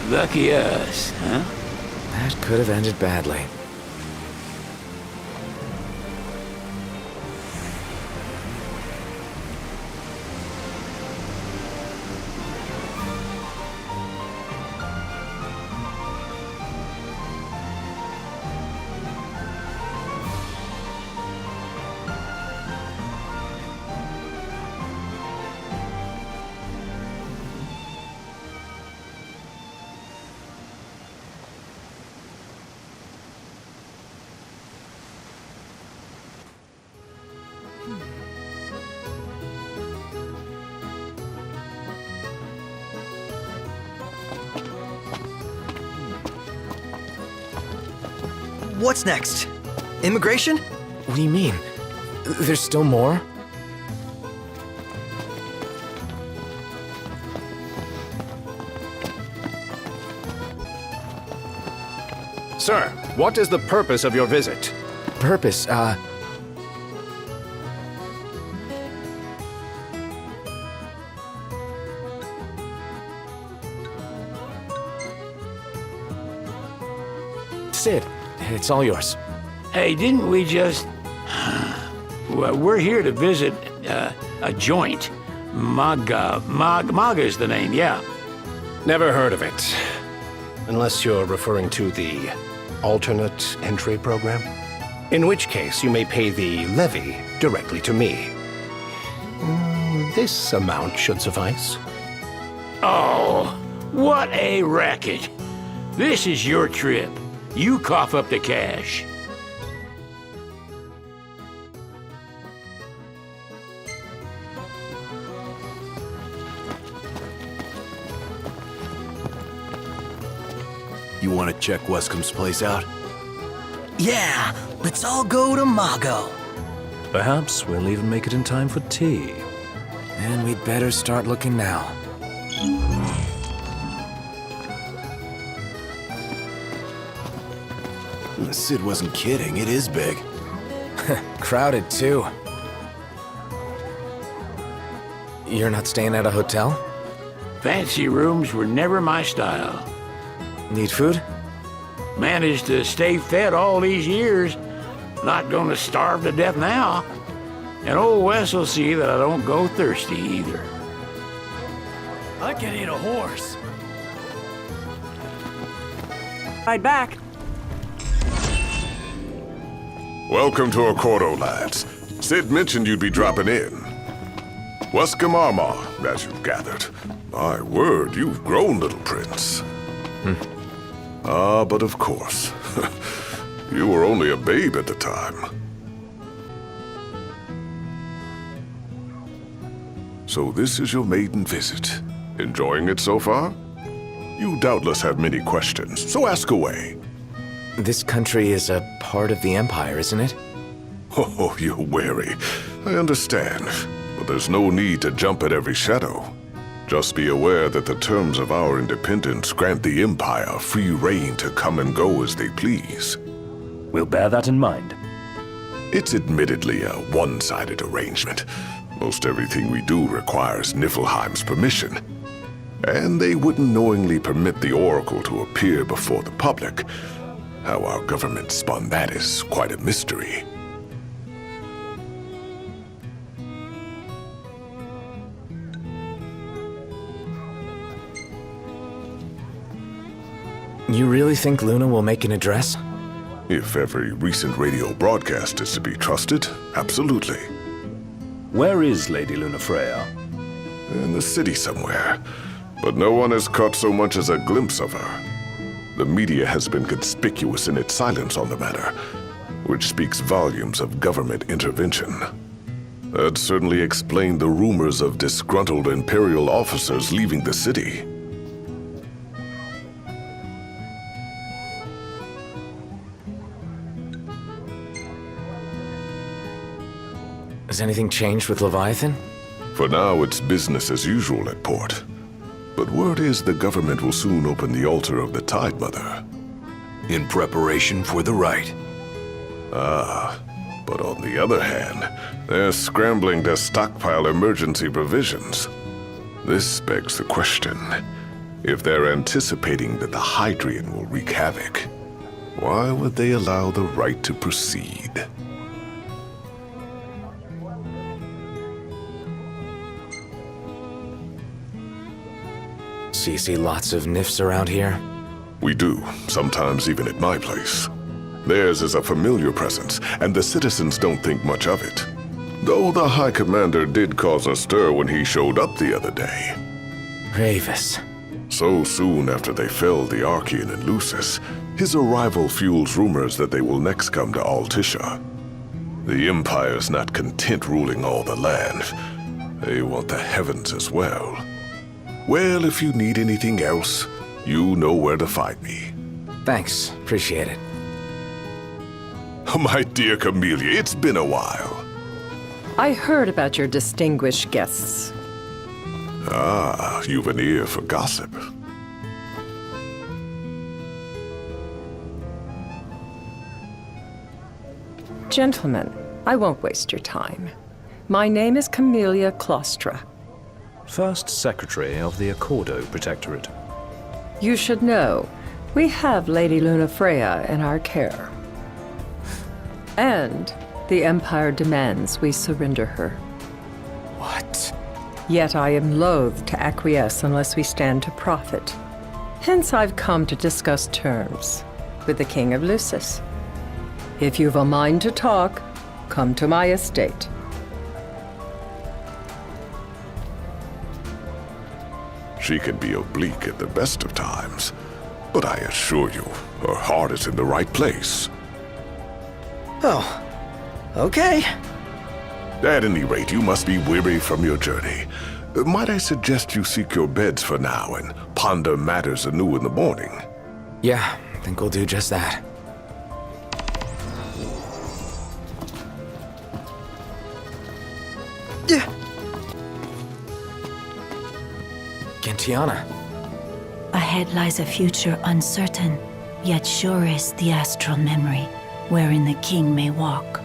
Lucky us, huh? That could have ended badly. What's next? Immigration? What do you mean? There's still more? Sir, what is the purpose of your visit? Purpose, Sid, it's all yours. Hey, didn't we just... Well, we're here to visit a joint. Maga's the name, yeah. Never heard of it. Unless you're referring to the alternate entry program. In which case, you may pay the levy directly to me. This amount should suffice. Oh, what a racket. This is your trip. You cough up the cash. You want to check Wescom's place out? Yeah, let's all go to Mago. Perhaps we'll even make it in time for tea. And we'd better start looking now. Sid wasn't kidding, it is big. Crowded, too. You're not staying at a hotel? Fancy rooms were never my style. Need food? Managed to stay fed all these years. Not gonna starve to death now. And old Wes will see that I don't go thirsty either. I can eat a horse. Right back. Welcome to Accordo, lads. Sid mentioned you'd be dropping in. Wescom Armor, as you've gathered. My word, you've grown, little prince. But of course. You were only a babe at the time. So this is your maiden visit. Enjoying it so far? You doubtless have many questions, so ask away. This country is a part of the Empire, isn't it? Oh, you're wary. I understand. But there's no need to jump at every shadow. Just be aware that the terms of our independence grant the Empire free reign to come and go as they please. We'll bear that in mind. It's admittedly a one-sided arrangement. Most everything we do requires Niflheim's permission. And they wouldn't knowingly permit the Oracle to appear before the public. How our government spun that is quite a mystery. You really think Luna will make an address? If every recent radio broadcast is to be trusted, absolutely. Where is Lady Lunafreya? In the city somewhere. But no one has caught so much as a glimpse of her. The media has been conspicuous in its silence on the matter, which speaks volumes of government intervention. That certainly explained the rumors of disgruntled Imperial officers leaving the city. Has anything changed with Leviathan? For now, it's business as usual at port. But word is the government will soon open the altar of the Tide Mother. In preparation for the rite. Ah, But on the other hand, they're scrambling to stockpile emergency provisions. This begs the question, if they're anticipating that the Hadrian will wreak havoc, why would they allow the right to proceed? So you see lots of nifs around here? We do, sometimes even at my place. Theirs is a familiar presence, and the citizens don't think much of it. Though the High Commander did cause a stir when he showed up the other day. Ravis. So soon after they felled the Archaean and Lucis, his arrival fuels rumors that they will next come to Altisha. The Empire's not content ruling all the land. They want the heavens as well. Well, if you need anything else, you know where to find me. Thanks, appreciate it. My dear Camellia, it's been a while. I heard about your distinguished guests. Ah, you've an ear for gossip. Gentlemen, I won't waste your time. My name is Camellia Claustra. First Secretary of the Accordo Protectorate. You should know, we have Lady Lunafreya in our care. And the Empire demands we surrender her. What? Yet I am loath to acquiesce unless we stand to profit. Hence I've come to discuss terms with the King of Lucis. If you've a mind to talk, come to my estate. She can be oblique at the best of times, but I assure you, her heart is in the right place. Oh, okay. At any rate, you must be weary from your journey. Might I suggest you seek your beds for now and ponder matters anew in the morning? Yeah, I think we'll do just that. Gentiana. Ahead lies a future uncertain, yet sure is the astral memory, wherein the king may walk.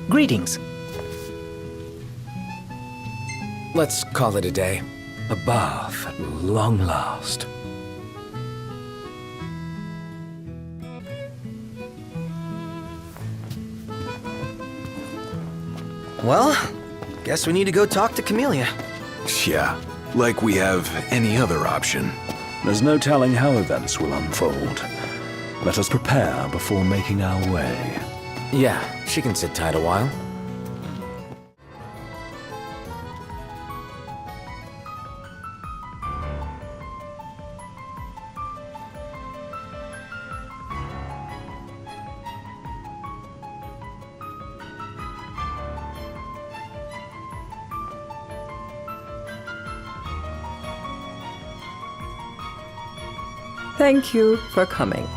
Greetings. Let's call it a day. A bath at long last. Well, guess we need to go talk to Camellia. Yeah, like we have any other option. There's no telling how events will unfold. Let us prepare before making our way. Yeah, she can sit tight a while. Thank you for coming.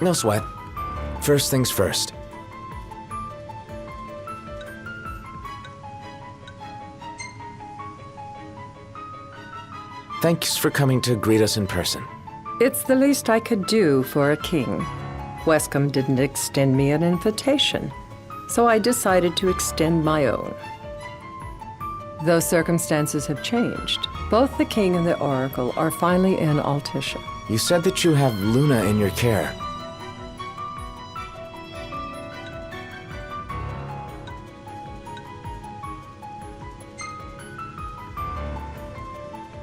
No sweat. First things first. Thanks for coming to greet us in person. It's the least I could do for a king. Wescombe didn't extend me an invitation, so I decided to extend my own. Though circumstances have changed, both the king and the oracle are finally in Altisha. You said that you have Luna in your care.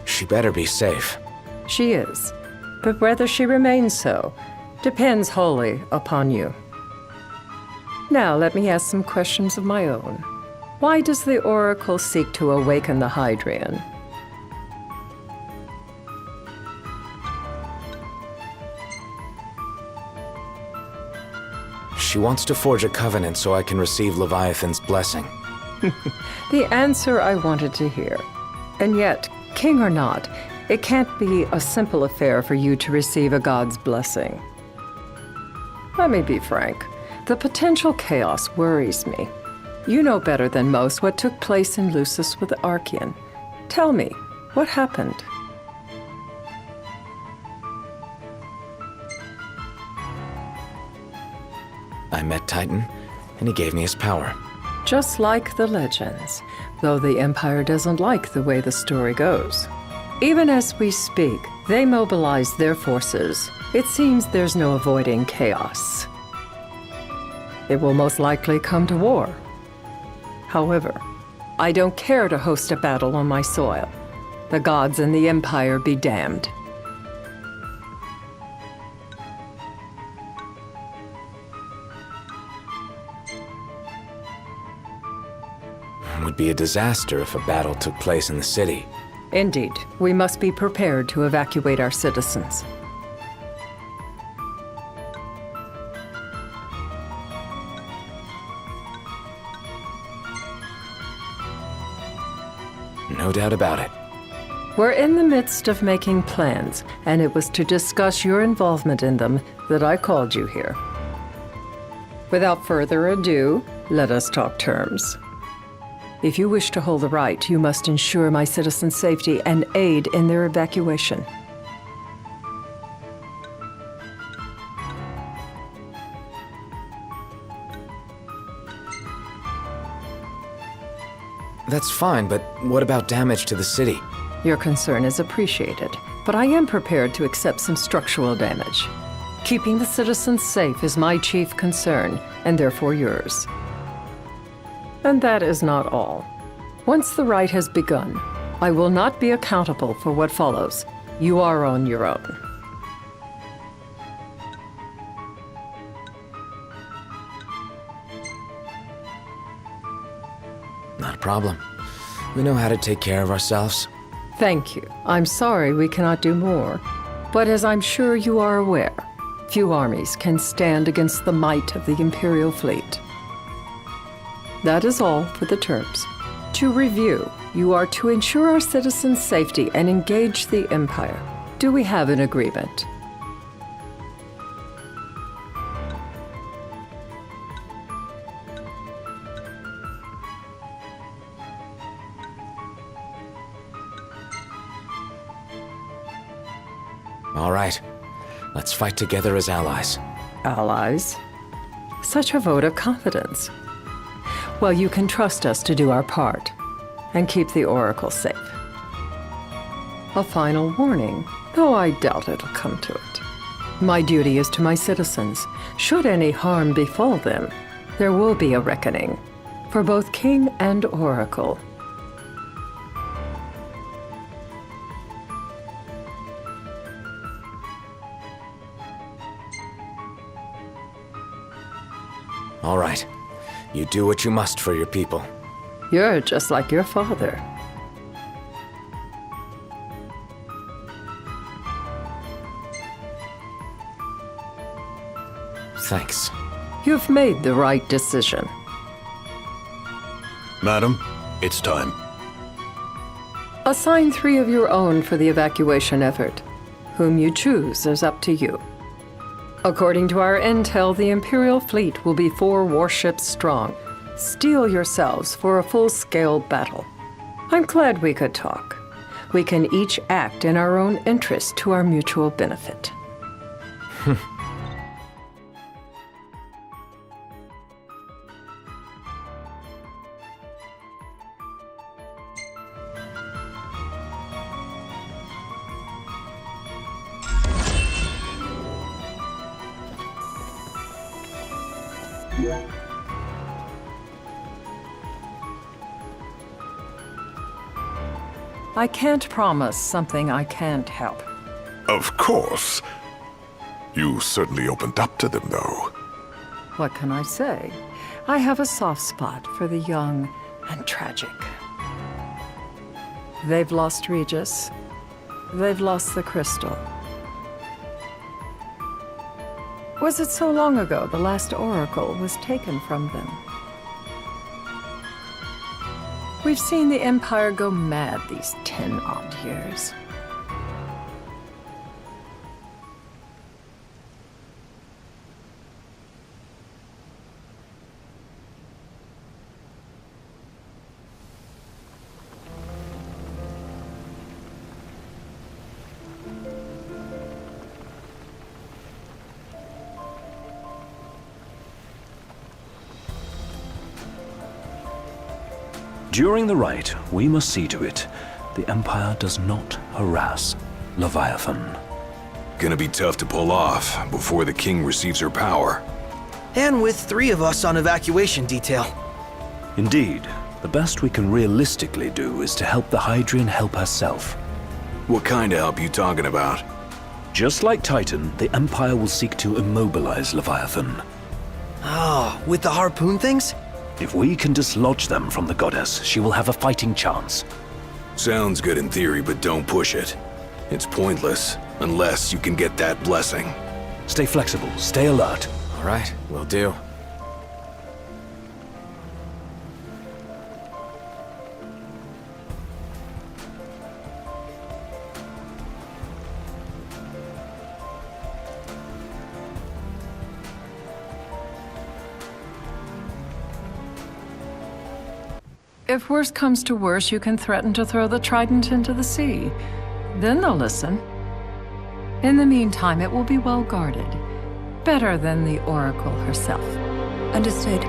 She better be safe. She is, but whether she remains so depends wholly upon you. Now let me ask some questions of my own. Why does the Oracle seek to awaken the Hydrian? She wants to forge a covenant so I can receive Leviathan's blessing. The answer I wanted to hear. And yet, king or not, it can't be a simple affair for you to receive a god's blessing. Let me be frank. The potential chaos worries me. You know better than most what took place in Lucis with the Archean. Tell me, what happened? I met Titan, and he gave me his power. Just like the legends, though the Empire doesn't like the way the story goes. Even as we speak, they mobilize their forces. It seems there's no avoiding chaos. It will most likely come to war. However, I don't care to host a battle on my soil. The gods and the Empire be damned. It would be a disaster if a battle took place in the city. Indeed, we must be prepared to evacuate our citizens. No doubt about it. We're in the midst of making plans, and it was to discuss your involvement in them that I called you here. Without further ado, let us talk terms. If you wish to hold the right, you must ensure my citizens' safety and aid in their evacuation. That's fine, but what about damage to the city? Your concern is appreciated, but I am prepared to accept some structural damage. Keeping the citizens safe is my chief concern, and therefore yours. And that is not all. Once the rite has begun, I will not be accountable for what follows. You are on your own. Not a problem. We know how to take care of ourselves. Thank you. I'm sorry we cannot do more. But as I'm sure you are aware, few armies can stand against the might of the Imperial fleet. That is all for the terms. To review, you are to ensure our citizens' safety and engage the Empire. Do we have an agreement? All right. Let's fight together as allies. Allies? Such a vote of confidence. Well, you can trust us to do our part and keep the Oracle safe. A final warning, though I doubt it'll come to it. My duty is to my citizens. Should any harm befall them, there will be a reckoning for both King and Oracle. All right. You do what you must for your people. You're just like your father. Thanks. You've made the right decision. Madam, it's time. Assign 3 of your own for the evacuation effort. Whom you choose is up to you. According to our intel, the Imperial fleet will be 4 warships strong. Steel yourselves for a full-scale battle. I'm glad we could talk. We can each act in our own interest to our mutual benefit. I can't promise something I can't help. Of course. You certainly opened up to them, though. What can I say? I have a soft spot for the young and tragic. They've lost Regis. They've lost the crystal. Was it so long ago the last oracle was taken from them? We've seen the Empire go mad these 10-odd years. During the rite, we must see to it the Empire does not harass Leviathan. Gonna be tough to pull off before the king receives her power. And with 3 of us on evacuation detail. Indeed, the best we can realistically do is to help the Hydrian help herself. What kind of help you talking about? Just like Titan, the Empire will seek to immobilize Leviathan. Oh, with the harpoon things? If we can dislodge them from the goddess, she will have a fighting chance. Sounds good in theory, but don't push it. It's pointless, unless you can get that blessing. Stay flexible, stay alert. All right, will do. If worse comes to worse, you can threaten to throw the trident into the sea. Then they'll listen. In the meantime, it will be well guarded. Better than the Oracle herself. Understood.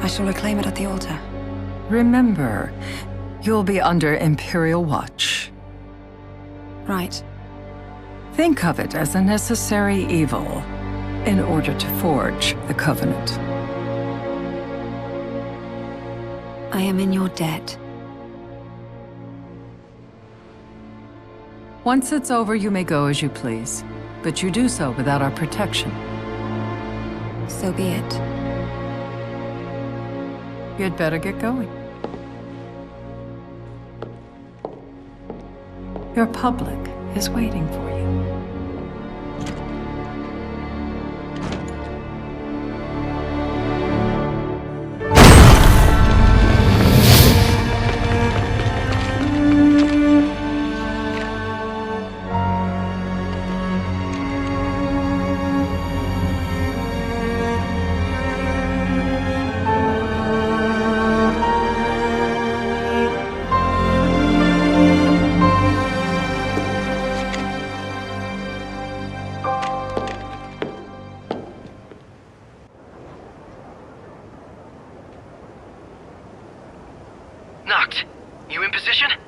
I shall reclaim it at the altar. Remember, you'll be under Imperial watch. Right. Think of it as a necessary evil in order to forge the Covenant. I am in your debt. Once it's over, you may go as you please, but you do so without our protection. So be it. You'd better get going. Your public is waiting for you.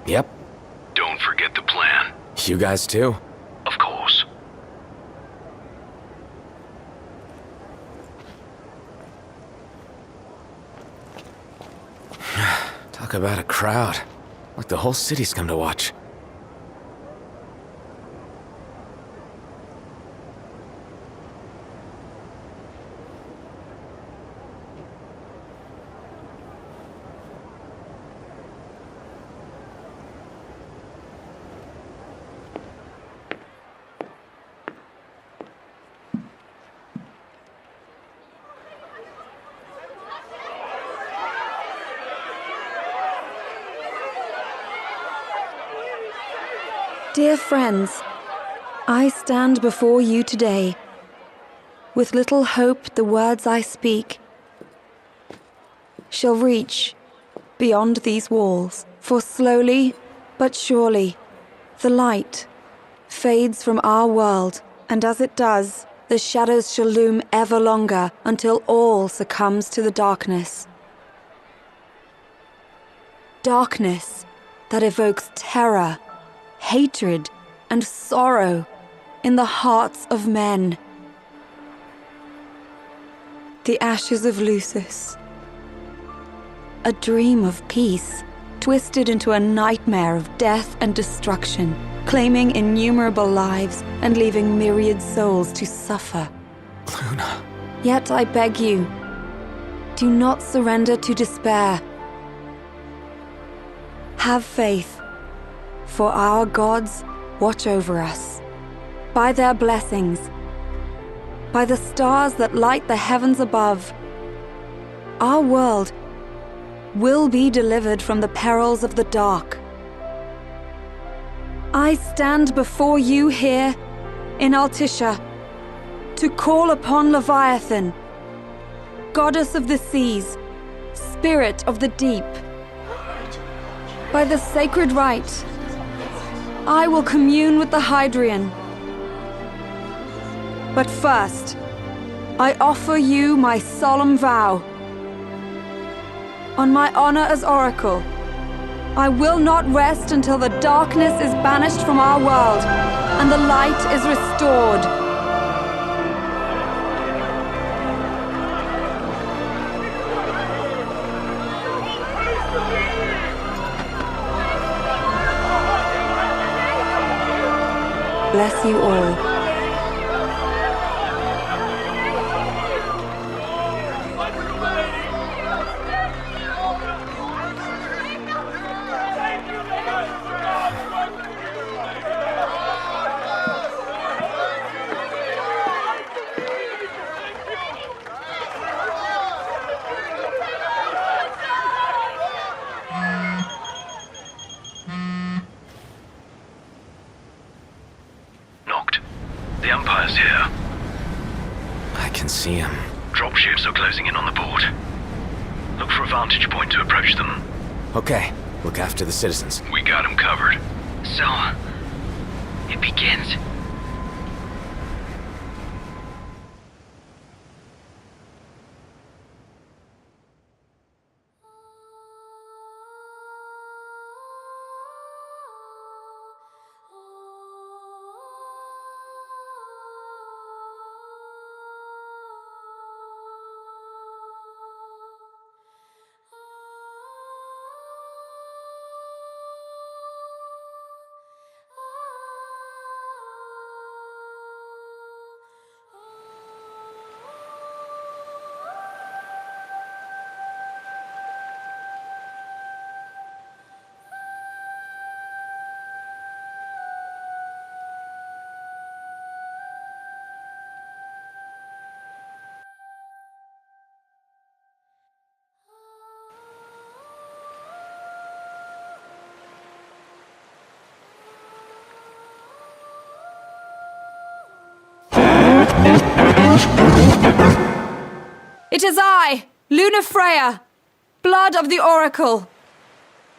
Yep. Don't forget the plan. You guys too? Of course. Talk about a crowd. Like the whole city's come to watch. Dear friends, I stand before you today. With little hope the words I speak shall reach beyond these walls. For slowly but surely the light fades from our world, and as it does, the shadows shall loom ever longer until all succumbs to the darkness. Darkness that evokes terror, hatred, and sorrow in the hearts of men. The ashes of Lucis. A dream of peace, twisted into a nightmare of death and destruction, claiming innumerable lives and leaving myriad souls to suffer Luna. Yet I beg you, do not surrender to despair. Have faith, for our gods watch over us. By their blessings, by the stars that light the heavens above, our world will be delivered from the perils of the dark. I stand before you here in Altissia to call upon Leviathan, goddess of the seas, spirit of the deep. By the sacred rite, I will commune with the Hydrian. But first, I offer you my solemn vow. On my honor as Oracle, I will not rest until the darkness is banished from our world and the light is restored. Bless you all. The Empire's here. I can see him. Dropships are closing in on the port. Look for a vantage point to approach them. Okay, look after the citizens. We got them covered. So, it begins. It is I, Luna Freya, blood of the Oracle.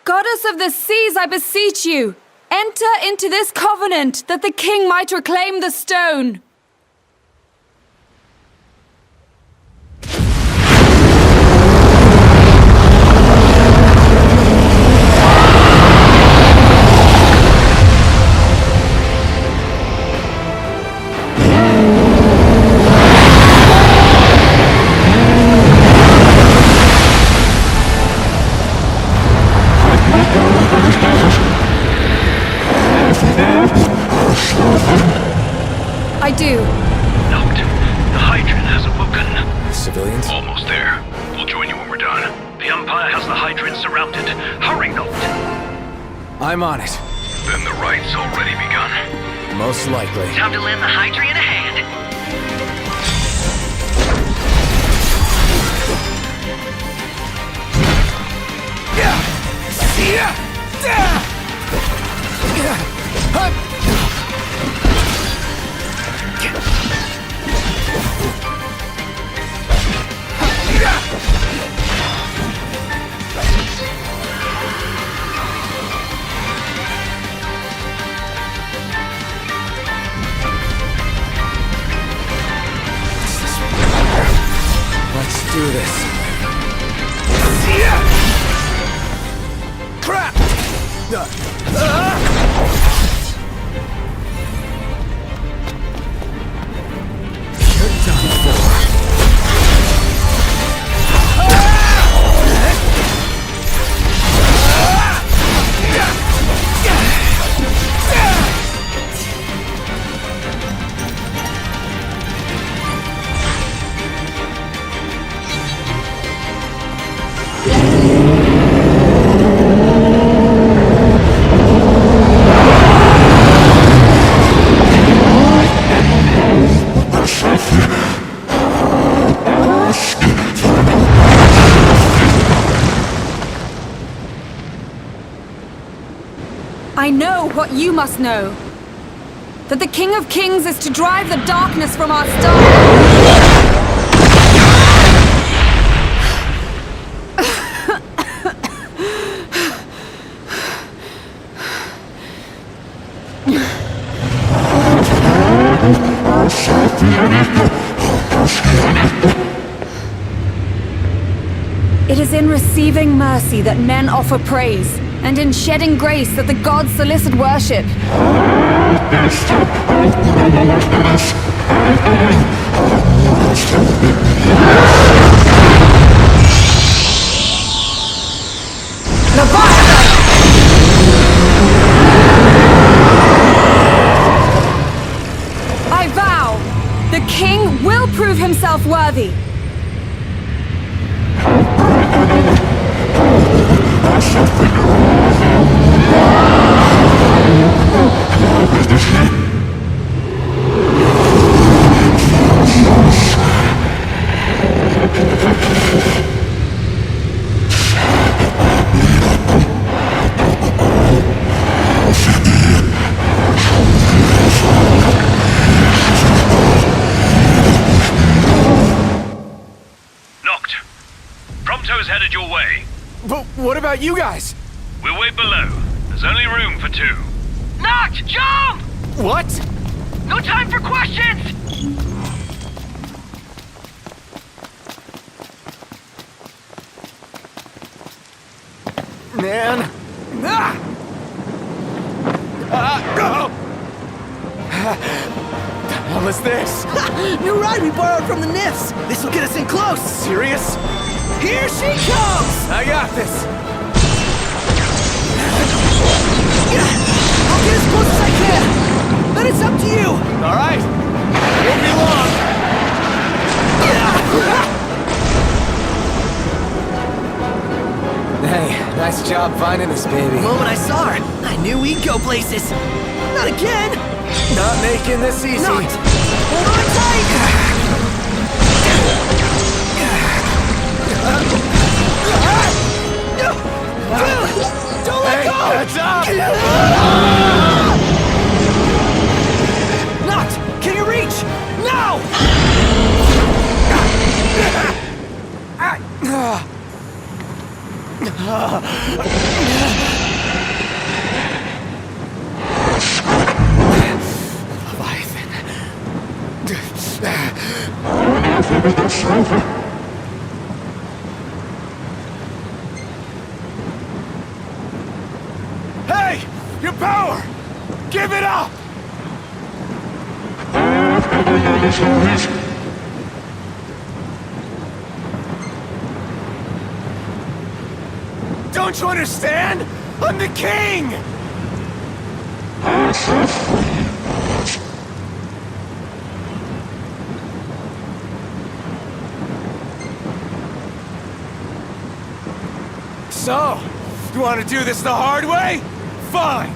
Goddess of the seas, I beseech you, enter into this covenant that the king might reclaim the stone. I do. Note, the Hydrian has awoken. Civilians? Almost there. We'll join you when we're done. The Empire has the Hydrian surrounded. Hurry, Note! I'm on it. Then the rite's already begun. Most likely. Time to lend the Hydrian a hand. Let's do this. Crap! You're done for. I know what you must know. That the King of Kings is to drive the darkness from our star. It is in receiving mercy that men offer praise, and in shedding grace that the gods solicit worship. I vow, the king will prove himself worthy. Headed your way. But what about you guys? We'll wait below. There's only room for two. Noct, jump! What? No time for questions! Man. The hell is this? New ride we borrowed from the Nifs. This will get us in close. Serious? Here she comes! I got this! I'll get as close as I can! But it's up to you! Alright! Won't be long! Hey, nice job finding this baby. The moment I saw her, I knew we'd go places. Not again! Not making this easy. Not! Hold on tight! Don't let go! Heads up! Not! Can you reach? Now! Hey! Your power! Give it up! Don't you understand? I'm the king! So, you want to do this the hard way? Fine!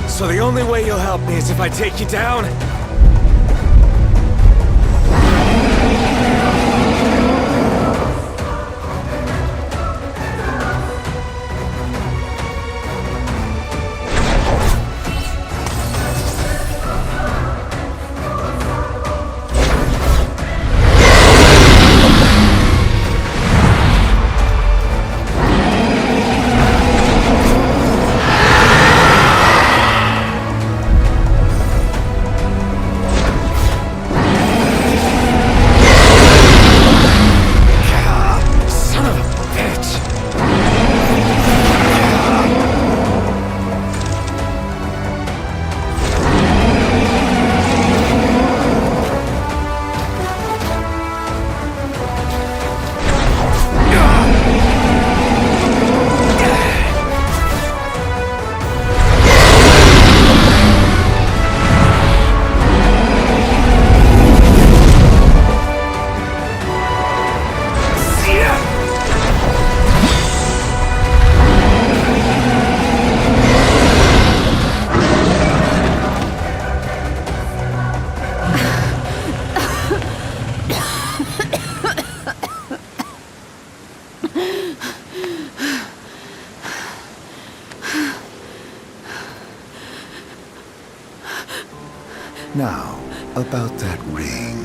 So the only way you'll help me is if I take you down? Now, about that ring.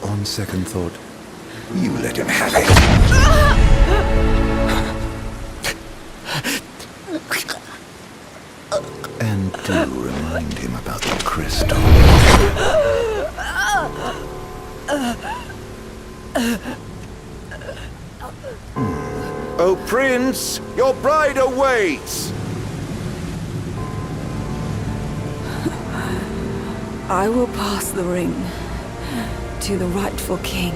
On second thought, you let him have it. And do remind him about the crystal. Oh, Prince, your bride awaits! I will pass the ring to the rightful king.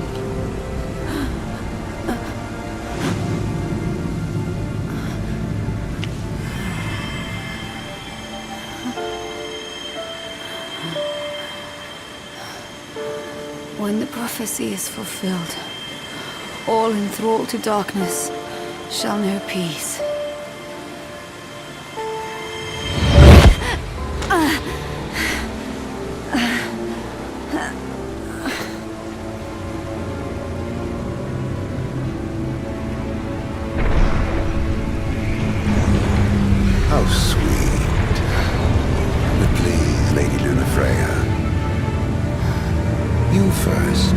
When the prophecy is fulfilled, all enthralled to darkness shall know peace. How sweet. But please, Lady Lunafreya. You first.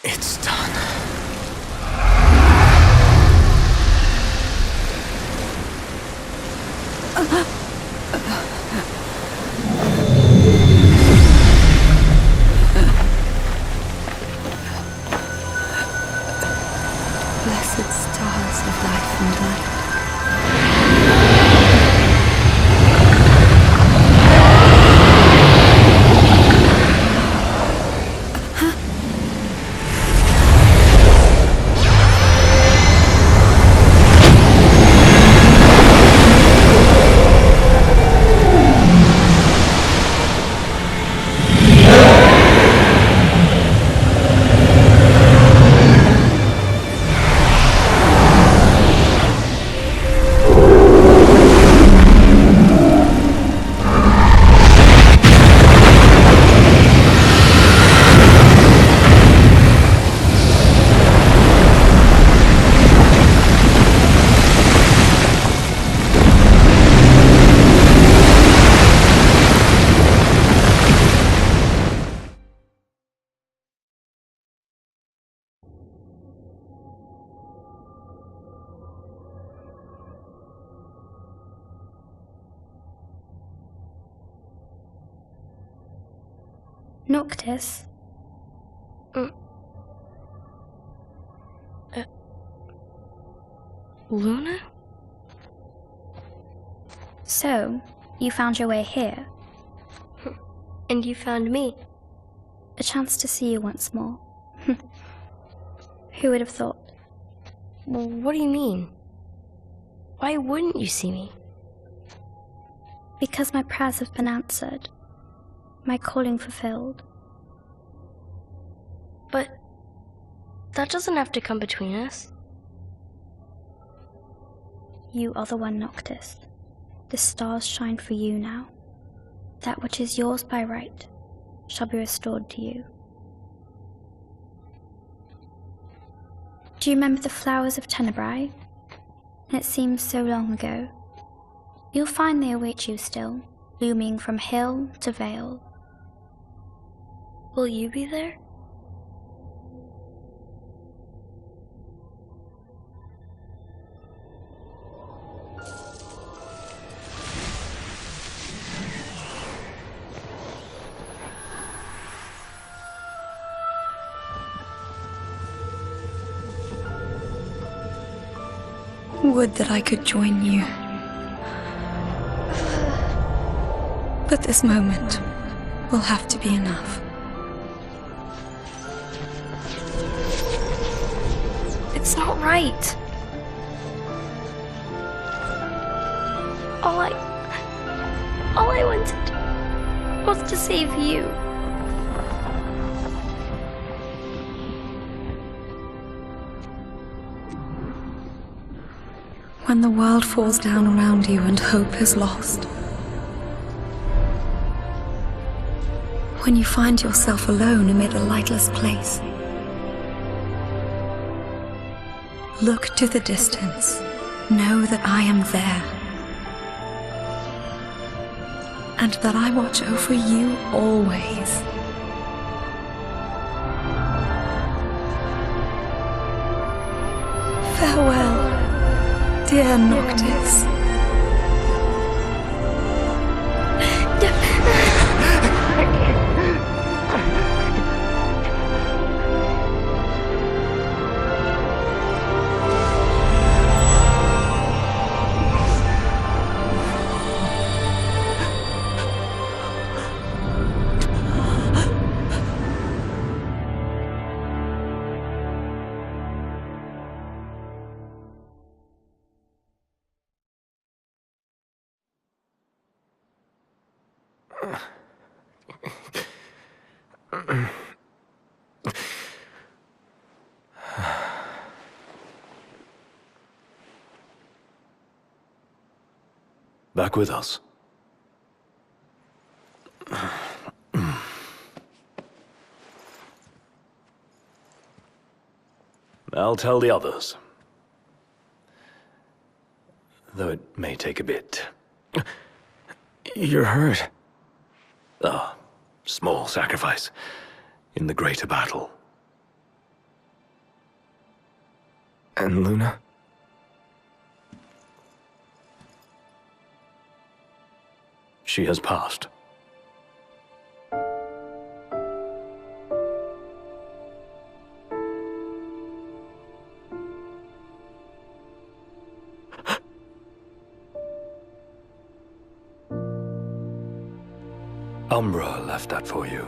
It's done. Blessed stars of life and light. Noctis? Luna? So, you found your way here? And you found me. A chance to see you once more. Who would have thought? Well, what do you mean? Why wouldn't you see me? Because my prayers have been answered. My calling fulfilled. But that doesn't have to come between us. You are the one, Noctis. The stars shine for you now. That which is yours by right shall be restored to you. Do you remember the flowers of Tenebrae? It seems so long ago. You'll find they await you still, blooming from hill to vale. Will you be there? Would that I could join you. But this moment will have to be enough. It's not right. All I wanted was to save you. When the world falls down around you and hope is lost. When you find yourself alone amid a lightless place. Look to the distance. Know that I am there. And that I watch over you always. Farewell. Dear Noctis. Back with us. I'll tell the others. Though it may take a bit. You're hurt. Ah, small sacrifice in the greater battle. And Luna? She has passed. Umbra left that for you.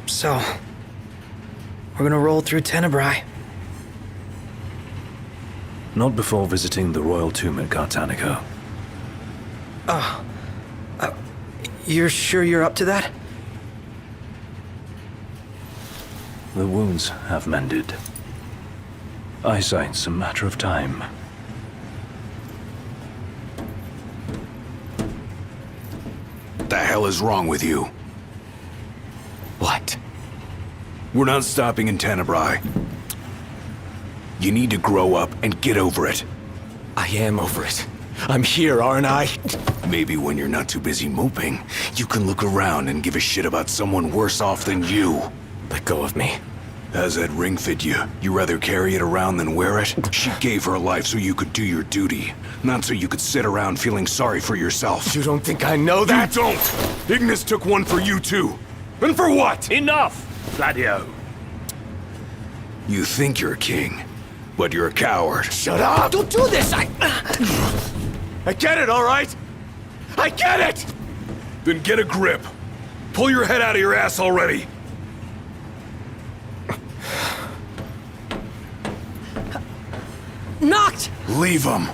So, we're gonna roll through Tenebrae. Not before visiting the royal tomb at Gartanica. You're sure you're up to that? The wounds have mended. Eyesight's a matter of time. The hell is wrong with you? What? We're not stopping in Tenebrae. You need to grow up and get over it. I am over it. I'm here, aren't I? Maybe when you're not too busy moping, you can look around and give a shit about someone worse off than you. Let go of me. How's that ring fit you? You rather carry it around than wear it? She gave her life so you could do your duty, not so you could sit around feeling sorry for yourself. You don't think I know that? You don't! Ignis took one for you too. And for what? Enough, Gladio. You think you're a king, but you're a coward. Shut up! Don't do this! I get it, all right? I get it! Then get a grip. Pull your head out of your ass already. Knocked! Leave him.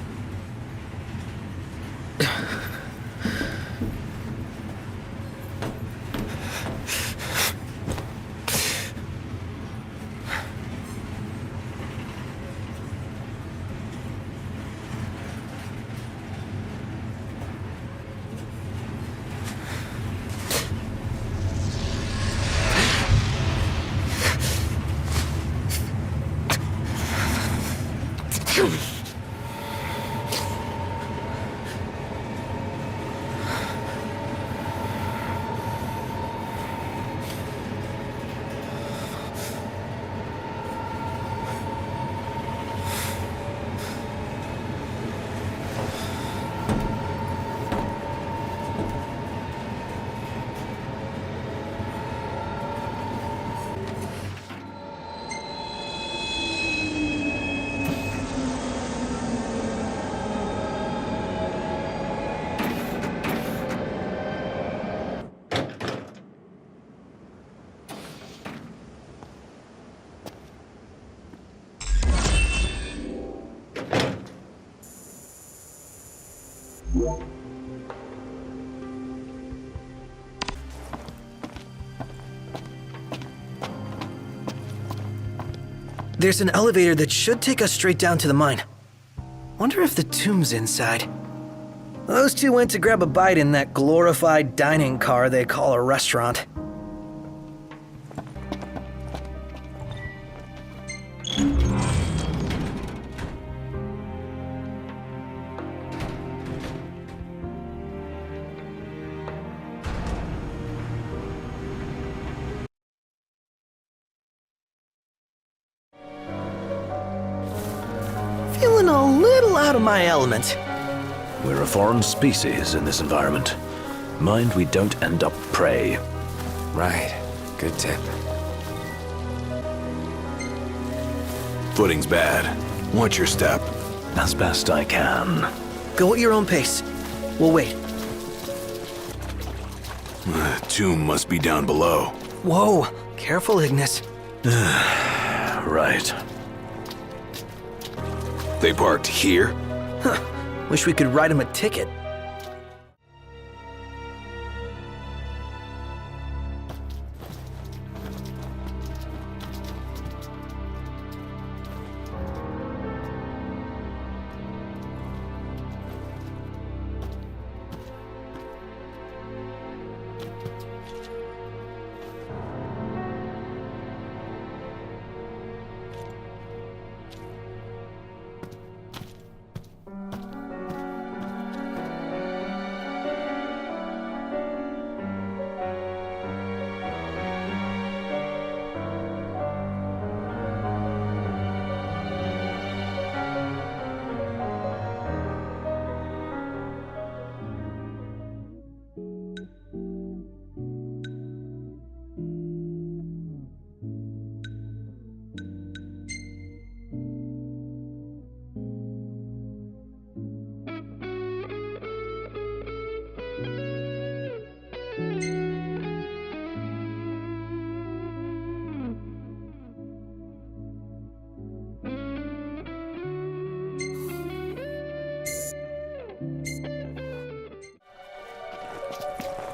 There's an elevator that should take us straight down to the mine. Wonder if the tomb's inside. Those two went to grab a bite in that glorified dining car they call a restaurant. Feeling a little out of my element. We're a foreign species in this environment. Mind we don't end up prey. Right. Good tip. Footing's bad. Watch your step. As best I can. Go at your own pace. We'll wait. Tomb must be down below. Whoa. Careful, Ignis. Right. They parked here? Huh. Wish we could write him a ticket.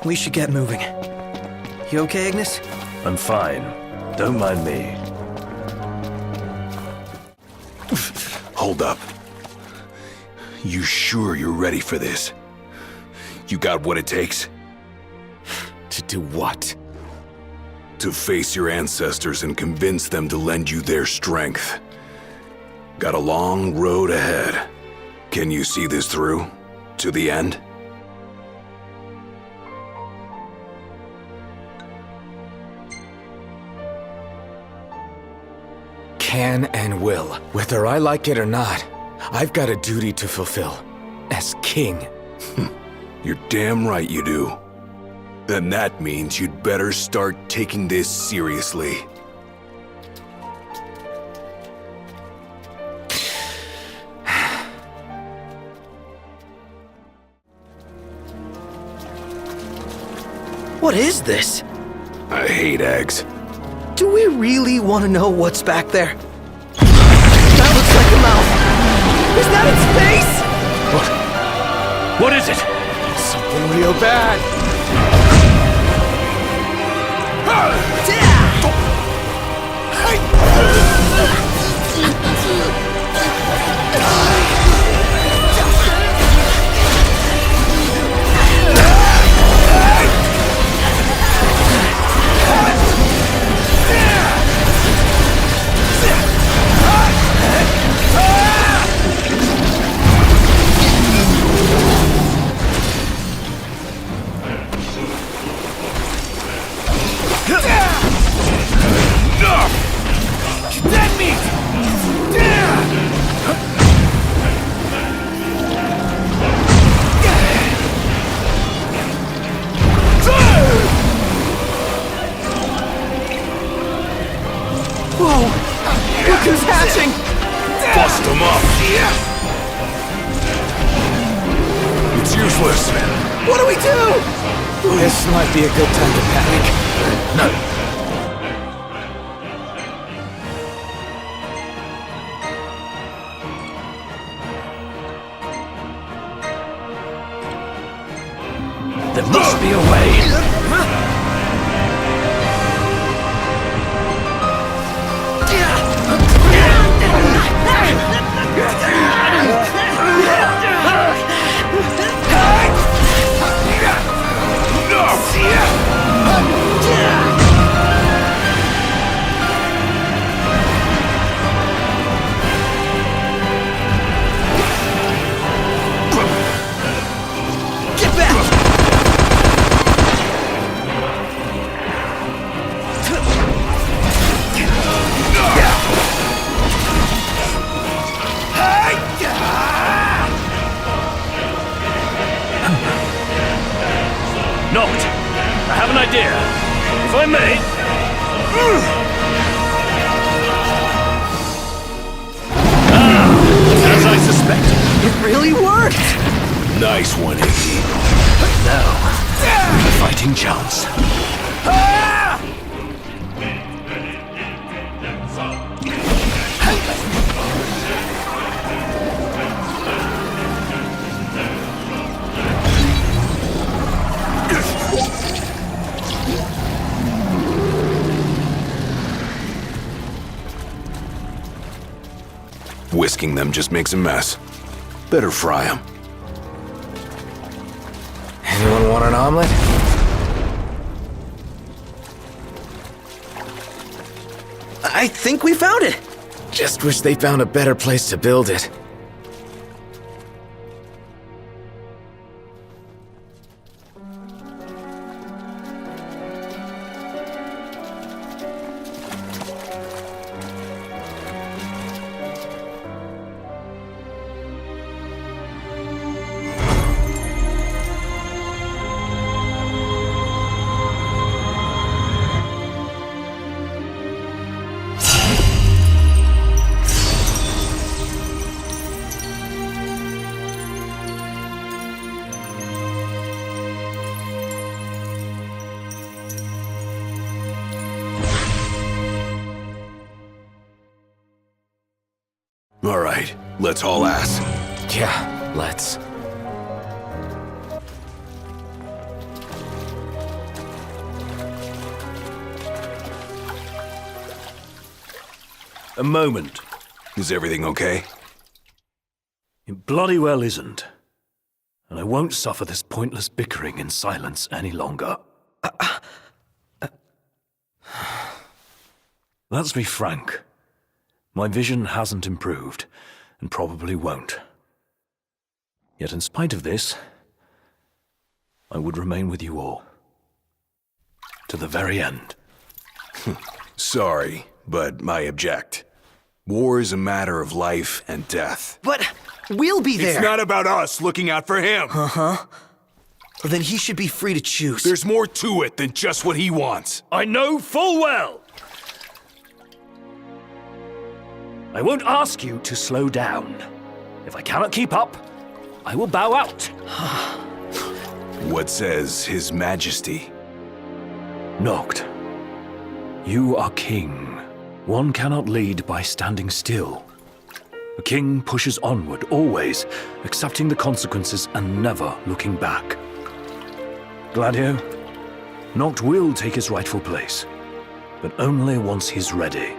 We should get moving. You okay, Ignis? I'm fine. Don't mind me. Hold up. You sure you're ready for this? You got what it takes? To do what? To face your ancestors and convince them to lend you their strength. Got a long road ahead. Can you see this through? To the end? Can and will, whether I like it or not. I've got a duty to fulfill. As king. You're damn right you do. Then that means you'd better start taking this seriously. What is this? I hate eggs. Do we really want to know what's back there? That looks like a mouth. Is that its face? What is it? Something real bad. Who's hatching? Bust him up! It's useless. What do we do? This might be a good time to panic. No. There must be a way. Noct, I have an idea. If I may... As I suspected. It really worked! Nice one, Iggy. Now, the fighting chance. Whisking them just makes a mess. Better fry them. Anyone want an omelet? I think we found it! Just wish they found a better place to build it. All right, let's haul ass. Yeah, let's. A moment. Is everything okay? It bloody well isn't. And I won't suffer this pointless bickering in silence any longer. Let's be frank. My vision hasn't improved, and probably won't. Yet in spite of this, I would remain with you all. To the very end. Sorry, but I object. War is a matter of life and death. But we'll be there! It's not about us looking out for him! Uh-huh. Well, then he should be free to choose. There's more to it than just what he wants. I know full well! I won't ask you to slow down. If I cannot keep up, I will bow out. What says His Majesty? Noct, you are king. One cannot lead by standing still. A king pushes onward, always, accepting the consequences and never looking back. Gladio, Noct will take his rightful place, but only once he's ready.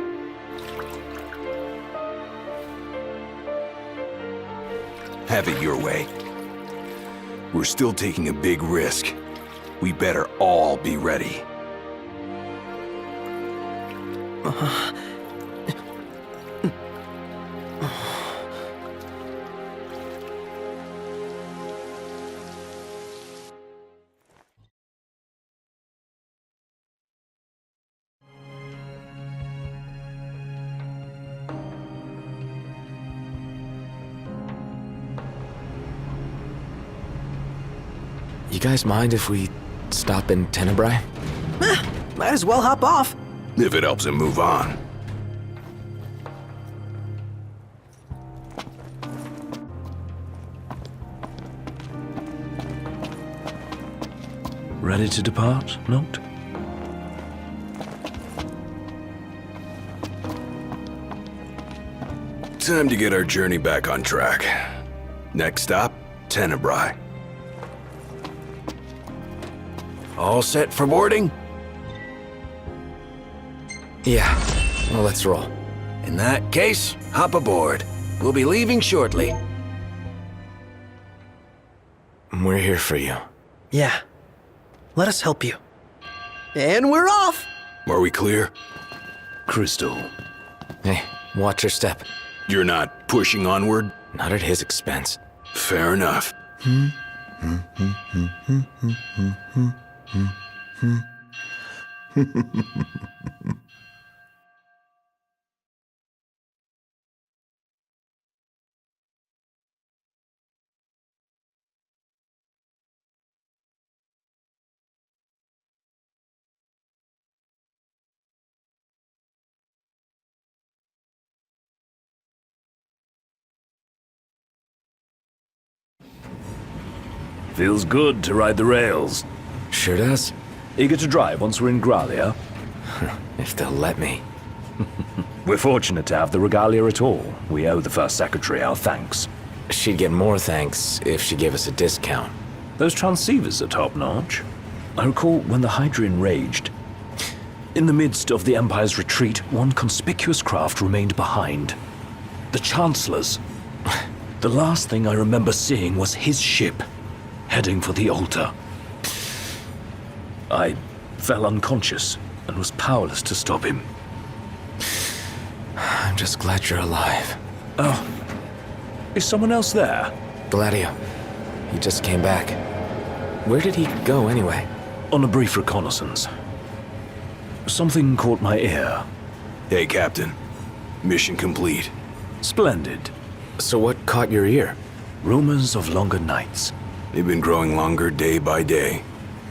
Have it your way. We're still taking a big risk. We better all be ready. You guys mind if we stop in Tenebrae? Might as well hop off. If it helps him move on. Ready to depart, Noct? Time to get our journey back on track. Next stop, Tenebrae. All set for boarding? Yeah, well, let's roll. In that case, hop aboard. We'll be leaving shortly. We're here for you. Yeah. Let us help you. And we're off! Are we clear? Crystal. Hey, watch your step. You're not pushing onward? Not at his expense. Fair enough. Feels good to ride the rails. Sure does. Eager to drive once we're in Gralia? If they'll let me. We're fortunate to have the regalia at all. We owe the First Secretary our thanks. She'd get more thanks if she gave us a discount. Those transceivers are top-notch. I recall when the Hydrian raged. In the midst of the Empire's retreat, one conspicuous craft remained behind. The Chancellor's. The last thing I remember seeing was his ship, heading for the altar. I fell unconscious and was powerless to stop him. I'm just glad you're alive. Oh. Is someone else there? Gladio. He just came back. Where did he go anyway? On a brief reconnaissance. Something caught my ear. Hey, Captain. Mission complete. Splendid. So what caught your ear? Rumors of longer nights. They've been growing longer day by day.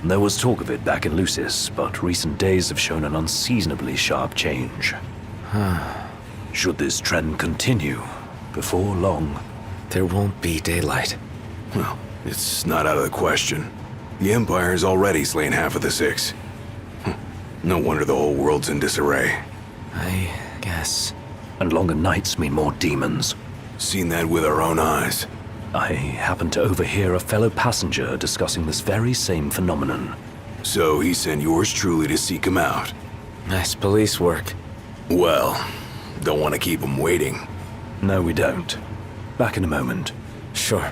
There was talk of it back in Lucis, but recent days have shown an unseasonably sharp change. Should this trend continue, before long, there won't be daylight. Well, it's not out of the question. The Empire's already slain half of the Six. No wonder the whole world's in disarray. I guess. And longer nights mean more demons. Seen that with our own eyes. I happened to overhear a fellow passenger discussing this very same phenomenon. So he sent yours truly to seek him out. Nice police work. Well, don't want to keep him waiting. No, we don't. Back in a moment. Sure.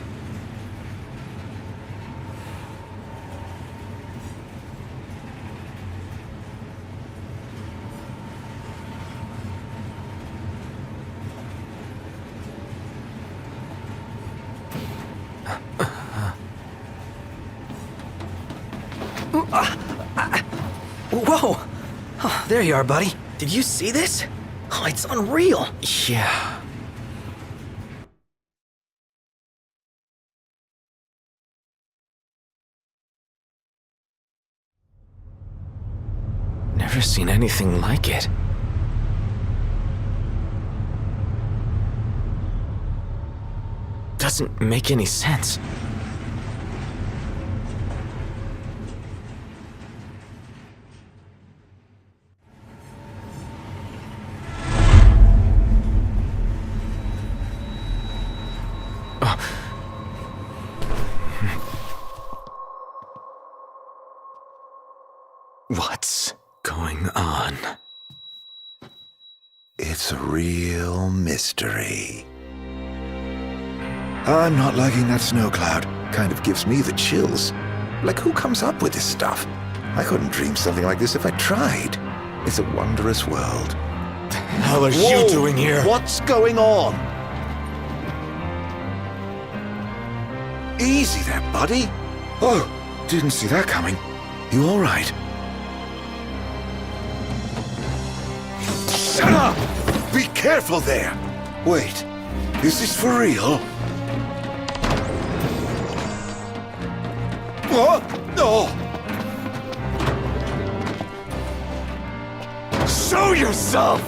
Whoa! Oh, there you are, buddy. Did you see this? Oh, it's unreal. Yeah. Never seen anything like it. Doesn't make any sense. What's going on? It's a real mystery. I'm not liking that snow cloud. Kind of gives me the chills. Like, who comes up with this stuff? I couldn't dream something like this if I tried. It's a wondrous world. The hell are you doing here? What's going on? Easy there, buddy. Oh, didn't see that coming. You all right? Shut up! Be careful there! Wait, is this for real? What? No! Show yourself!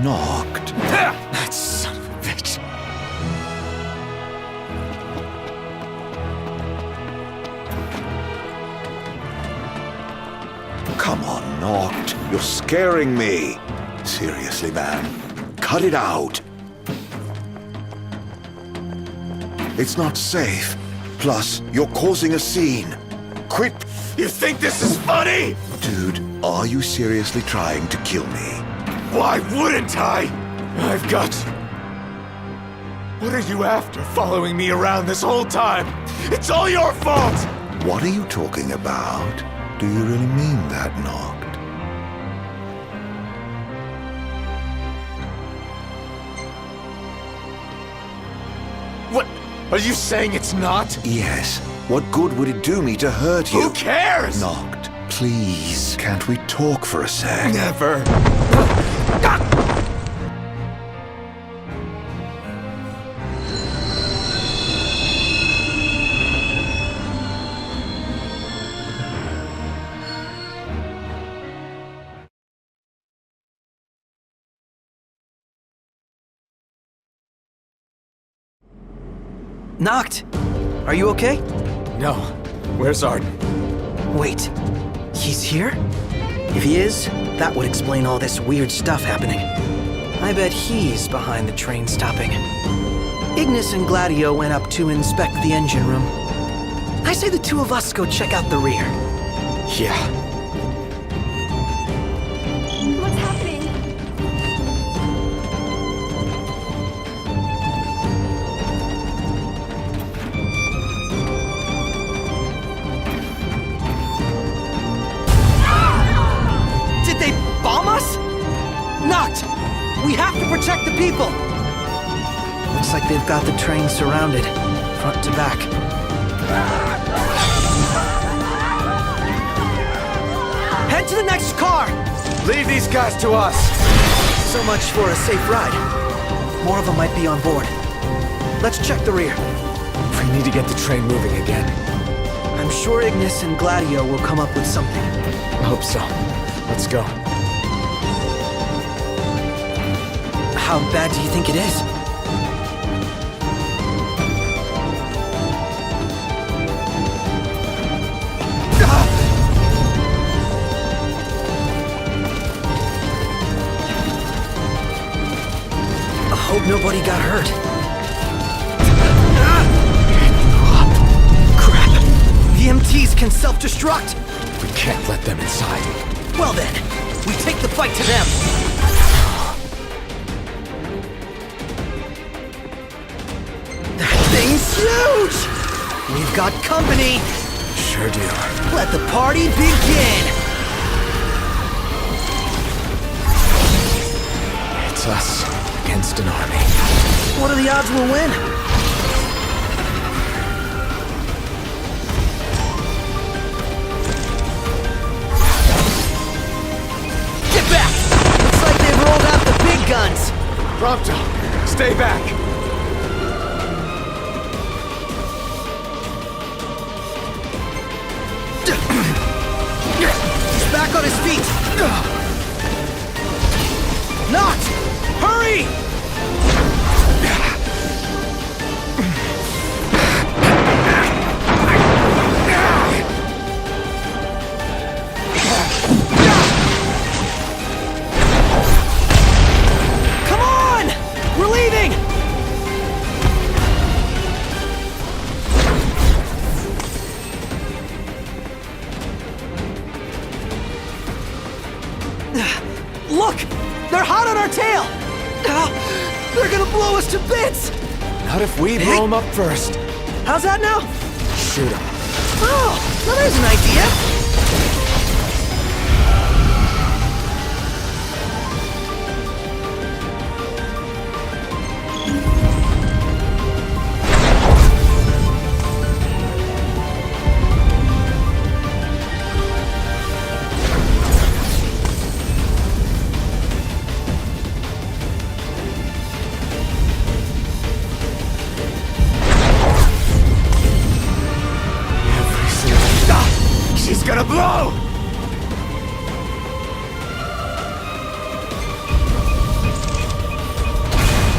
Knocked. That son of a bitch. Come on, Knocked. You're scaring me. Seriously, man. Cut it out. It's not safe. Plus, you're causing a scene. Quit. You think this is funny? Dude, are you seriously trying to kill me? Why wouldn't I? I've got What are you after, following me around this whole time? It's all your fault! What are you talking about? Do you really mean that, Noct? What? Are you saying it's not? Yes. What good would it do me to hurt you? Who cares? Noct, please, can't we talk for a sec? Never. Noct! Are you okay? No. Where's Arden? Wait. He's here? If he is, that would explain all this weird stuff happening. I bet he's behind the train stopping. Ignis and Gladio went up to inspect the engine room. I say the two of us go check out the rear. Yeah. What's happening? Did they bomb us? Noct! We have to protect the people! Looks like they've got the train surrounded, front to back. Head to the next car! Leave these guys to us! So much for a safe ride. More of them might be on board. Let's check the rear. We need to get the train moving again. I'm sure Ignis and Gladio will come up with something. I hope so. Let's go. How bad do you think it is? I hope nobody got hurt. Crap! The MTs can self-destruct! We can't let them inside. Well then, we take the fight to them! That thing's huge! We've got company! Sure do. Let the party begin! It's us against an army. What are the odds we'll win? Get back! Looks like they've rolled out the big guns! Prompto, stay back! He's back on his feet! Noct! Hurry! Come on! We're leaving! Look! They're hot on our tail! They're gonna blow us to bits! Not if we blow them up first. How's that now? Shoot them. Oh, well, there's an idea! She's gonna blow!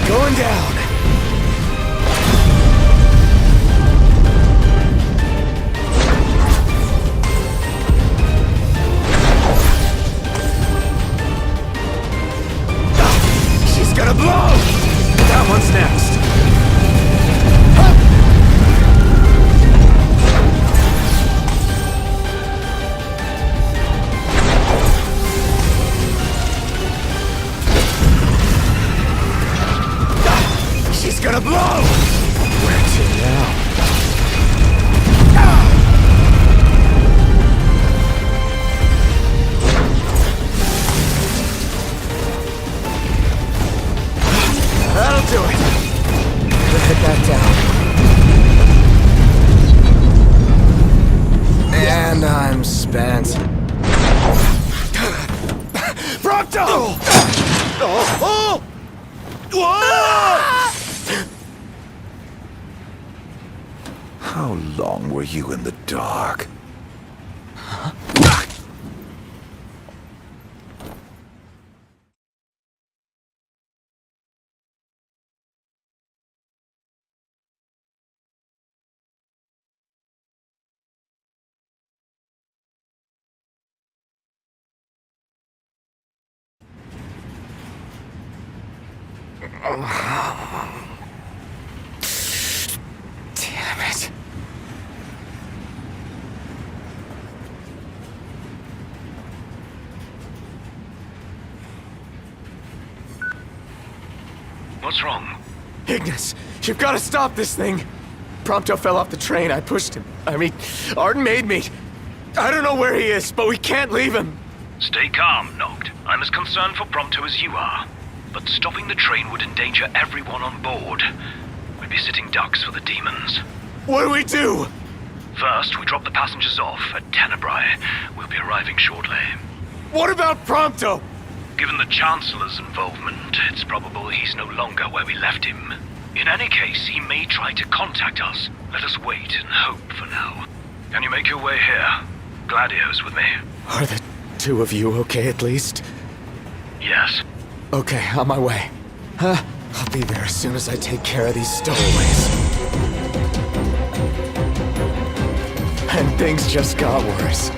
Going down. She's gonna blow! That one's next. I'm spent. Prompto! How long were you in the dark? Damn it. What's wrong? Ignis, you've got to stop this thing. Prompto fell off the train. I pushed him. I mean, Ardyn made me. I don't know where he is, but we can't leave him. Stay calm, Noct. I'm as concerned for Prompto as you are. But stopping the train would endanger everyone on board. We'd be sitting ducks for the demons. What do we do? First, we drop the passengers off at Tenebrae. We'll be arriving shortly. What about Prompto? Given the Chancellor's involvement, it's probable he's no longer where we left him. In any case, he may try to contact us. Let us wait and hope for now. Can you make your way here? Gladio's with me. Are the two of you okay at least? Yes. Okay, on my way. I'll be there as soon as I take care of these stowaways. And things just got worse.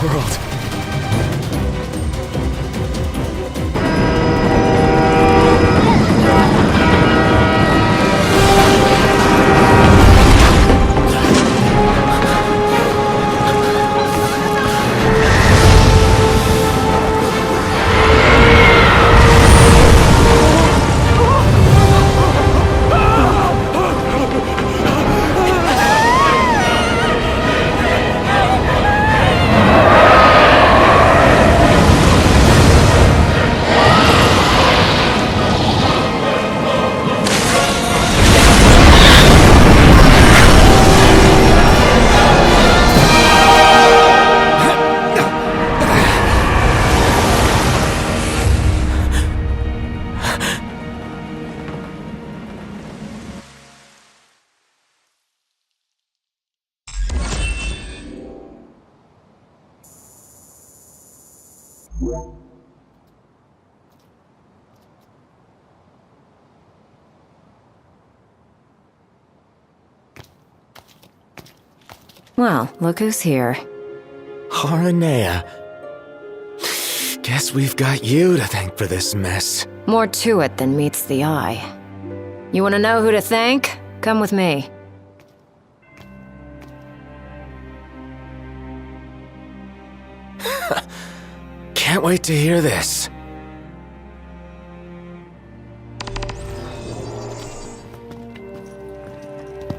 World. Well, look who's here. ARANEA. Guess we've got you to thank for this mess. More to it than meets the eye. You want to know who to thank? Come with me. Can't wait to hear this.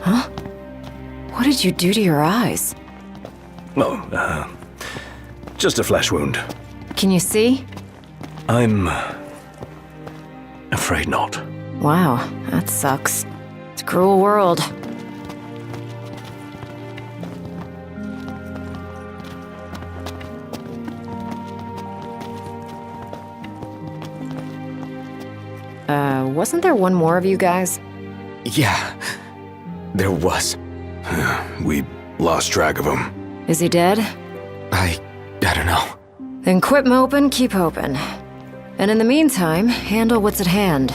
Huh? What did you do to your eyes? Oh, just a flesh wound. Can you see? I'm afraid not. Wow, that sucks. It's a cruel world. Wasn't there one more of you guys? Yeah, there was. We lost track of him. Is he dead? I don't know. Then quit moping, keep hoping. And in the meantime, handle what's at hand.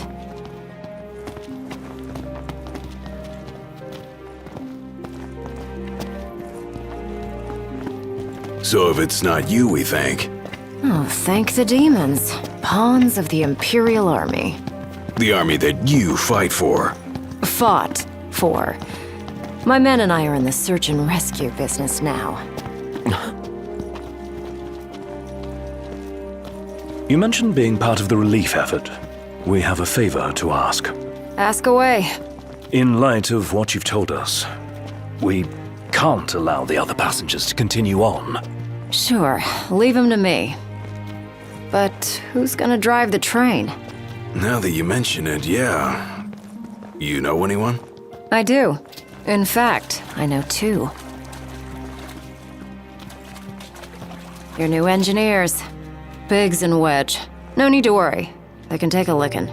So if it's not you we thank. Oh, thank the demons. Pawns of the Imperial Army. The army that you fight for. Fought for. My men and I are in the search and rescue business now. You mentioned being part of the relief effort. We have a favor to ask. Ask away. In light of what you've told us, we can't allow the other passengers to continue on. Sure, leave him to me. But who's gonna drive the train? Now that you mention it, yeah. You know anyone? I do. In fact, I know two. Your new engineers. Biggs and Wedge. No need to worry. They can take a licking.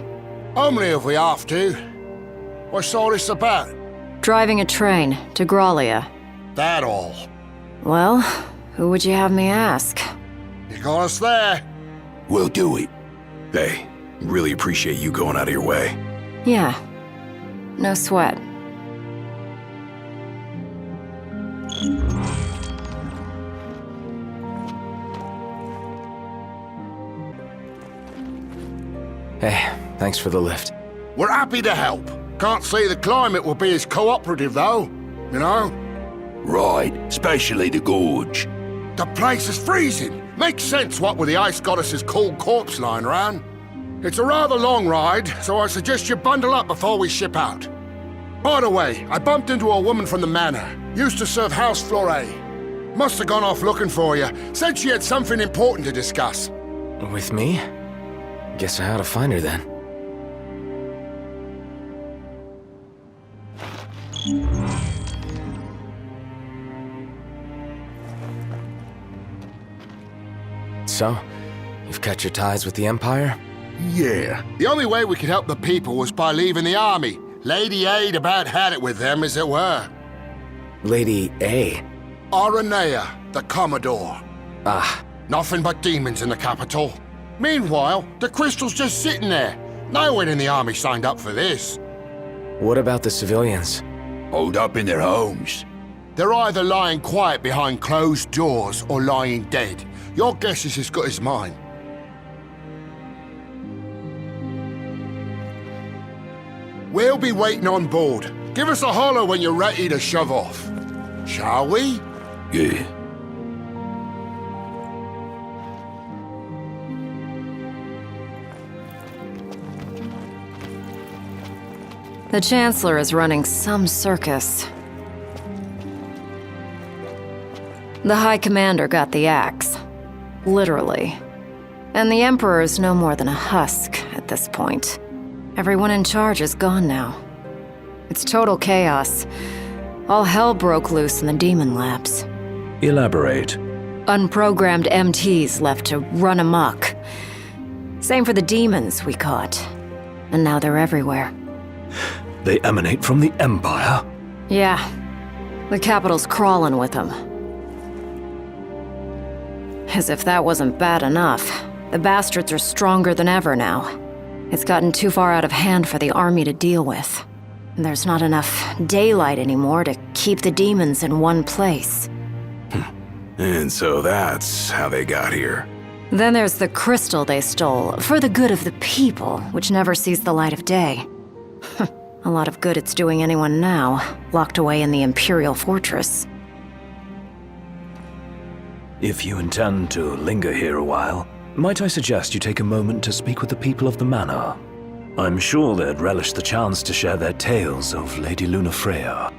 Only if we have to. What's all this about? Driving a train to Growlia. That all? Well, who would you have me ask? You got us there. We'll do it. Hey, really appreciate you going out of your way. Yeah. No sweat. Hey, thanks for the lift. We're happy to help. Can't say the climate will be as cooperative, though. You know? Right, especially the gorge. The place is freezing. Makes sense what with the ice goddess's cold corpse lying around. It's a rather long ride, so I suggest you bundle up before we ship out. By the way, I bumped into a woman from the manor. Used to serve House Flore. Must have gone off looking for you. Said she had something important to discuss. With me? Guess I ought to find her then. So, you've cut your ties with the Empire? Yeah. The only way we could help the people was by leaving the army. Lady Aid about had it with them, as it were. Lady A? ARANEA, the Commodore. Ah. Nothing but demons in the capital. Meanwhile, the crystal's just sitting there. No one in the army signed up for this. What about the civilians? Holed up in their homes. They're either lying quiet behind closed doors or lying dead. Your guess is as good as mine. We'll be waiting on board. Give us a holler when you're ready to shove off. Shall we? Yeah. The Chancellor is running some circus. The High Commander got the axe. Literally. And the Emperor's no more than a husk at this point. Everyone in charge is gone now. It's total chaos. All hell broke loose in the demon labs. Elaborate. Unprogrammed MTs left to run amok. Same for the demons we caught. And now they're everywhere. They emanate from the Empire? Yeah. The capital's crawling with them. As if that wasn't bad enough, the bastards are stronger than ever now. It's gotten too far out of hand for the army to deal with. And there's not enough daylight anymore to keep the demons in one place. And so that's how they got here. Then there's the crystal they stole, for the good of the people, which never sees the light of day. A lot of good it's doing anyone now, locked away in the Imperial Fortress. If you intend to linger here a while, might I suggest you take a moment to speak with the people of the manor? I'm sure they'd relish the chance to share their tales of Lady Lunafreya.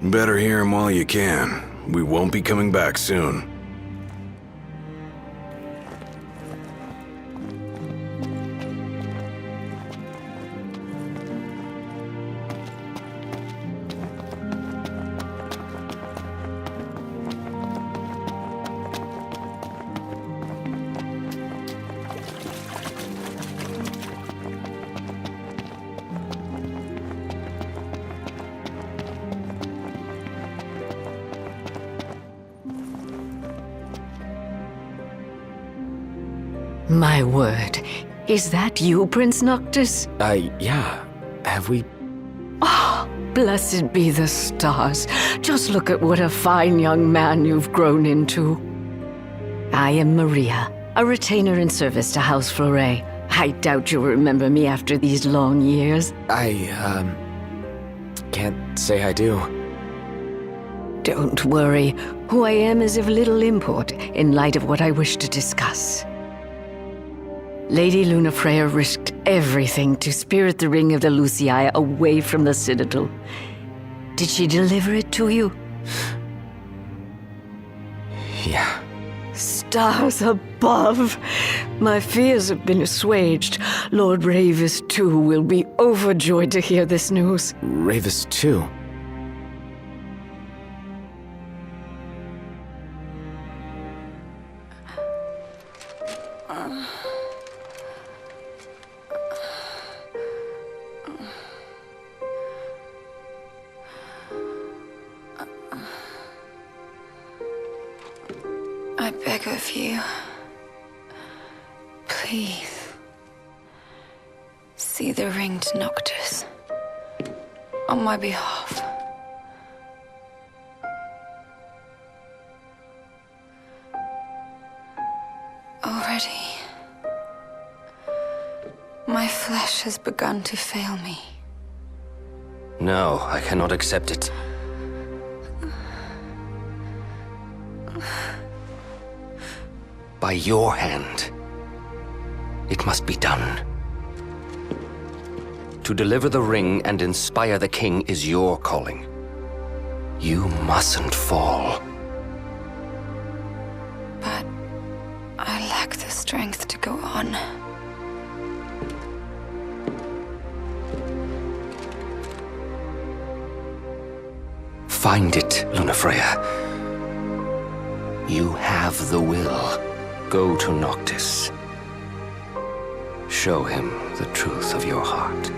Better hear 'em while you can. We won't be coming back soon. My word. Is that you, Prince Noctis? Yeah. Have we... Oh, blessed be the stars. Just look at what a fine young man you've grown into. I am Maria, a retainer in service to House Flore. I doubt you'll remember me after these long years. I can't say I do. Don't worry. Who I am is of little import in light of what I wish to discuss. Lady Lunafreya risked everything to spirit the ring of the Lucii away from the Citadel. Did she deliver it to you? Yeah. Stars above! My fears have been assuaged. Lord Ravis, too, will be overjoyed to hear this news. Ravis, too? I beg of you, please, see the ring to Noctis on my behalf. Already, my flesh has begun to fail me. No, I cannot accept it. By your hand. It must be done. To deliver the ring and inspire the king is your calling. You mustn't fall. But I lack the strength to go on. Find it, Lunafreya. You have the will. Go to Noctis. Show him the truth of your heart.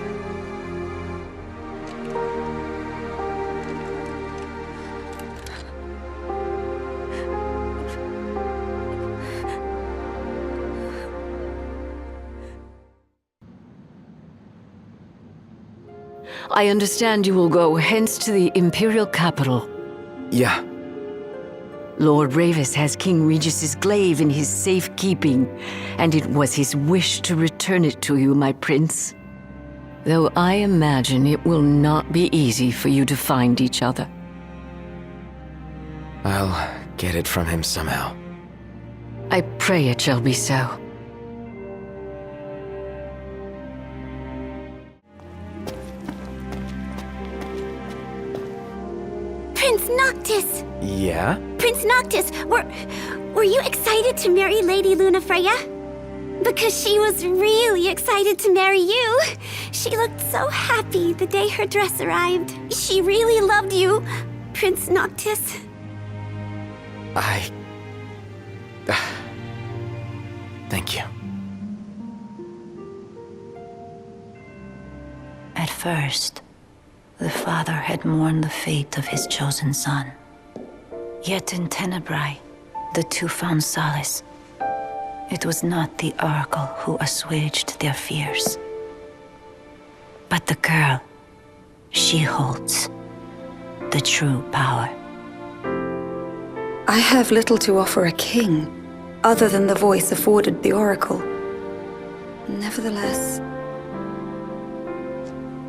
I understand you will go hence to the Imperial capital. Yeah. Lord Ravis has King Regis's glaive in his safekeeping, and it was his wish to return it to you, my prince. Though I imagine it will not be easy for you to find each other. I'll get it from him somehow. I pray it shall be so. Prince Noctis! Yeah? Prince Noctis, were you excited to marry Lady Lunafreya? Because she was really excited to marry you. She looked so happy the day her dress arrived. She really loved you, Prince Noctis. Thank you. At first, the father had mourned the fate of his chosen son. Yet in Tenebrae, the two found solace. It was not the Oracle who assuaged their fears, but the girl. She holds the true power. I have little to offer a king, other than the voice afforded the Oracle. Nevertheless,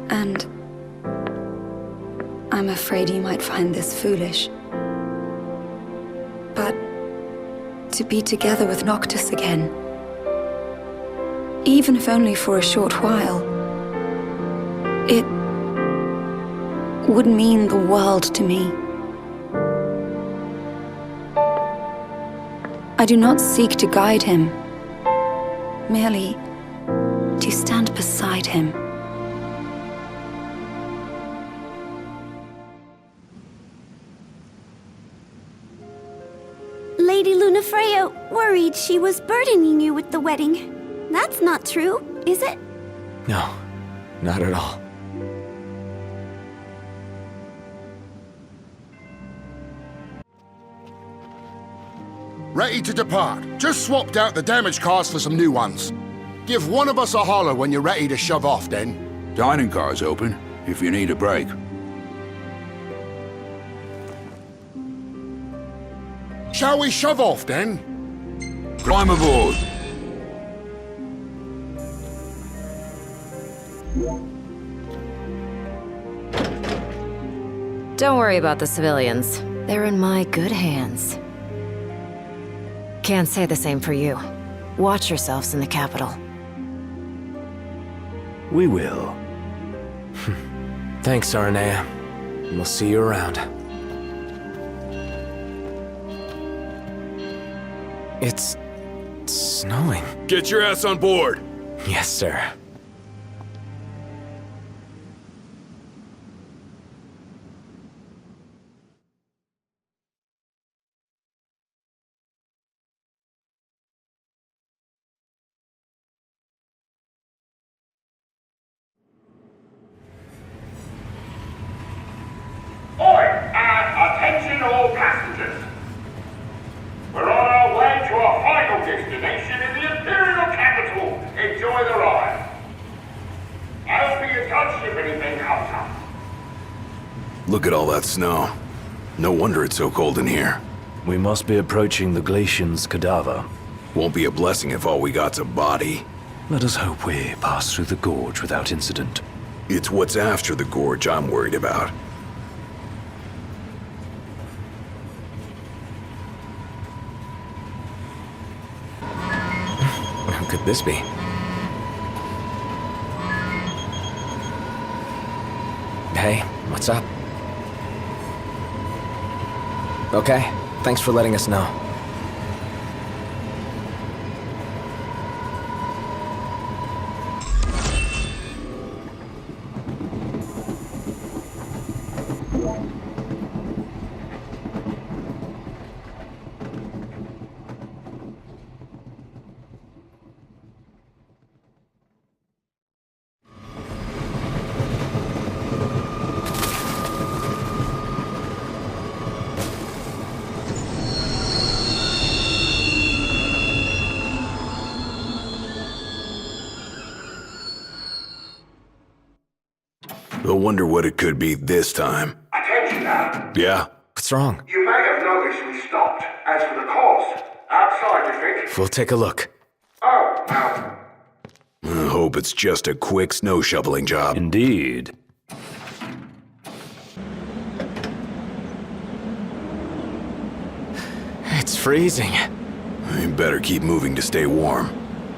and I'm afraid you might find this foolish, but to be together with Noctis again, even if only for a short while, it would mean the world to me. I do not seek to guide him, merely to stand beside him. Lady Lunafreya worried she was burdening you with the wedding. That's not true, is it? No, not at all. Ready to depart. Just swapped out the damage cars for some new ones. Give one of us a holler when you're ready to shove off, then. Dining car's open, if you need a break. Shall we shove off, then? Climb aboard. Don't worry about the civilians. They're in my good hands. Can't say the same for you. Watch yourselves in the capital. We will. Thanks, ARANEA. We'll see you around. It's snowing. Get your ass on board! Yes, sir. Attention all passengers. We're on our way to our final destination in the Imperial capital. Enjoy the ride. I'll be in touch if anything comes up. Look at all that snow. No wonder it's so cold in here. We must be approaching the Glacian's cadaver. Won't be a blessing if all we got's a body. Let us hope we pass through the gorge without incident. It's what's after the gorge I'm worried about. Who could this be? Hey, what's up? Okay, thanks for letting us know. I wonder what it could be this time. Attention now. Yeah? What's wrong? You may have noticed we stopped. As for the cause, outside, you think? We'll take a look. Oh, now. I hope it's just a quick snow shoveling job. Indeed. It's freezing. You better keep moving to stay warm.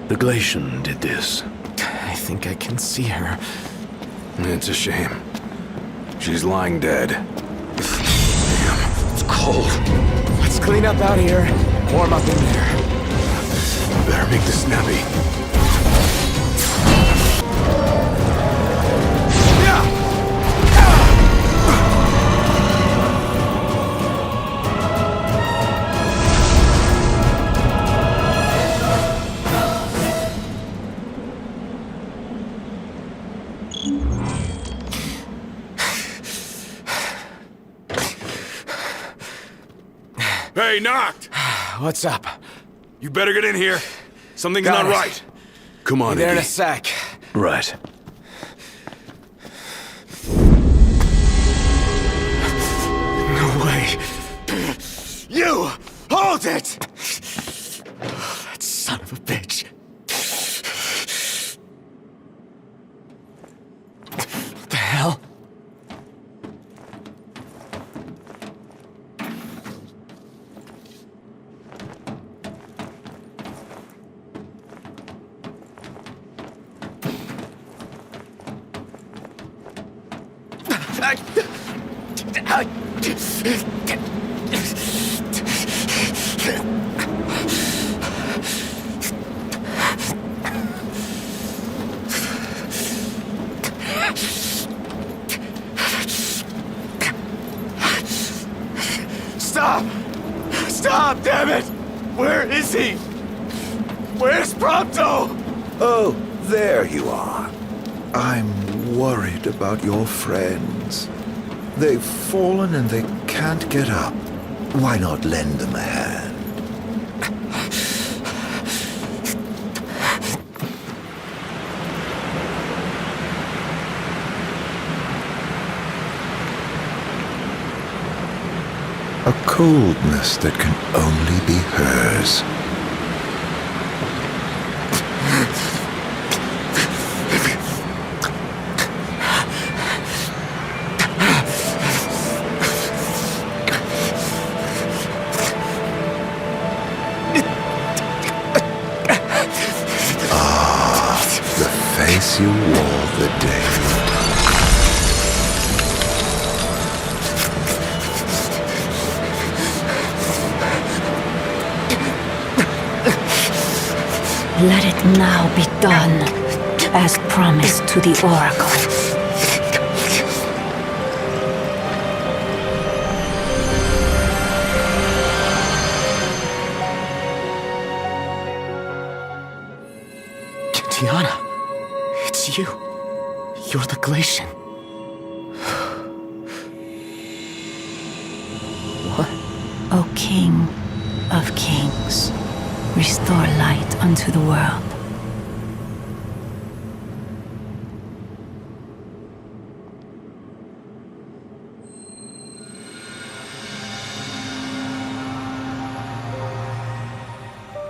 The Glacian did this. I think I can see her. It's a shame. She's lying dead. Damn, it's cold. Let's clean up out here. Warm up in there. Better make this snappy. Hey, Knocked! What's up? You better get in here. Something's not right. Come on, Be there in a Iggy. sec. Right. No way. You! Hold it! That son of a bitch. What the hell? Stop! Stop, damn it! Where is he? Where's Prompto? Oh, there you are. I'm worried about your friends. They've fallen and they can't get up. Why not lend them a hand? A coldness that can only be hers. as you wore the day. Let it now be done, as promised to the Oracle. Tiana, it's you. You're the Glacian. What? O King of Kings, restore light unto the world.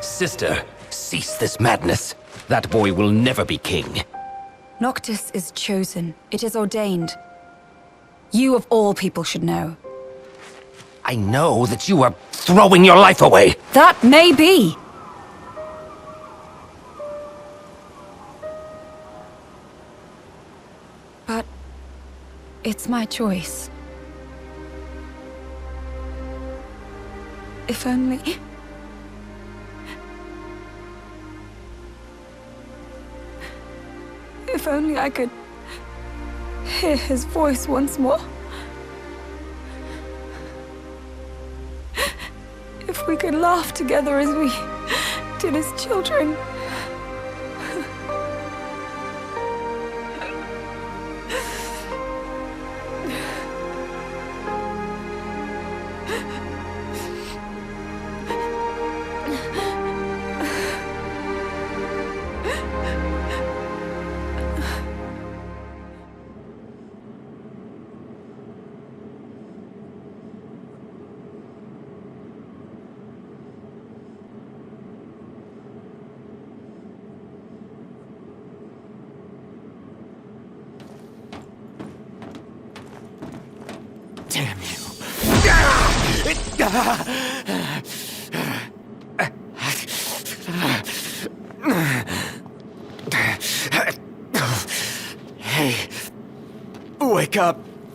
Sister, cease this madness. That boy will never be king. Noctis is chosen. It is ordained. You of all people should know. I know that you are throwing your life away. That may be. But it's my choice. If only... If only I could hear his voice once more. If we could laugh together as we did as children. Damn you. Hey, wake up. What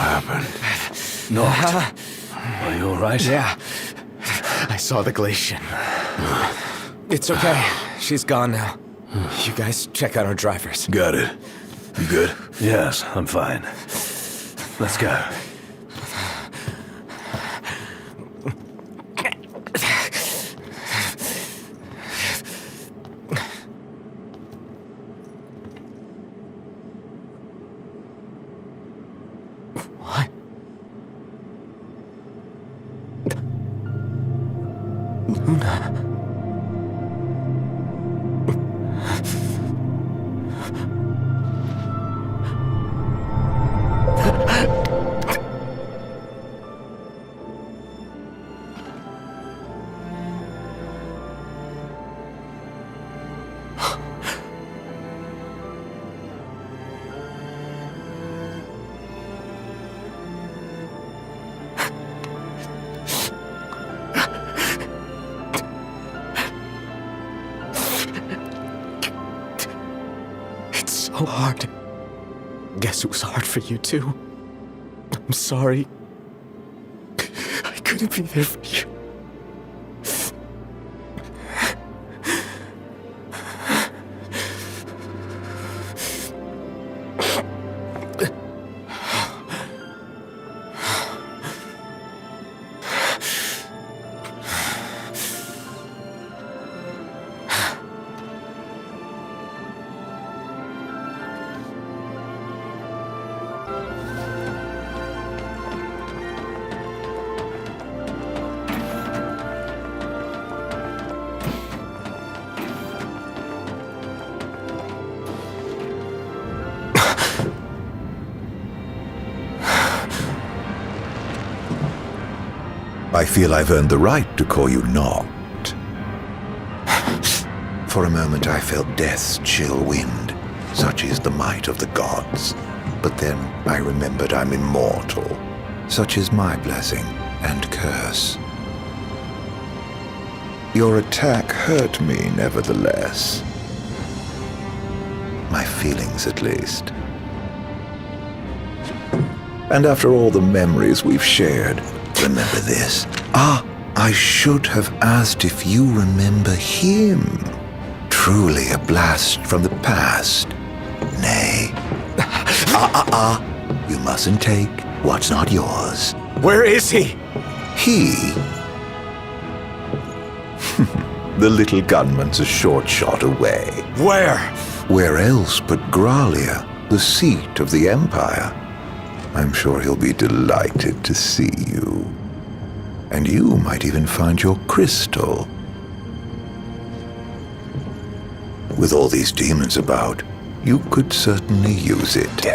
happened? Noct. Are you all right? Yeah. I saw the Glacian. It's okay. She's gone now. You guys check out our drivers. Got it. You good? Yes, I'm fine. Let's go. What? Luna. So hard. Guess it was hard for you too. I'm sorry. I couldn't be there for you. I feel I've earned the right to call you Noct. For a moment I felt death's chill wind. Such is the might of the gods. But then I remembered I'm immortal. Such is my blessing and curse. Your attack hurt me, nevertheless. My feelings, at least. And after all the memories we've shared, remember this. I should have asked if you remember him. Truly a blast from the past. Nay. You mustn't take what's not yours. Where is he? He? The little gunman's a short shot away. Where? Where else but Gralia, the seat of the Empire? I'm sure he'll be delighted to see you. And you might even find your crystal. With all these demons about, you could certainly use it.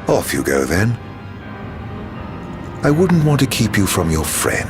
Off you go, then. I wouldn't want to keep you from your friend.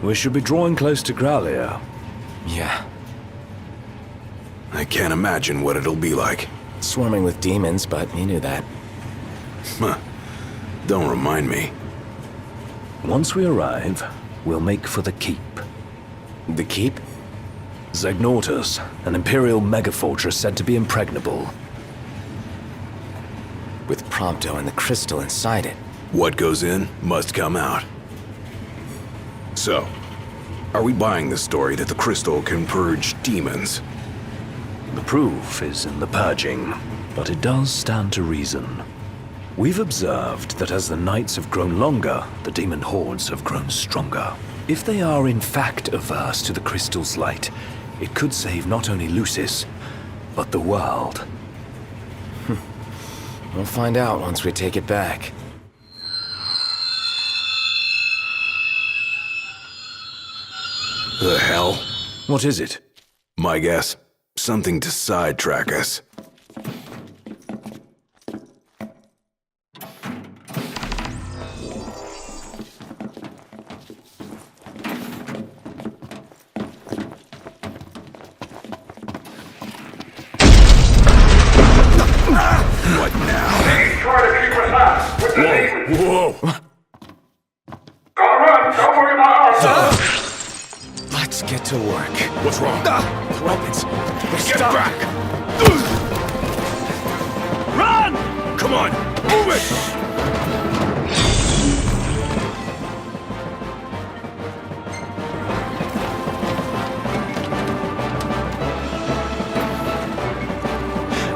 We should be drawing close to Gralia. Yeah. I can't imagine what it'll be like. Swarming with demons, but you knew that. Huh. Don't remind me. Once we arrive, we'll make for the keep. The keep? Zegnortus, an Imperial megafortress said to be impregnable. With Prompto and the crystal inside it. What goes in must come out. So, are we buying the story that the crystal can purge demons? The proof is in the purging, but it does stand to reason. We've observed that as the nights have grown longer, the demon hordes have grown stronger. If they are in fact averse to the crystal's light, it could save not only Lucis, but the world. We'll find out once we take it back. The hell? What is it? My guess, something to sidetrack us. What now? He's trying to keep us out with the demons. Whoa! Gotta run, don't worry about us. Let's get to work. What's wrong? The weapons. They're Get stuck. back! Run! Come on, move it!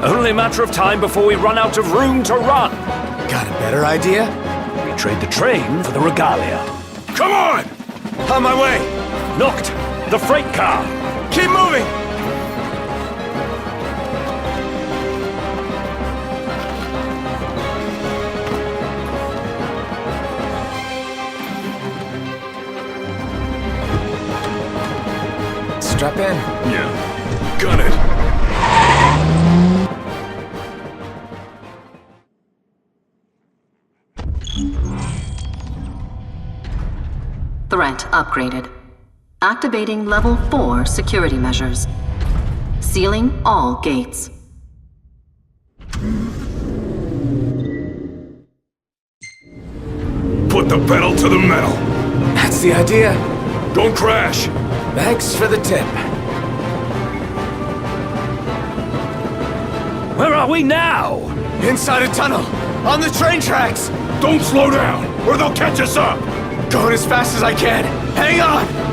Only a matter of time before we run out of room to run. Got a better idea? We trade the train for the regalia. Come on! On my way! Noct, the freight car! Keep moving! Strap in. Yeah. Gun it. Threat upgraded. Activating Level 4 security measures. Sealing all gates. Put the pedal to the metal. That's the idea. Don't crash. Thanks for the tip. Where are we now? Inside a tunnel. On the train tracks. Don't slow down, or they'll catch us up. Going as fast as I can. Hang on!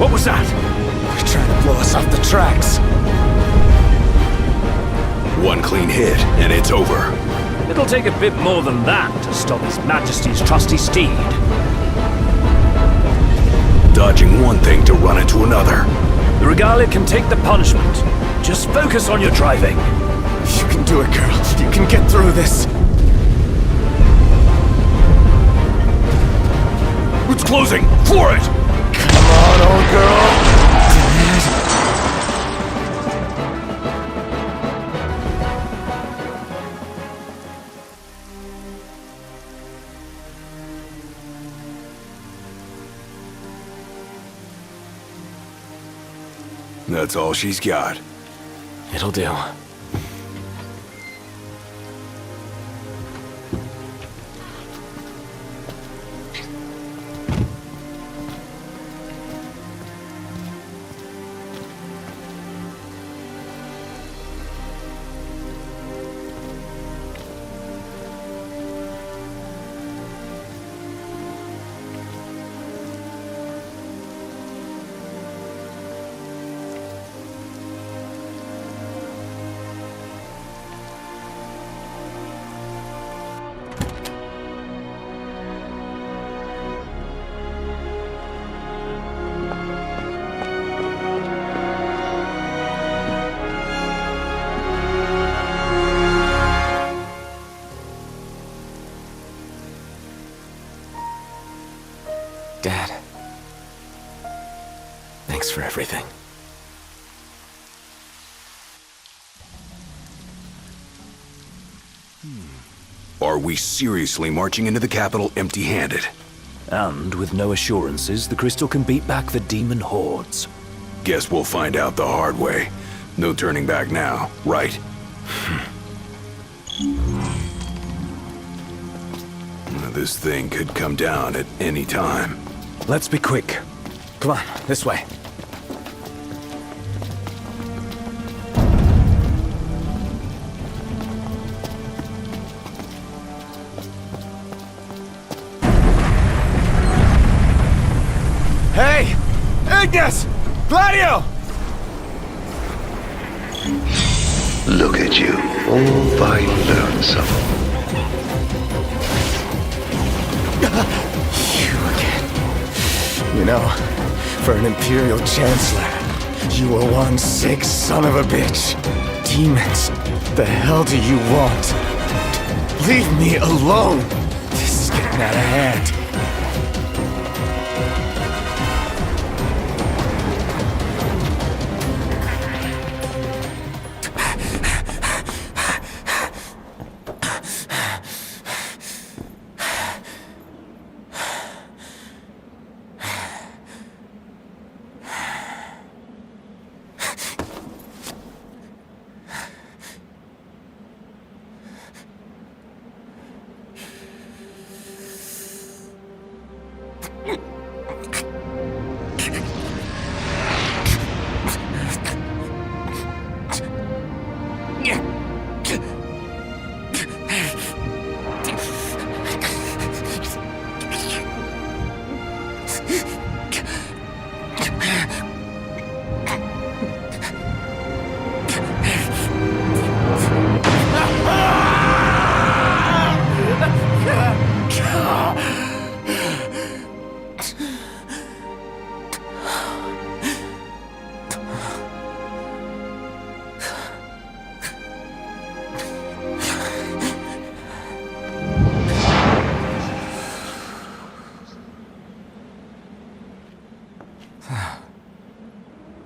What was that? They're trying to blow us off the tracks. clean hit, and it's over. It'll take a bit more than that to stop His Majesty's trusty steed. Dodging one thing to run into another. The Regalia can take the punishment. Just focus on your driving. You can do it, girl. You can get through this. It's closing! For it! Come on, old girl. That's all she's got. It'll do. Dad. Thanks for everything. Are we seriously marching into the capital empty-handed? And with no assurances, the crystal can beat back the demon hordes. Guess we'll find out the hard way. No turning back now, right? This thing could come down at any time. Let's be quick. Come on, this way. Hey! Ignis! Gladio! Look at you, all by lonesome. You again. You know, for an Imperial Chancellor, you were one sick son of a bitch. Demons, the hell do you want? Leave me alone! This is getting out of hand.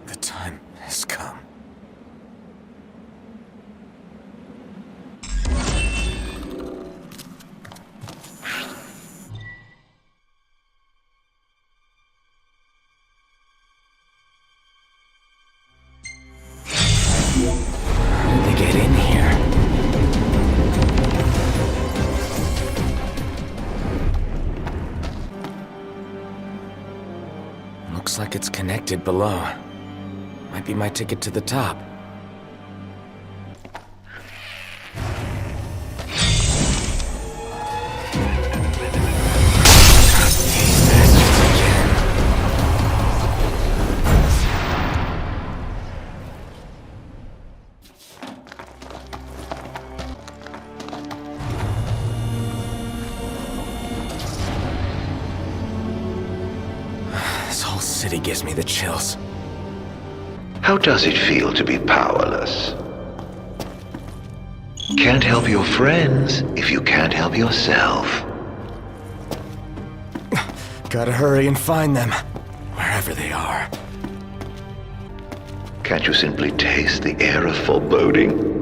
The time has come. How did they get in here? Looks like it's connected below. Might be my ticket to the top. already gives me the chills. How does it feel to be powerless? Can't help your friends if you can't help yourself. Gotta hurry and find them, wherever they are. Can't you simply taste the air of foreboding?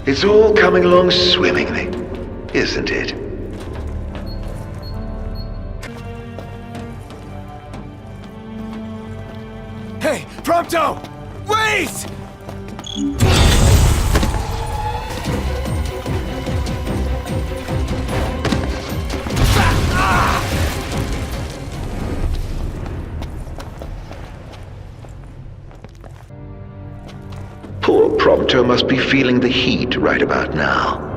It's all coming along swimmingly, isn't it? Hey, Prompto! Wait! Poor Prompto must be feeling the heat right about now.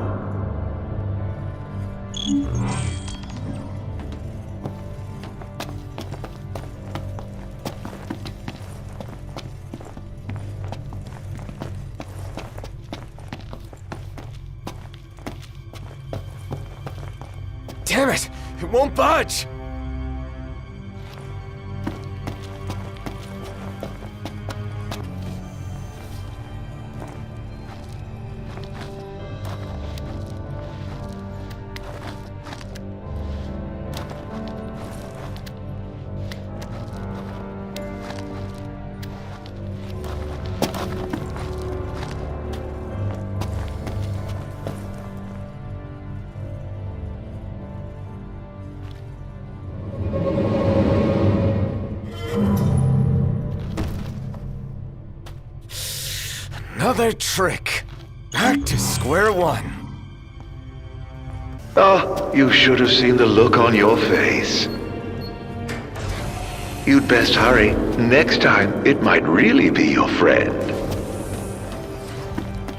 Damn it! It won't budge! Another trick. Back to square one. Oh, you should have seen the look on your face. You'd best hurry. Next time, it might really be your friend.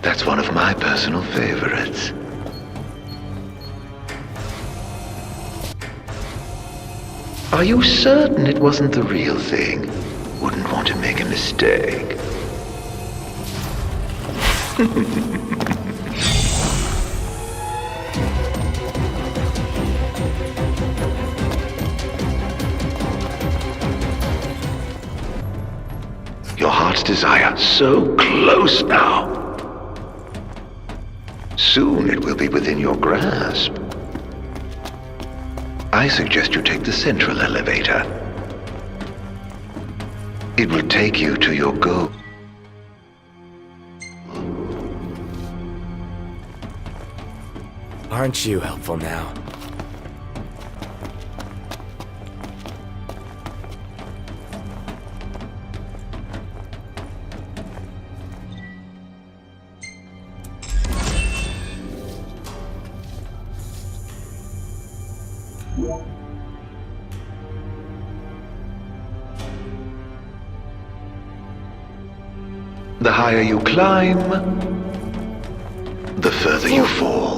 That's one of my personal favorites. Are you certain it wasn't the real thing? Wouldn't want to make a mistake. Your heart's desire, so close now. Soon it will be within your grasp. I suggest you take the central elevator. It will take you to your goal. Aren't you helpful now? The higher you climb, the further you fall.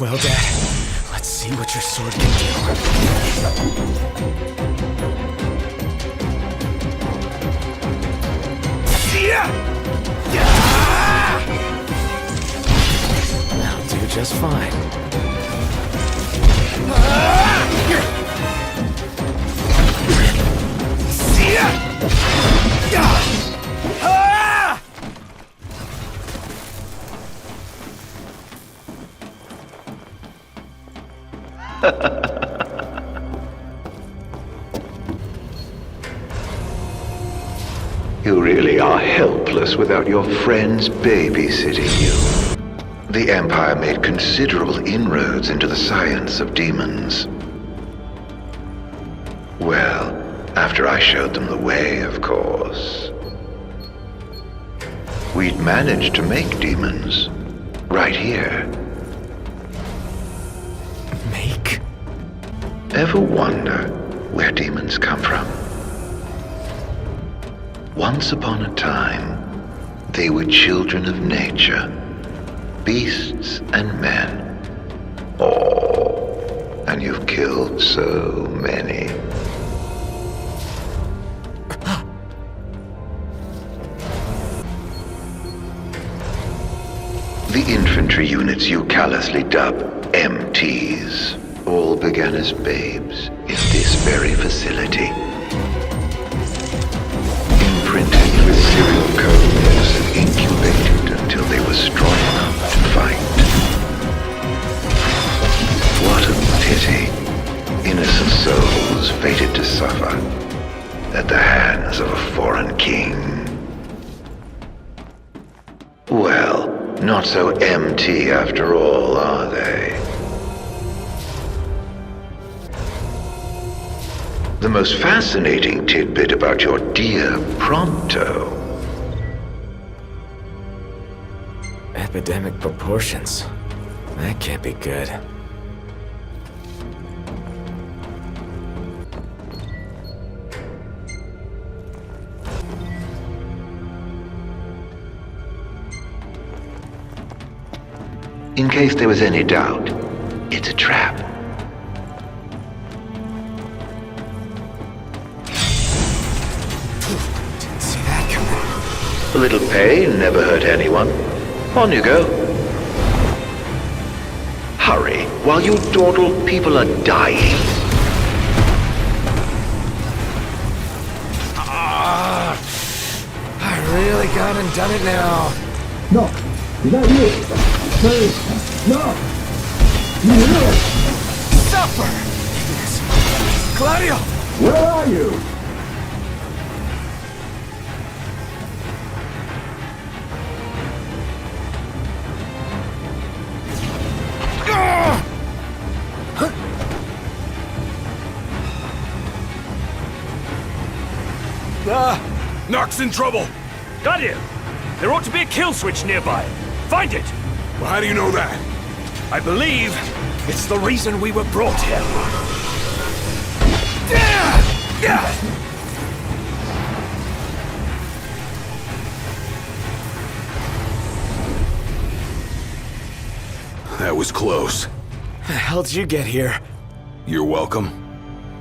Well, Dad, let's see what your sword can do. That'll do just fine. You really are helpless without your friends babysitting you. The Empire made considerable inroads into the science of demons. Well, after I showed them the way, of course. We'd managed to make demons. Right here. Make? Ever wonder where demons come from? Once upon a time, they were children of nature, beasts and men. Oh, and you've killed so many. The infantry units you callously dub MTs all began as babes in this very facility. Imprinted with serial codes and incubated until they were strong enough to fight. What a pity. Innocent souls fated to suffer at the hands of a foreign king. Well, not so MT after all, are they? The most fascinating tidbit about your dear Prompto. Epidemic proportions. That can't be good. In case there was any doubt, it's a trap. Didn't see that coming. A little pain never hurt anyone. On you go. Hurry, while you dawdle people are dying. I really gone and done it now. No, is that you? No! You! Suffer! Gladio! Where are you? Nox in trouble! Gladio! There ought to be a kill switch nearby. Find it! Well, how do you know that? I believe it's the reason we were brought here. That was close. How'd you get here? You're welcome.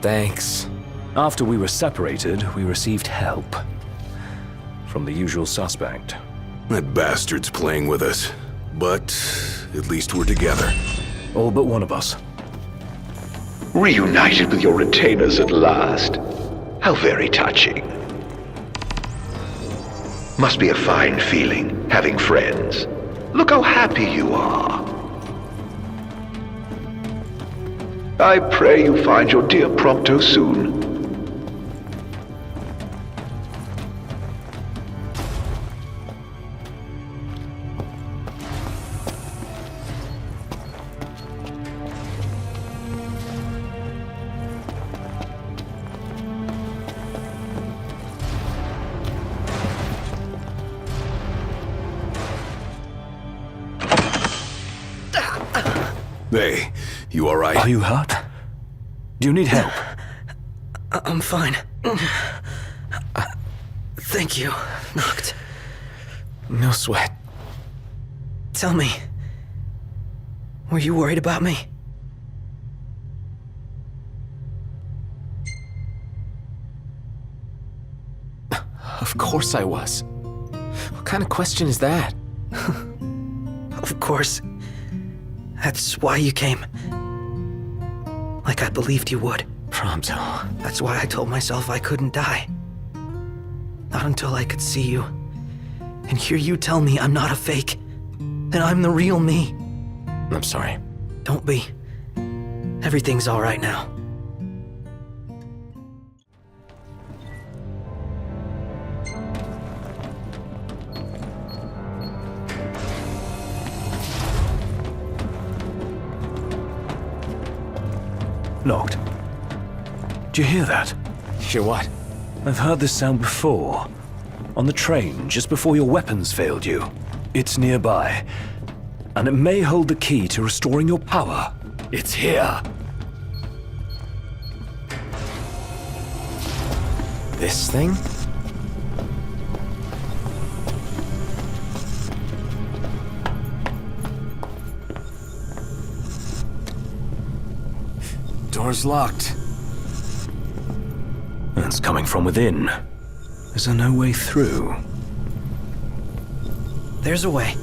Thanks. After we were separated, we received help. From the usual suspect. That bastard's playing with us. But at least we're together. All but one of us. Reunited with your retainers at last. How very touching. Must be a fine feeling, having friends. Look how happy you are. I pray you find your dear Prompto soon. Hey, you alright? Are you hurt? Do you need help? I'm fine. Thank you, Noct. No sweat. Tell me, Were you worried about me? Of course I was. What kind of question is that? Of course. That's why you came. Like I believed you would. Prompto. That's why I told myself I couldn't die. Not until I could see you. And hear you tell me I'm not a fake. That I'm the real me. I'm sorry. Don't be. Everything's alright now. Knocked. Do you hear that? Hear what? I've heard this sound before. On the train, just before your weapons failed you. It's nearby. And it may hold the key to restoring your power. It's here. This thing? Door's locked. It's coming from within. Is there no way through? There's a way.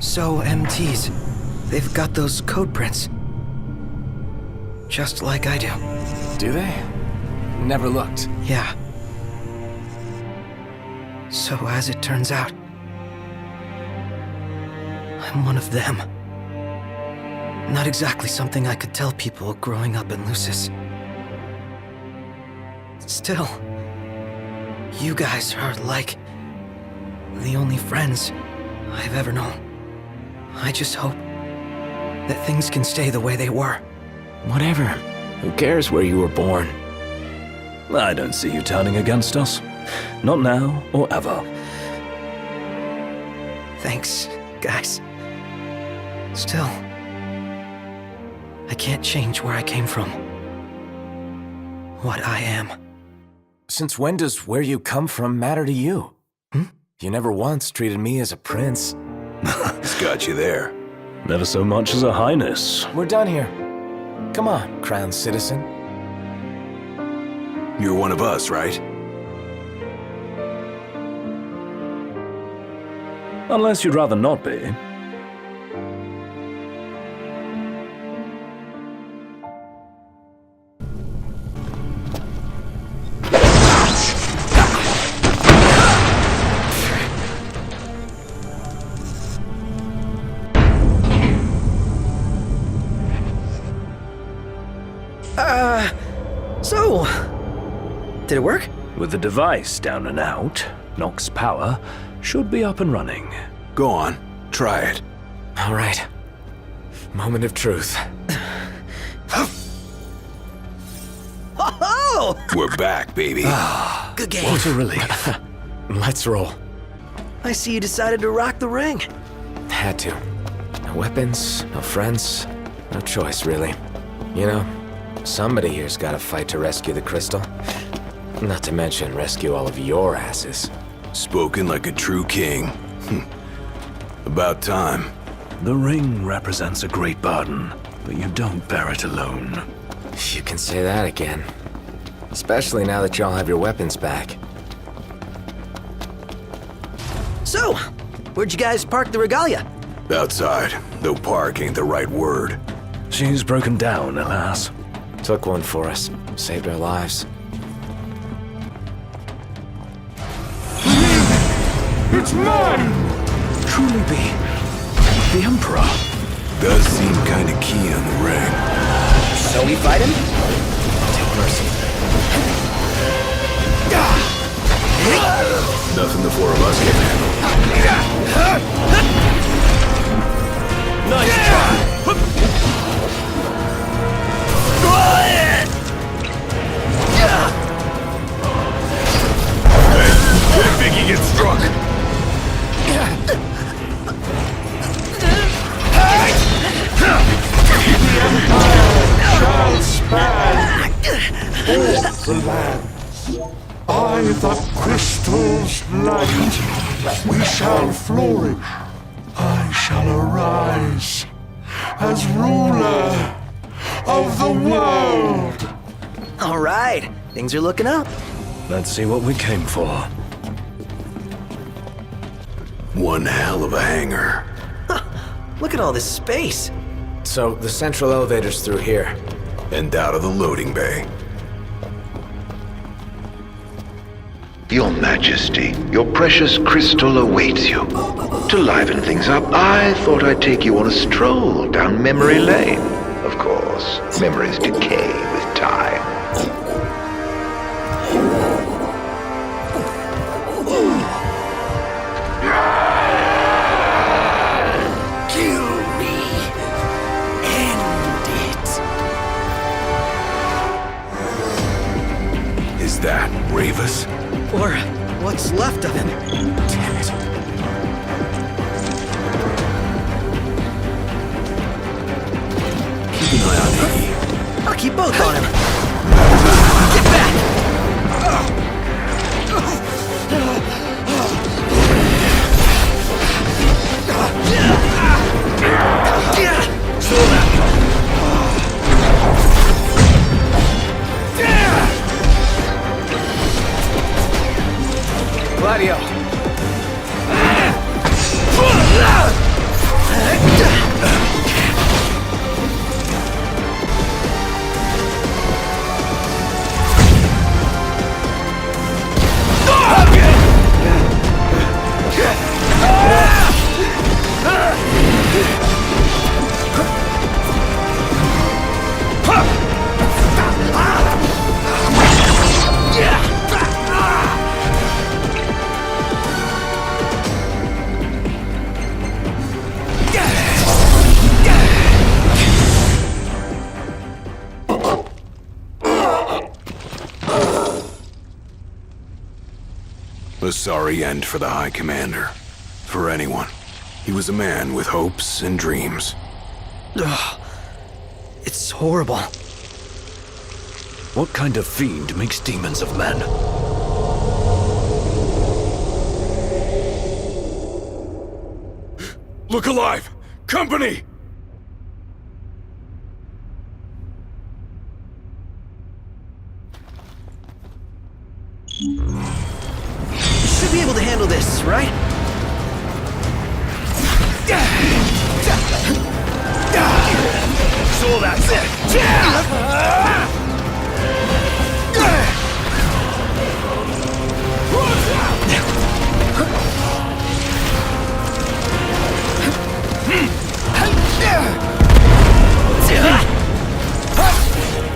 So, MTs, they've got those code prints. Just like I do. Do they? Never looked. Yeah. So, as it turns out, I'm one of them. Not exactly something I could tell people growing up in Lucis. Still, you guys are like the only friends I've ever known. I just hope that things can stay the way they were. Whatever. Who cares where you were born? I don't see you turning against us. Not now or ever. Thanks, guys. Still, I can't change where I came from. What I am. Since when does where you come from matter to you? You never once treated me as a prince. It's got you there. Never so much as a highness. We're done here. Come on, crowned citizen. You're one of us, right? Unless you'd rather not be. So, did it work? With the device down and out, Nox's power should be up and running. Go on, try it. All right. Moment of truth. Oh! We're back, baby. Good game. What a relief. Let's roll. I see you decided to rock the ring. Had to. No weapons, no friends, no choice, really. You know, somebody here's gotta fight to rescue the crystal. Not to mention rescue all of your asses. Spoken like a true king. About time. The ring represents a great burden, but you don't bear it alone. You can say that again. Especially now that y'all have your weapons back. So, where'd you guys park the regalia? Outside, though park ain't the right word. She's broken down, alas. Took one for us. Saved our lives. It's mine! Truly be the Emperor. Does seem kinda key on the ring. So we fight him? Take mercy. Nothing the four of us can handle. Nice try. Hey, didn't think he gets struck. the lands. By the crystal's light, we shall flourish. I shall arise as ruler of the world. All right, things are looking up. Let's see what we came for. One hell of a hangar. Look at all this space. So, the central elevator's through here. And out of the loading bay. Your Majesty, your precious crystal awaits you. To liven things up, I thought I'd take you on a stroll down memory lane. Of course, memories decay with time. Kill me. End it. Is that Ravus? Or what's left of him. Damn it. Keep an eye on him. I'll keep both on him. Get back! Gladio. A sorry end for the High Commander. For anyone. He was a man with hopes and dreams. Ugh. It's horrible. What kind of fiend makes demons of men? Look alive! Company! Should be able to handle this, right? So that's it!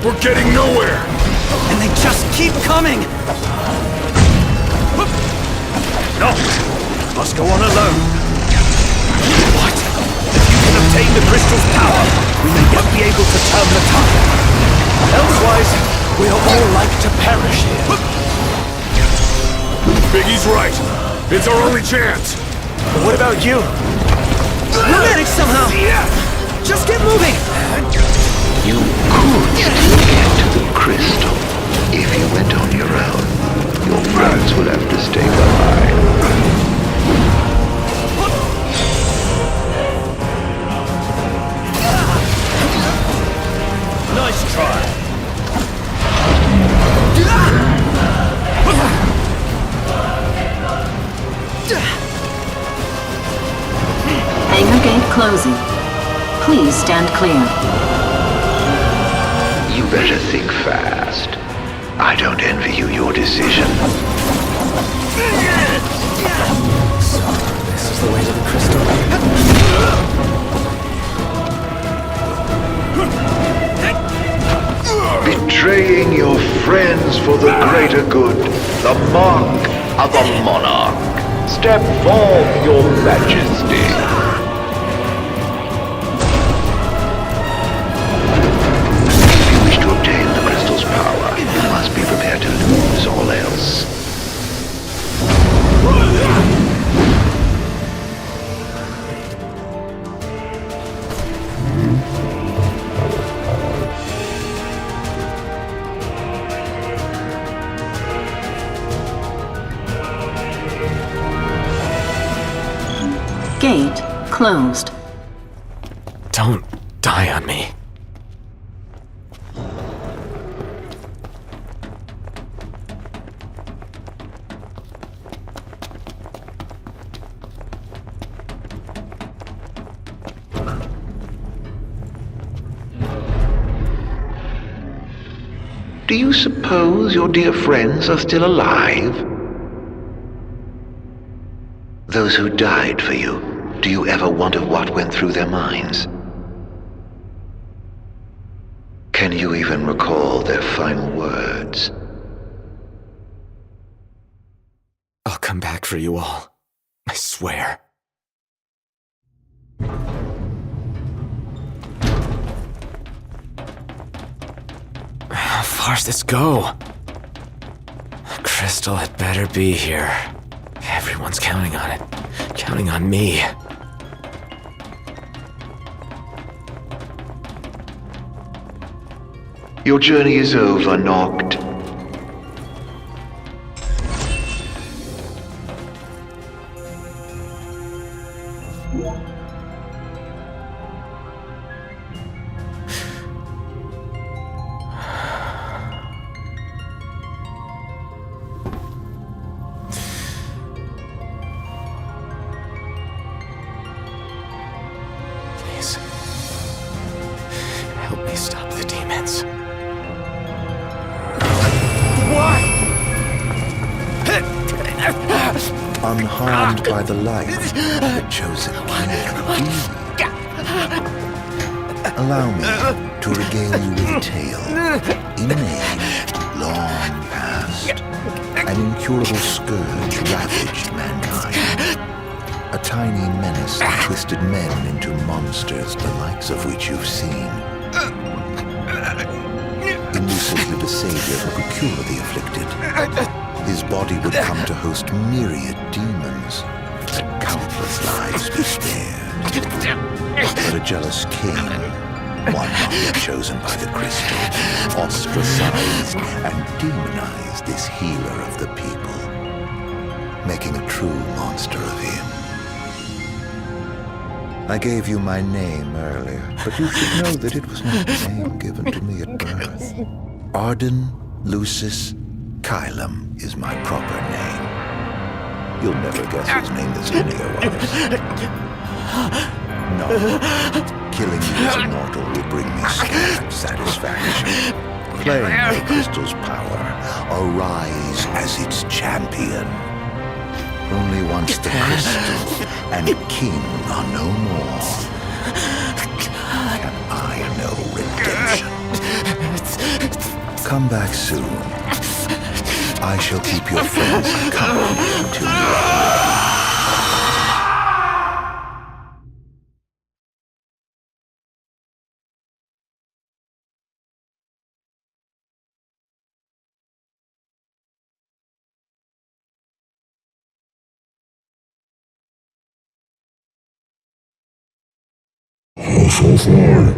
We're getting nowhere! And they just keep coming! No! Must go on alone. What? If you can obtain the crystal's power, we may yet be able to turn the tide. Elsewise, we'll all like to perish here. Biggie's right. It's our only chance. But what about you? We'll manage somehow! Just get moving! You could still get to the crystal. If you went on your own, your friends will have to stay behind. Nice try. Hangar gate closing. Please stand clear. You better think fast. I don't envy you your decision. So, this is the way to the crystal. Betraying your friends for the greater good. The mark of a monarch. Step forth, your majesty. You must be prepared to lose all else. Gate closed. Don't die on me. Do you suppose your dear friends are still alive? Those who died for you, do you ever wonder what went through their minds? Can you even recall their final words? I'll come back for you all. I swear. How far's this go? Crystal had better be here. Everyone's counting on it. Counting on me. Your journey is over, Noct. Please. Help me stop the demons. Unharmed by the light, the chosen king. Allow me to regale you with a tale. In an age long past, an incurable scourge ravaged mankind. A tiny menace that twisted men into monsters, the likes of which you've seen. In Lucifer, the savior who could cure the afflicted. His body would come to host myriad demons, and countless lives be spared. But a jealous king, one not yet chosen by the crystal, ostracized and demonized this healer of the people, making a true monster of him. I gave you my name earlier, but you should know that it was not the name given to me at birth. ARDYN Lucis Kylum is my proper name. You'll never guess his name as any of us. No, killing you as a mortal will bring me scant satisfaction. Claim the crystal's power, arise as its champion. Only once the crystal and king are no more, can I know redemption. Come back soon. I shall keep your friends company until you are ready. So far.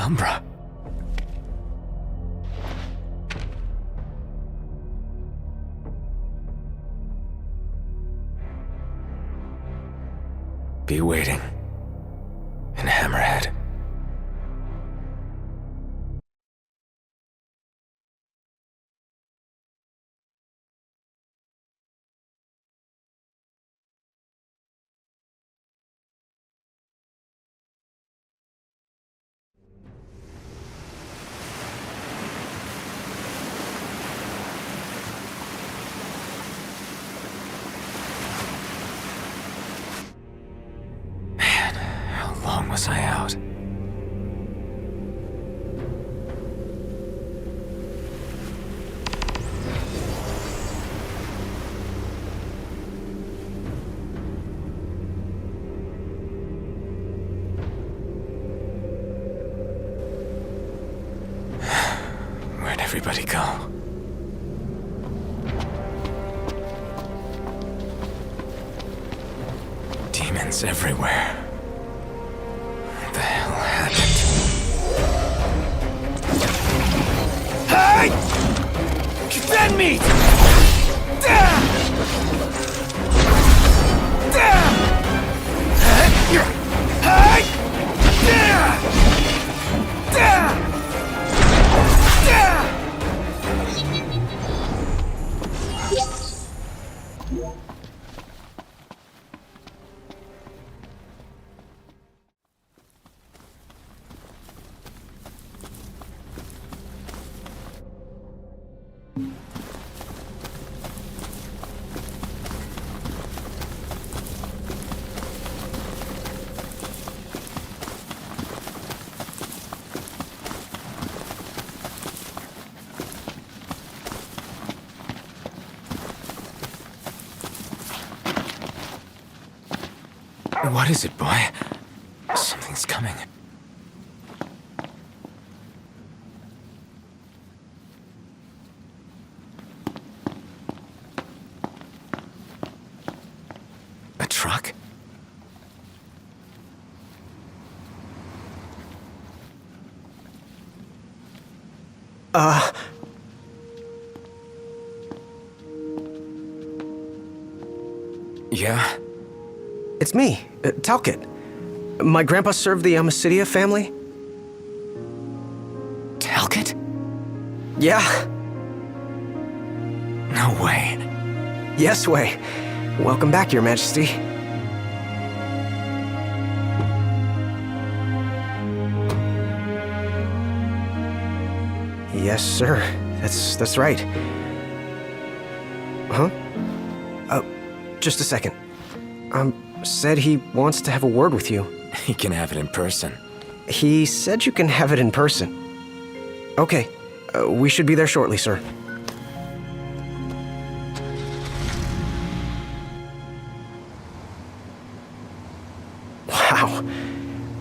Umbra. Be waiting. In Hammerhead. Was I out? everybody go? Demons everywhere. What the hell happened? Hey! Defend me! What is it, boy? Something's coming. A truck? Yeah? It's me, Talcott. My grandpa served the Amicidia family. Talcott? Yeah. No way. Yes way. Welcome back, Your Majesty. Yes, sir. That's right. Huh? Just a second. Said he wants to have a word with you. He can have it in person. He said you can have it in person. Okay. We should be there shortly, sir. Wow.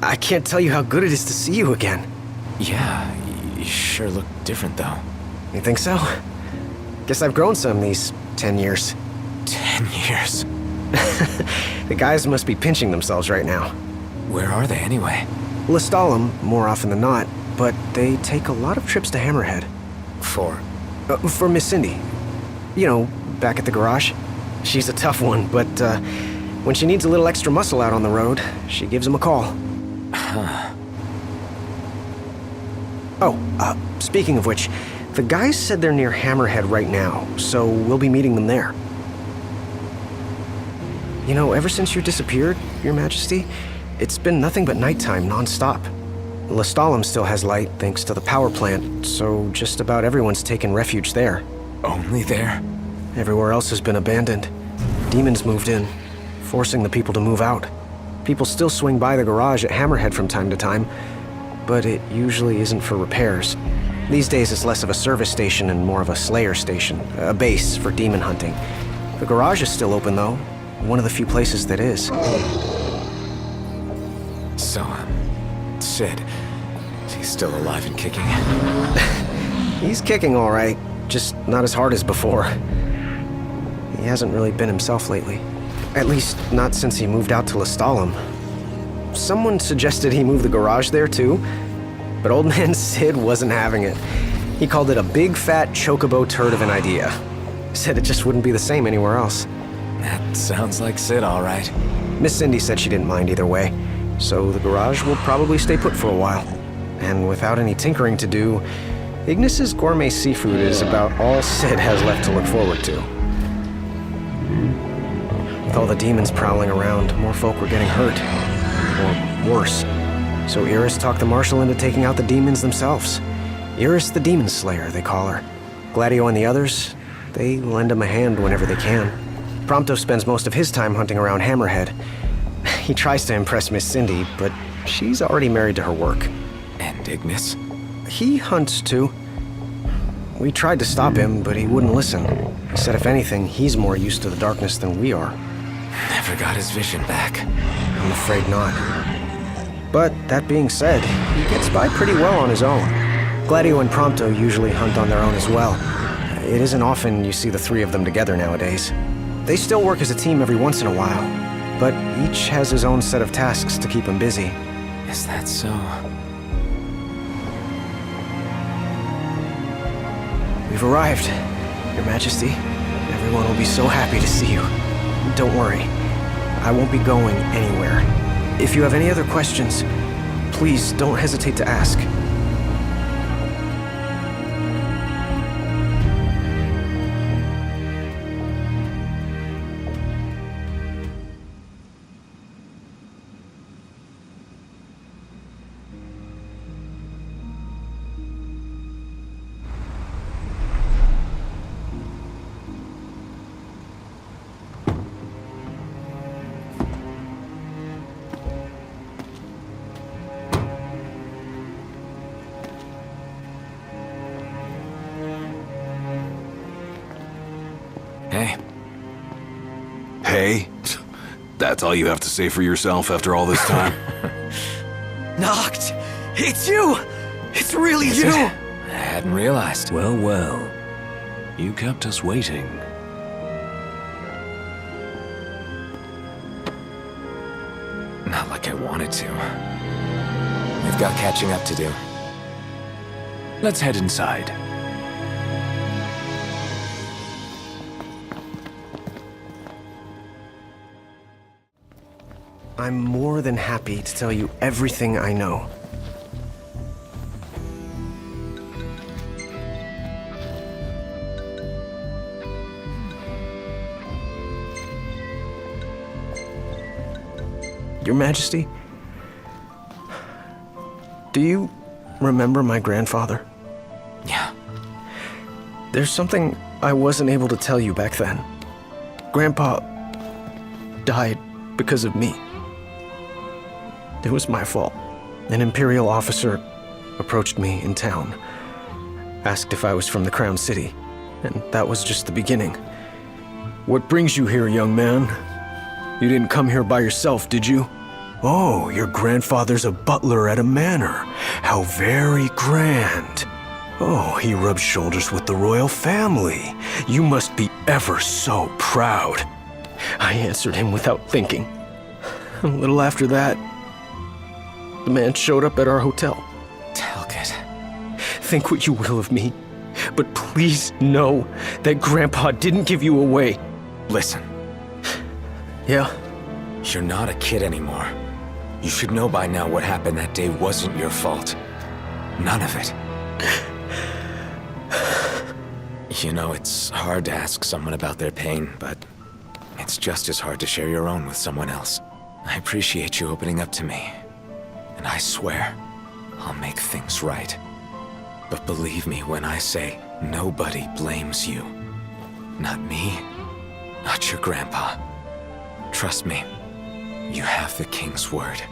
I can't tell you how good it is to see you again. Yeah, you sure look different, though. You think so? Guess I've grown some these 10 years. 10 years? The guys must be pinching themselves right now. Where are they, anyway? Lestalem, more often than not, but they take a lot of trips to Hammerhead. For Miss Cindy. You know, back at the garage. She's a tough one, but when she needs a little extra muscle out on the road, she gives him a call. Huh. Oh, speaking of which, the guys said they're near Hammerhead right now, so we'll be meeting them there. You know, ever since you disappeared, Your Majesty, it's been nothing but nighttime non-stop. Lestalem still has light thanks to the power plant, so just about everyone's taken refuge there. Only there? Everywhere else has been abandoned. Demons moved in, forcing the people to move out. People still swing by the garage at Hammerhead from time to time, but it usually isn't for repairs. These days it's less of a service station and more of a slayer station, a base for demon hunting. The garage is still open though, one of the few places that is. So, Sid, he's still alive and kicking? He's kicking all right, just not as hard as before. He hasn't really been himself lately. At least, not since he moved out to Lestalem. Someone suggested he move the garage there too, but old man Sid wasn't having it. He called it a big fat chocobo turd of an idea. Said it just wouldn't be the same anywhere else. That sounds like Sid, all right. Miss Cindy said she didn't mind either way, so the garage will probably stay put for a while. And without any tinkering to do, Ignis's gourmet seafood is about all Sid has left to look forward to. With all the demons prowling around, more folk were getting hurt. Or worse. So Iris talked the Marshal into taking out the demons themselves. Iris the Demon Slayer, they call her. Gladio and the others, they lend him a hand whenever they can. Prompto spends most of his time hunting around Hammerhead. He tries to impress Miss Cindy, but she's already married to her work. And Ignis? He hunts too. We tried to stop him, but he wouldn't listen. He said if anything, he's more used to the darkness than we are. Never got his vision back. I'm afraid not. But that being said, he gets by pretty well on his own. Gladio and Prompto usually hunt on their own as well. It isn't often you see the three of them together nowadays. They still work as a team every once in a while, but each has his own set of tasks to keep him busy. Is that so? We've arrived, Your Majesty. Everyone will be so happy to see you. Don't worry, I won't be going anywhere. If you have any other questions, please don't hesitate to ask. Hey. Hey? That's all you have to say for yourself after all this time? Noct! It's you! It's really Is you! it? I hadn't realized. Well, well. You kept us waiting. Not like I wanted to. We've got catching up to do. Let's head inside. I'm more than happy to tell you everything I know. Your Majesty, do you remember my grandfather? Yeah. There's something I wasn't able to tell you back then. Grandpa died because of me. It was my fault. An Imperial officer approached me in town, asked if I was from the Crown City, and that was just the beginning. What brings you here, young man? You didn't come here by yourself, did you? Oh, your grandfather's a butler at a manor. How very grand. Oh, he rubs shoulders with the royal family. You must be ever so proud. I answered him without thinking. A little after that, the man showed up at our hotel. Talcott. Think what you will of me, but please know that Grandpa didn't give you away. Listen. Yeah? You're not a kid anymore. You should know by now what happened that day wasn't your fault. None of it. You know, it's hard to ask someone about their pain, but it's just as hard to share your own with someone else. I appreciate you opening up to me. And I swear, I'll make things right. But believe me when I say nobody blames you. Not me, not your grandpa. Trust me, you have the king's word.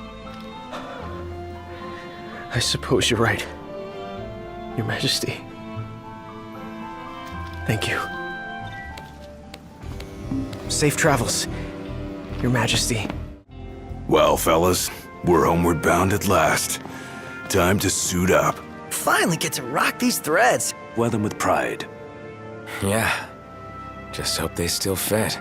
I suppose you're right, Your Majesty. Thank you. Safe travels, Your Majesty. Well, fellas, we're homeward bound at last. Time to suit up. Finally get to rock these threads. Wear them with pride. Yeah. Just hope they still fit.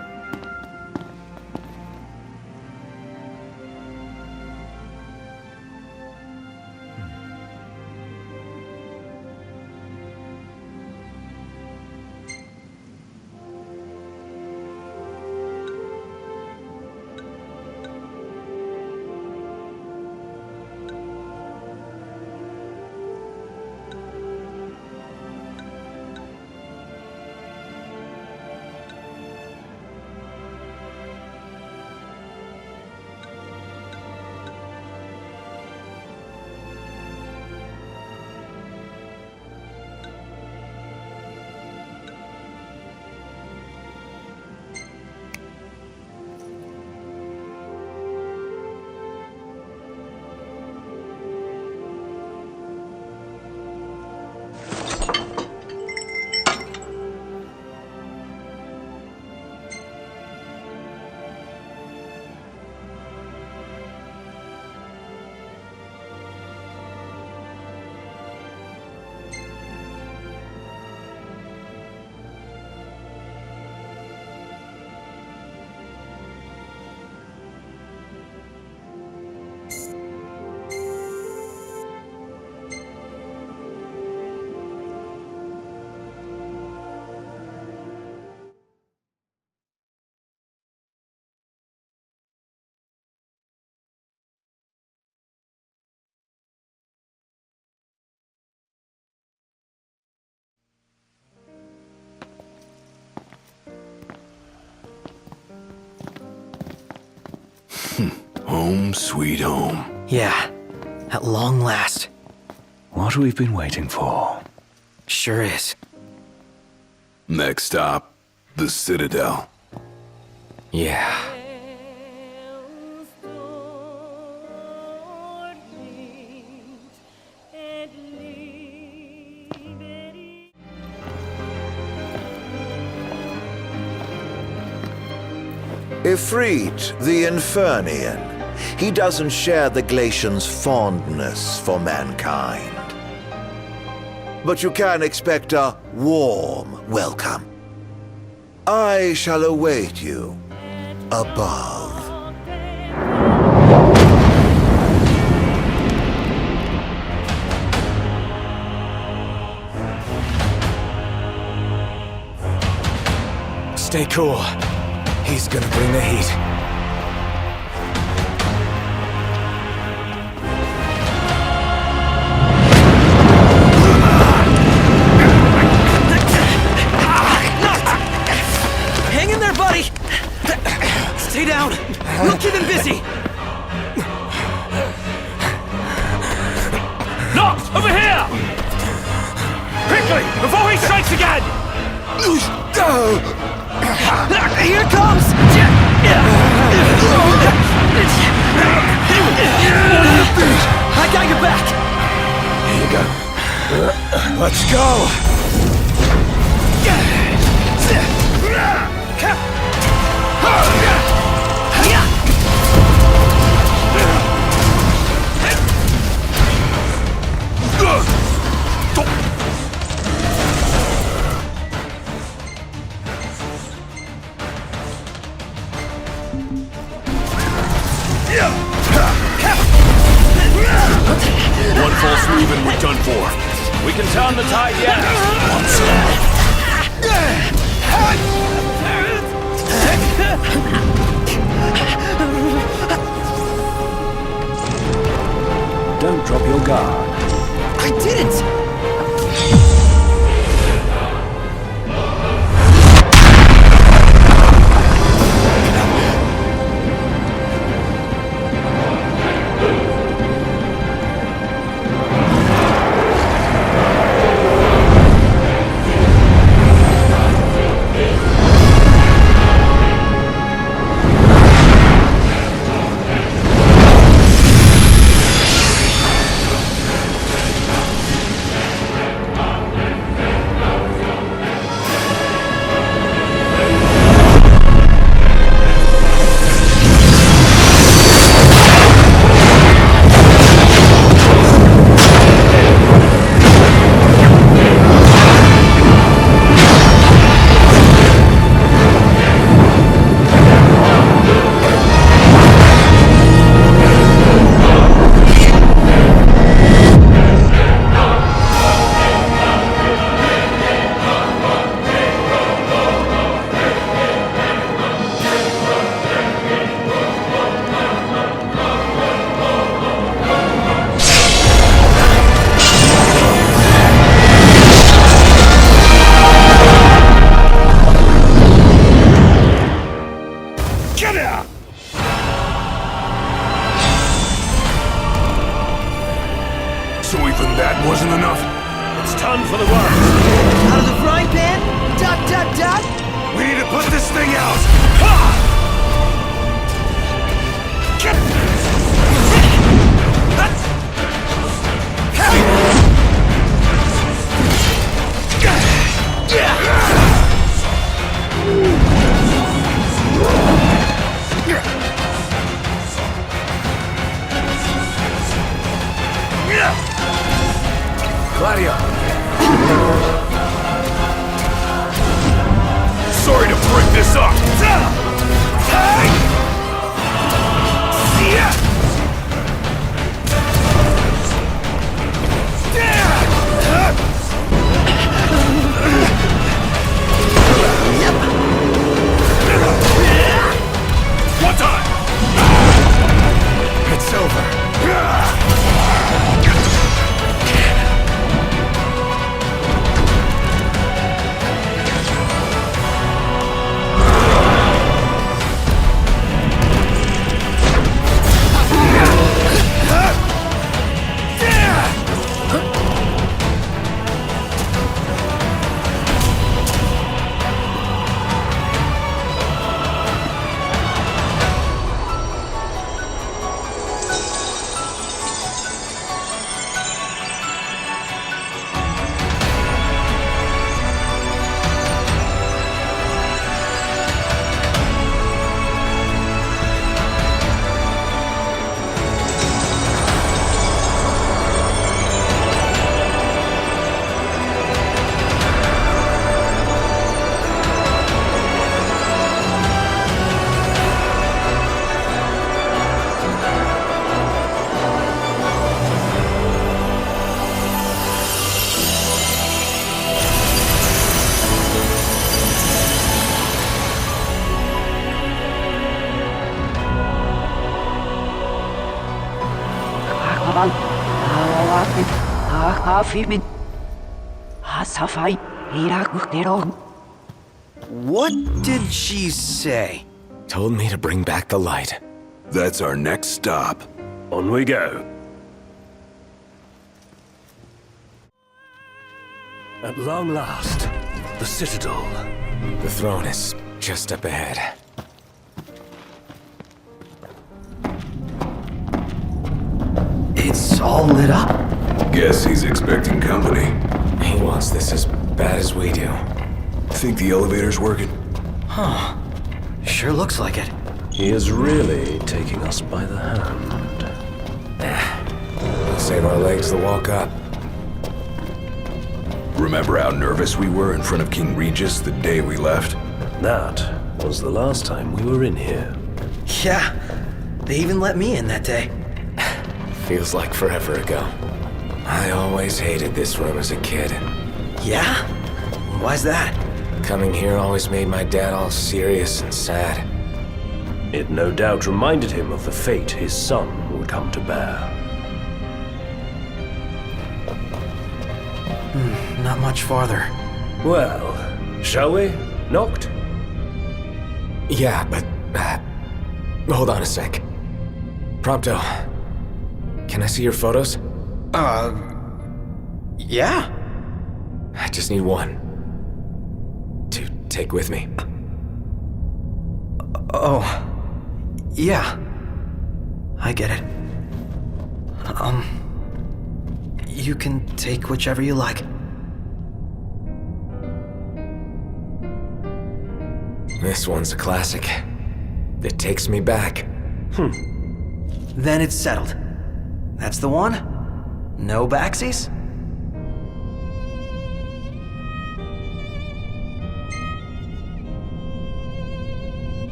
Home sweet home. Yeah, at long last. What we've been waiting for. Sure is. Next stop, the Citadel. Yeah. Ifrit, the Infernian. He doesn't share the Glacians' fondness for mankind. But you can expect a warm welcome. I shall await you above. Stay cool. He's gonna bring the heat. Hang in there, buddy! Stay down. We'll keep him busy. Noct, over here! Quickly, before he strikes again! Here it comes! I got your back! Here you go. Let's go! One false move and we're done for. We can turn the tide yet. Don't drop your guard. I didn't! So even that wasn't enough? It's time for the work. Out of the frying pan? Dot, dot, dot? We need to put this thing out! Ha! Gladio! Sorry to break this up! One time! It's over. What did she say? Told me to bring back the light. That's our next stop. On we go. At long last, the Citadel. The throne is just up ahead. It's all lit up. Guess he's expecting company. He wants this as bad as we do. Think the elevator's working? Huh. Sure looks like it. He is really taking us by the hand. We'll save our legs to walk up. Remember how nervous we were in front of King Regis the day we left? That was the last time we were in here. Yeah, they even let me in that day. Feels like forever ago. I always hated this room as a kid. Yeah? Why's that? Coming here always made my dad all serious and sad. It no doubt reminded him of the fate his son would come to bear. Not much farther. Well, shall we? Knocked? Yeah, but... hold on a sec. Prompto. Can I see your photos? Yeah? I just need one. To take with me. Oh. Yeah. I get it. You can take whichever you like. This one's a classic. It takes me back. Then it's settled. That's the one? No backsies?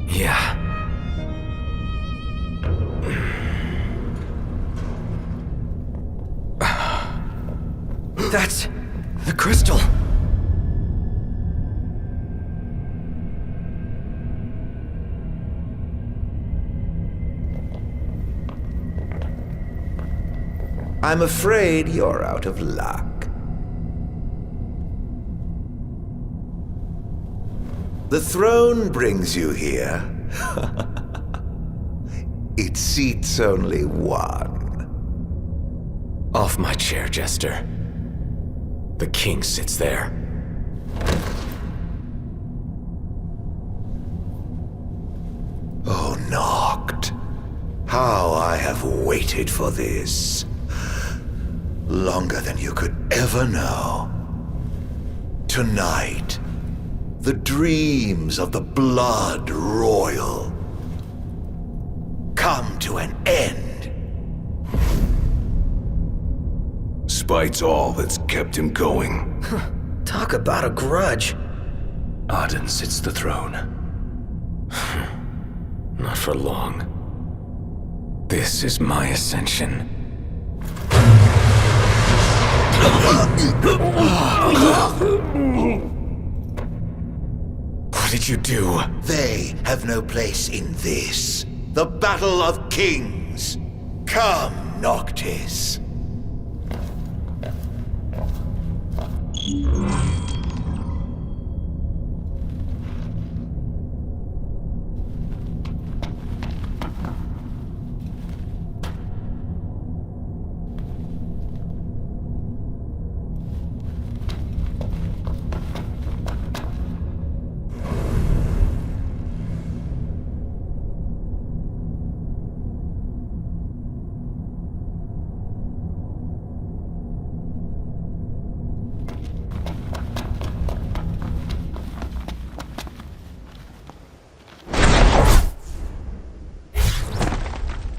Yeah. That's the crystal. I'm afraid you're out of luck. The throne brings you here. It seats only one. Off my chair, Jester. The king sits there. Oh, Noct. How I have waited for this. Longer than you could ever know. Tonight, the dreams of the blood royal come to an end. Spite's all that's kept him going. Talk about a grudge. ARDYN sits the throne. Not for long. This is my ascension. What did you do? They have no place in this. The Battle of Kings. Come, Noctis.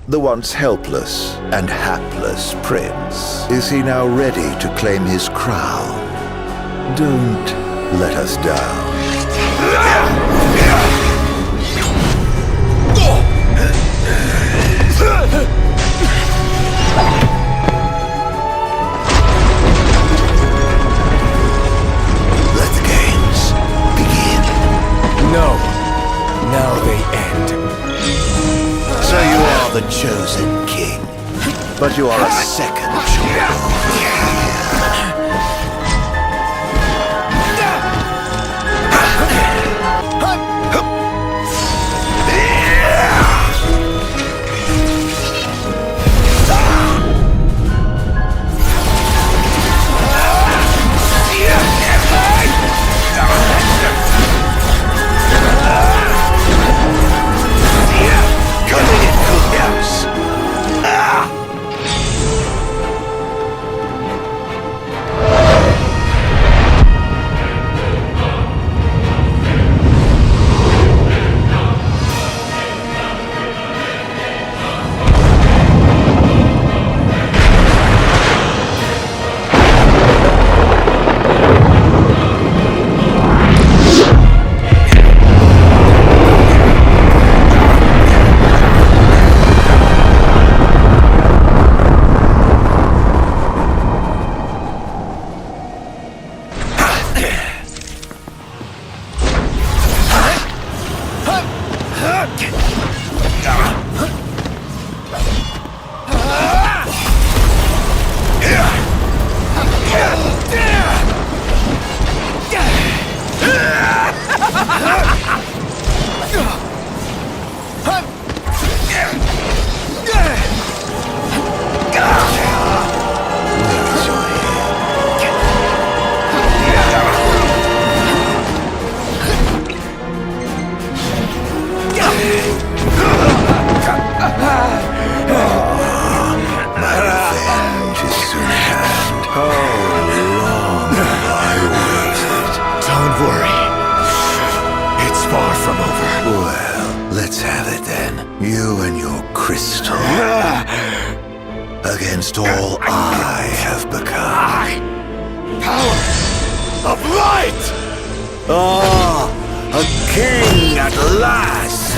The once helpless and hapless prince. Is he now ready to claim his crown? Don't let us down. Let the games begin. No. Now they end. So you are the chosen king. but you are a second choice. Against all I have become. Power of light! Ah, a king at last!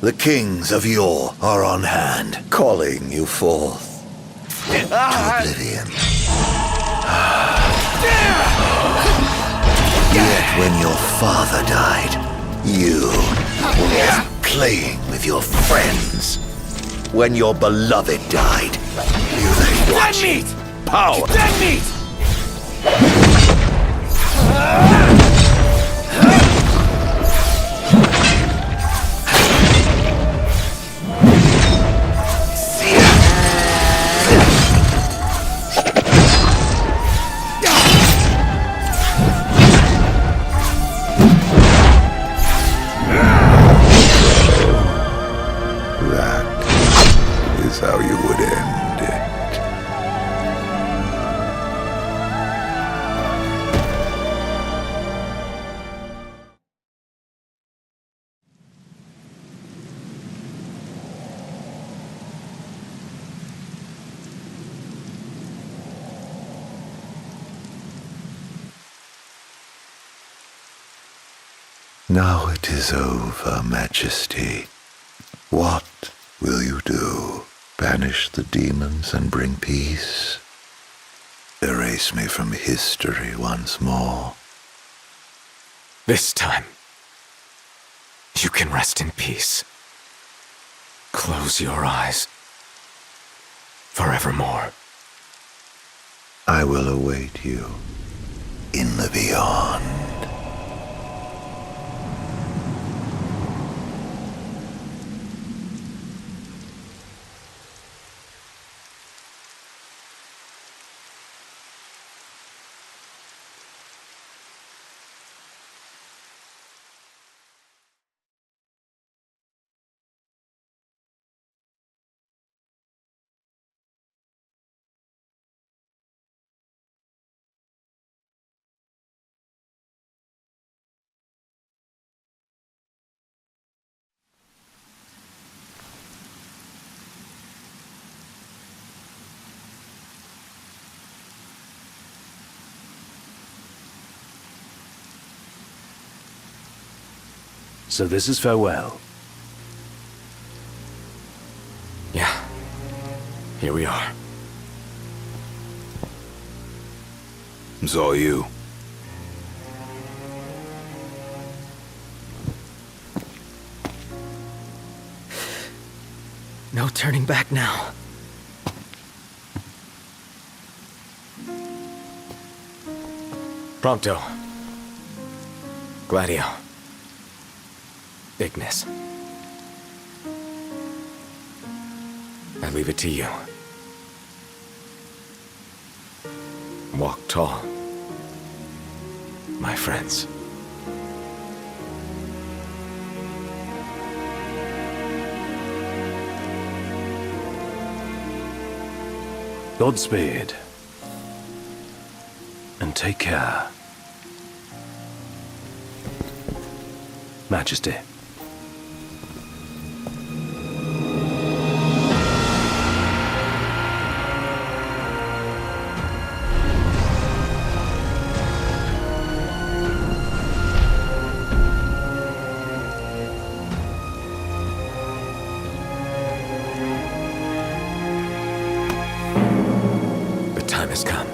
The kings of yore are on hand, calling you forth to oblivion. Yet when your father died, you were playing with your friends. When your beloved died, you lay watching power. Dead meat! Now it is over, Majesty. What will you do? Banish the demons and bring peace? Erase me from history once more? This time, you can rest in peace. Close your eyes. Forevermore. I will await you in the beyond. So this is farewell. Yeah. Here we are. It's all you. No turning back now. Prompto. Gladio. Ignis. I leave it to you. Walk tall, my friends. Godspeed. And take care. Majesty. The time has come.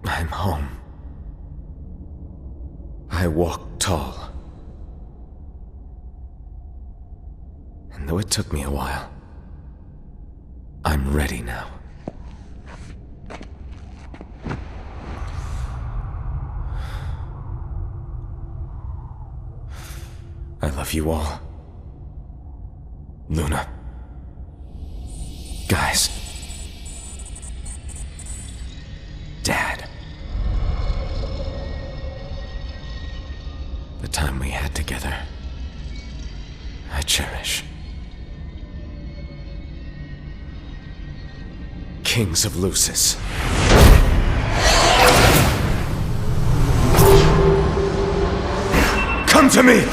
I'm home. I walk tall. And though it took me a while, I'm ready now. I love you all. Luna. Guys. Dad. The time we had together, I cherish. Kings of Lucis. Come to me!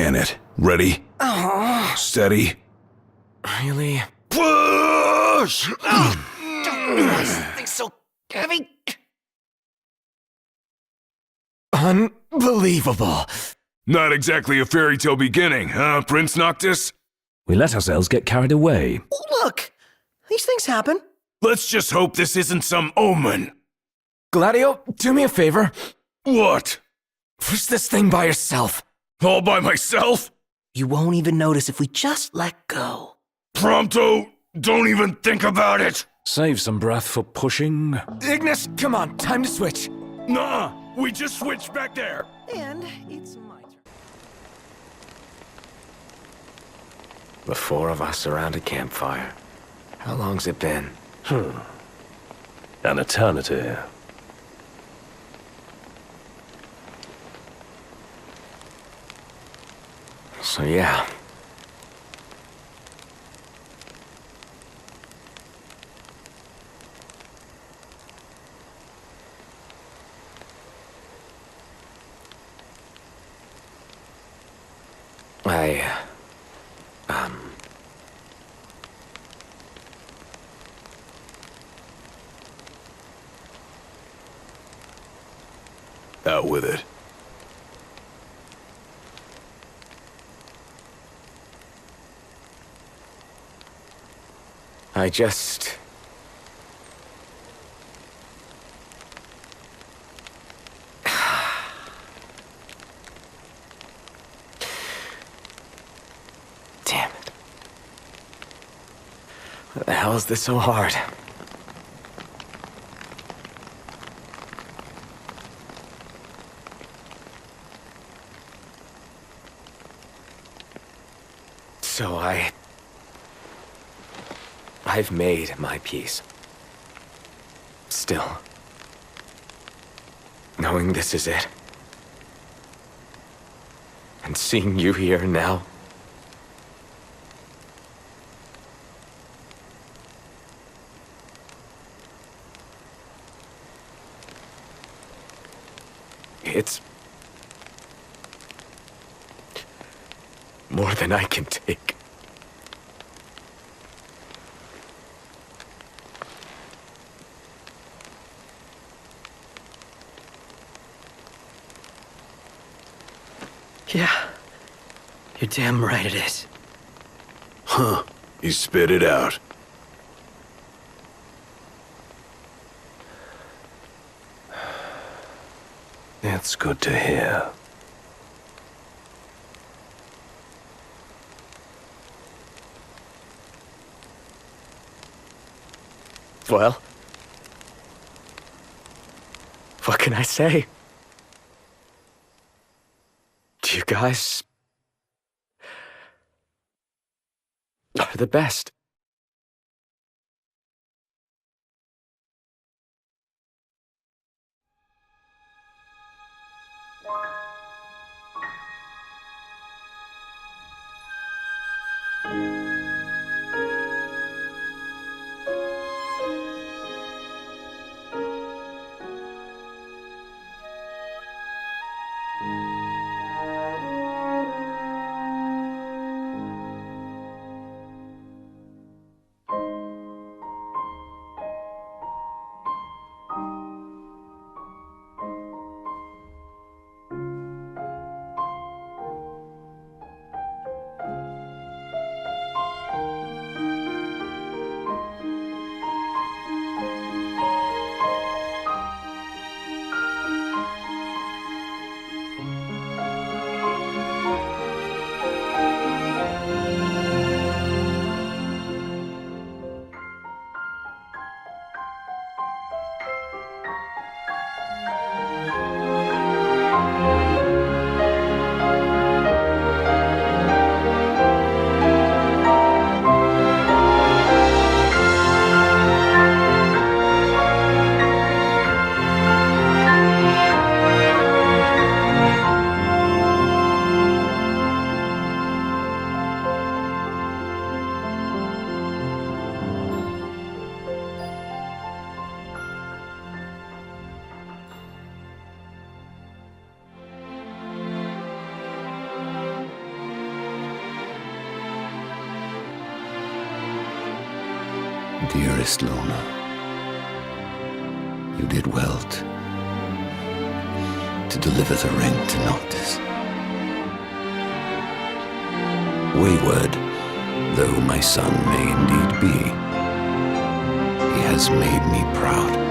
Scan it. Ready? Oh, Steady. really? Push! This thing's so heavy. Unbelievable. Not exactly a fairy tale beginning, huh, Prince Noctis? We let ourselves get carried away. Look, these things happen. Let's just hope this isn't some omen. Gladio, do me a favor. What? Push this thing by yourself. All by myself? You won't even notice if we just let go. Prompto, don't even think about it. Save some breath for pushing. Ignis, come on, time to switch. Nah, we just switched back there. And it's my turn. The four of us around a campfire. How long's it been? An eternity. So yeah. Out with it. I just... Damn it. Why the hell is this so hard? So I've made my peace. Still, knowing this is it, and seeing you here now, it's more than I can take. Yeah, you're damn right it is. Huh. You spit it out. It's good to hear. Well, what can I say? You guys are the best. dearest Luna. You did well to deliver the ring to Noctis. Wayward though my son may indeed be, he has made me proud.